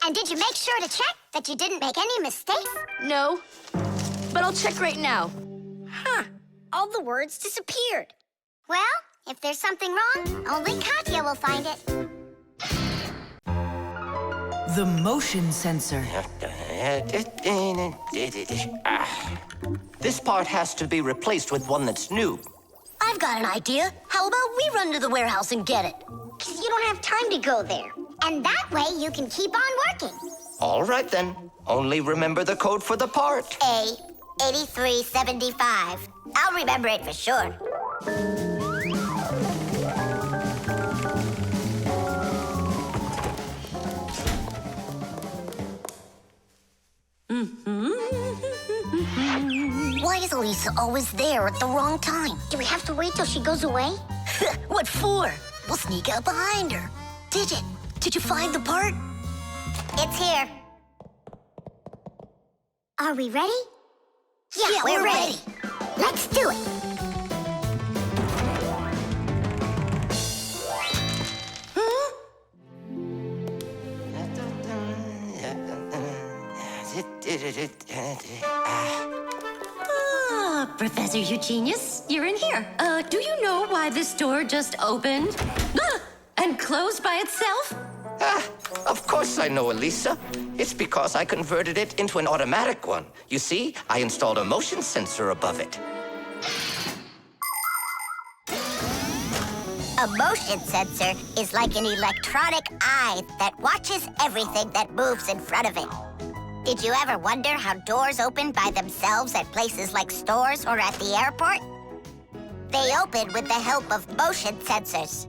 And did you make sure to check that you didn't make any mistakes? No, but I'll check right now. Huh. All the words disappeared. Well, if there's something wrong, only Katya will find it. The motion sensor. This part has to be replaced with one that's new. I've got an idea. How about we run to the warehouse and get it? Because you don't have time to go there. And that way you can keep on working. All right, then. Only remember the code for the part. A8375. I'll remember it for sure. Why is Elisa always there at the wrong time? Do we have to wait till she goes away? What for? We'll sneak out behind her. Did you find the part? It's here. Are we ready? Yeah, we're ready. Let's do it. Professor Eugenius, you're in here. Do you know why this door just opened and closed by itself? Of course I know, Elisa. It's because I converted it into an automatic one. You see, I installed a motion sensor above it. A motion sensor is like an electronic eye that watches everything that moves in front of it. Did you ever wonder how doors open by themselves at places like stores or at the airport? They open with the help of motion sensors.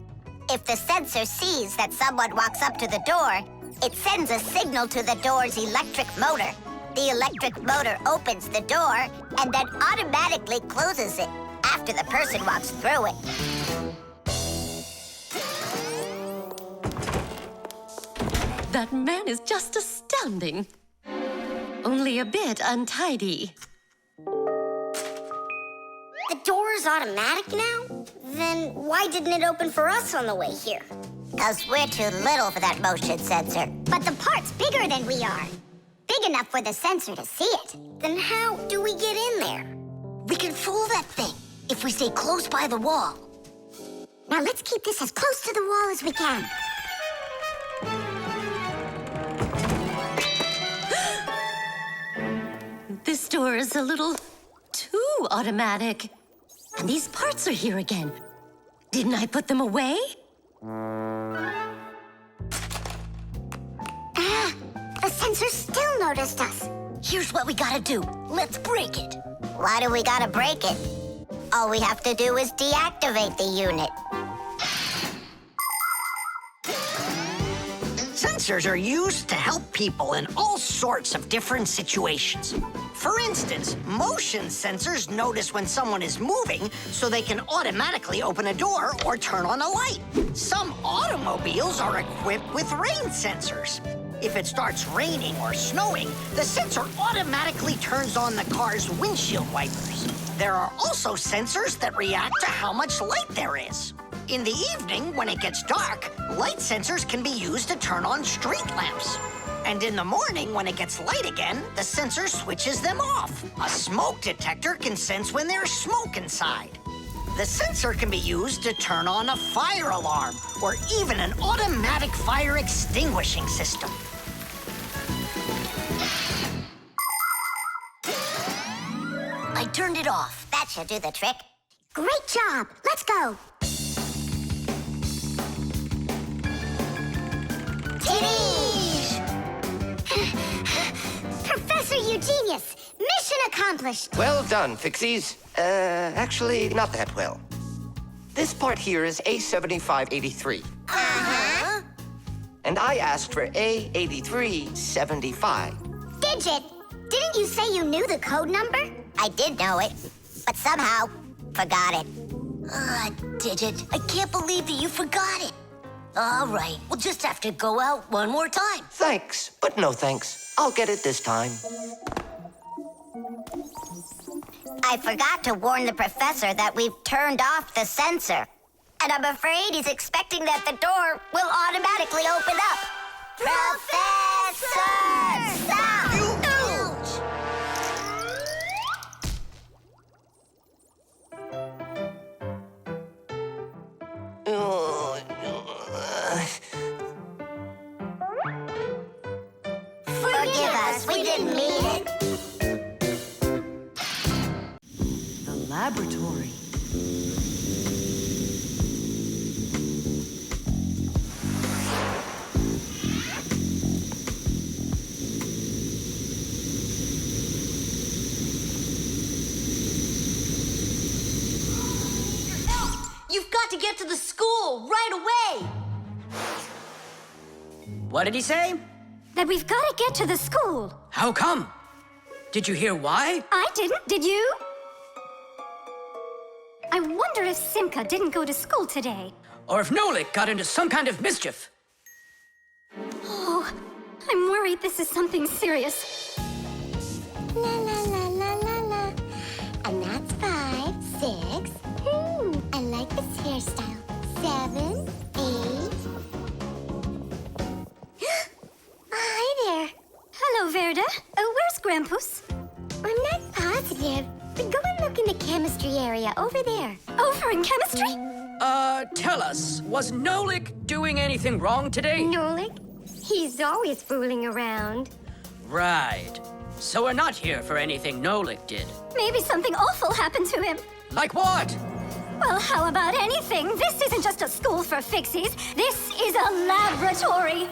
If the sensor sees that someone walks up to the door, it sends a signal to the door's electric motor. The electric motor opens the door and then automatically closes it after the person walks through it. That man is just astounding. Only a bit untidy. The door is automatic now? Then why didn't it open for us on the way here? Because we're too little for that motion sensor. But the part's bigger than we are. Big enough for the sensor to see it. Then how do we get in there? We can fool that thing if we stay close by the wall. Now let's keep this as close to the wall as we can. This door is a little too automatic. And these parts are here again. Didn't I put them away? The sensor still noticed us. Here's what we gotta do. Let's break it. Why do we gotta break it? All we have to do is deactivate the unit. Sensors are used to help people in all sorts of different situations. For instance, motion sensors notice when someone is moving so they can automatically open a door or turn on a light. Some automobiles are equipped with rain sensors. If it starts raining or snowing, the sensor automatically turns on the car's windshield wipers. There are also sensors that react to how much light there is. In the evening, when it gets dark, light sensors can be used to turn on street lamps. And in the morning, when it gets light again, the sensor switches them off. A smoke detector can sense when there's smoke inside. The sensor can be used to turn on a fire alarm or even an automatic fire extinguishing system. I turned it off. That should do the trick. Great job. Let's go. Professor Eugenius, mission accomplished. Well done, Fixies. Actually, not that well. This part here is A7583. Uh-huh. And I asked for A8375. Digit, didn't you say you knew the code number? I did know it, but somehow forgot it. Digit, I can't believe that you forgot it. All right, we'll just have to go out one more time. Thanks, but no thanks. I'll get it this time. I forgot to warn the professor that we've turned off the sensor. And I'm afraid he's expecting that the door will automatically open up. Professor! Stop! Forgive us, we didn't mean it. The laboratory. You've got to get to the school right away! What did he say? That we've got to get to the school. How come? Did you hear why? I didn't, did you? I wonder if Simka didn't go to school today. Or if Nolik got into some kind of mischief. Oh, I'm worried this is something serious. La la la la la la. And that's 5, 6. I like this hairstyle. 7, 8. Hi there. Hello, Verda. Where's Grampus? I'm not positive, but go and look in the chemistry area over there. Over in chemistry? Tell us, was Nolik doing anything wrong today? Nolik? He's always fooling around. Right. So we're not here for anything Nolik did. Maybe something awful happened to him. Like what? Well, how about anything? This isn't just a school for Fixies. This is a laboratory.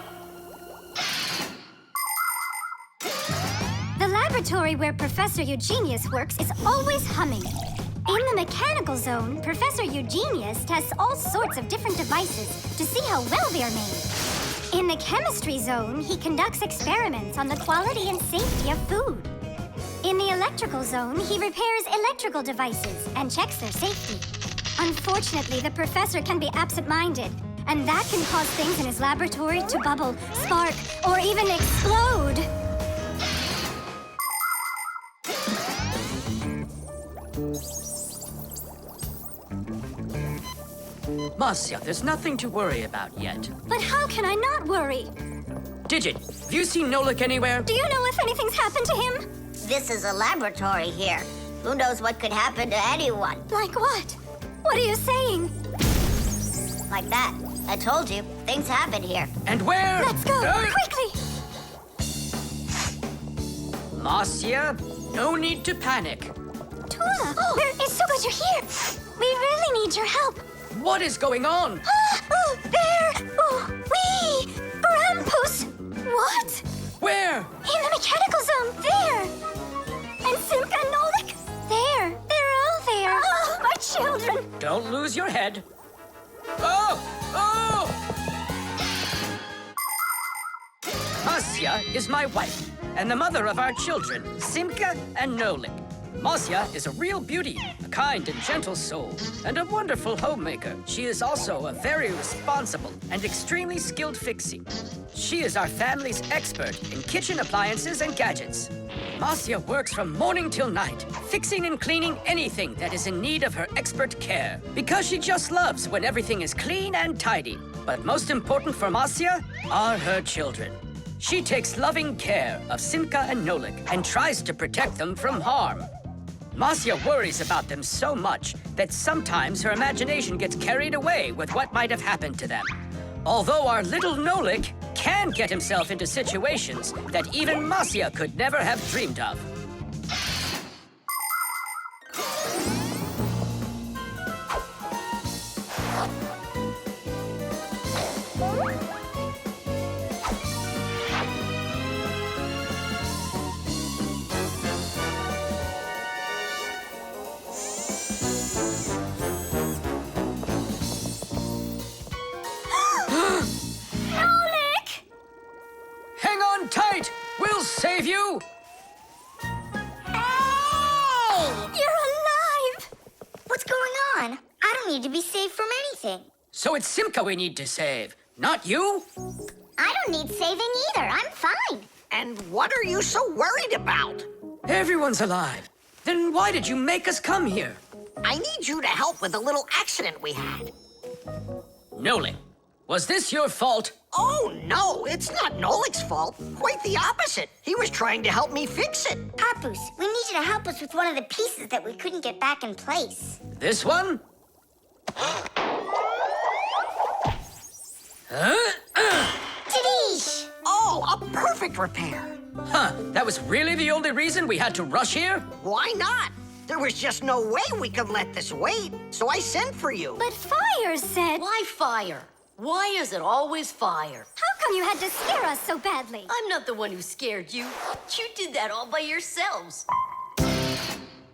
The laboratory where Professor Eugenius works is always humming. In the mechanical zone, Professor Eugenius tests all sorts of different devices to see how well they are made. In the chemistry zone, he conducts experiments on the quality and safety of food. In the electrical zone, he repairs electrical devices and checks their safety. Unfortunately, the professor can be absent-minded, and that can cause things in his laboratory to bubble, spark, or even explode. Marcia, there's nothing to worry about yet. But how can I not worry? Digit, have you seen Nolik anywhere? Do you know if anything's happened to him? This is a laboratory here. Who knows what could happen to anyone? Like what? What are you saying? Like that. I told you, things happen here. And where? Let's go, quickly! Marcia, no need to panic. Tula, it's so good you're here. We really need your help. What is going on? There! Wee! Grampus! What? Where? In the mechanical zone, there! And Simka and Nolik, there! They're all there! Oh, my children! Don't lose your head. Oh! Oh! Marcia is my wife, and the mother of our children, Simka and Nolik. Marcia is a real beauty, a kind and gentle soul, and a wonderful homemaker. She is also a very responsible and extremely skilled fixie. She is our family's expert in kitchen appliances and gadgets. Marcia works from morning till night, fixing and cleaning anything that is in need of her expert care, because she just loves when everything is clean and tidy. But most important for Marcia are her children. She takes loving care of Simka and Nolik and tries to protect them from harm. Marcia worries about them so much that sometimes her imagination gets carried away with what might have happened to them. Although our little Nolik can get himself into situations that even Marcia could never have dreamed of. Hang on tight! We'll save you! Hey! You're alive! What's going on? I don't need to be saved from anything. So it's Simka we need to save, not you? I don't need saving either. I'm fine. And what are you so worried about? Everyone's alive. Then why did you make us come here? I need you to help with a little accident we had. Nolik, was this your fault? Oh, no, it's not Nolik's fault. Quite the opposite. He was trying to help me fix it. Papoose, we need you to help us with one of the pieces that we couldn't get back in place. This one? Tadeish! Oh, a perfect repair. Huh, that was really the only reason we had to rush here? Why not? There was just no way we could let this wait, so I sent for you. But Fire said... Why fire? Why is it always fire? How come you had to scare us so badly? I'm not the one who scared you. You did that all by yourselves.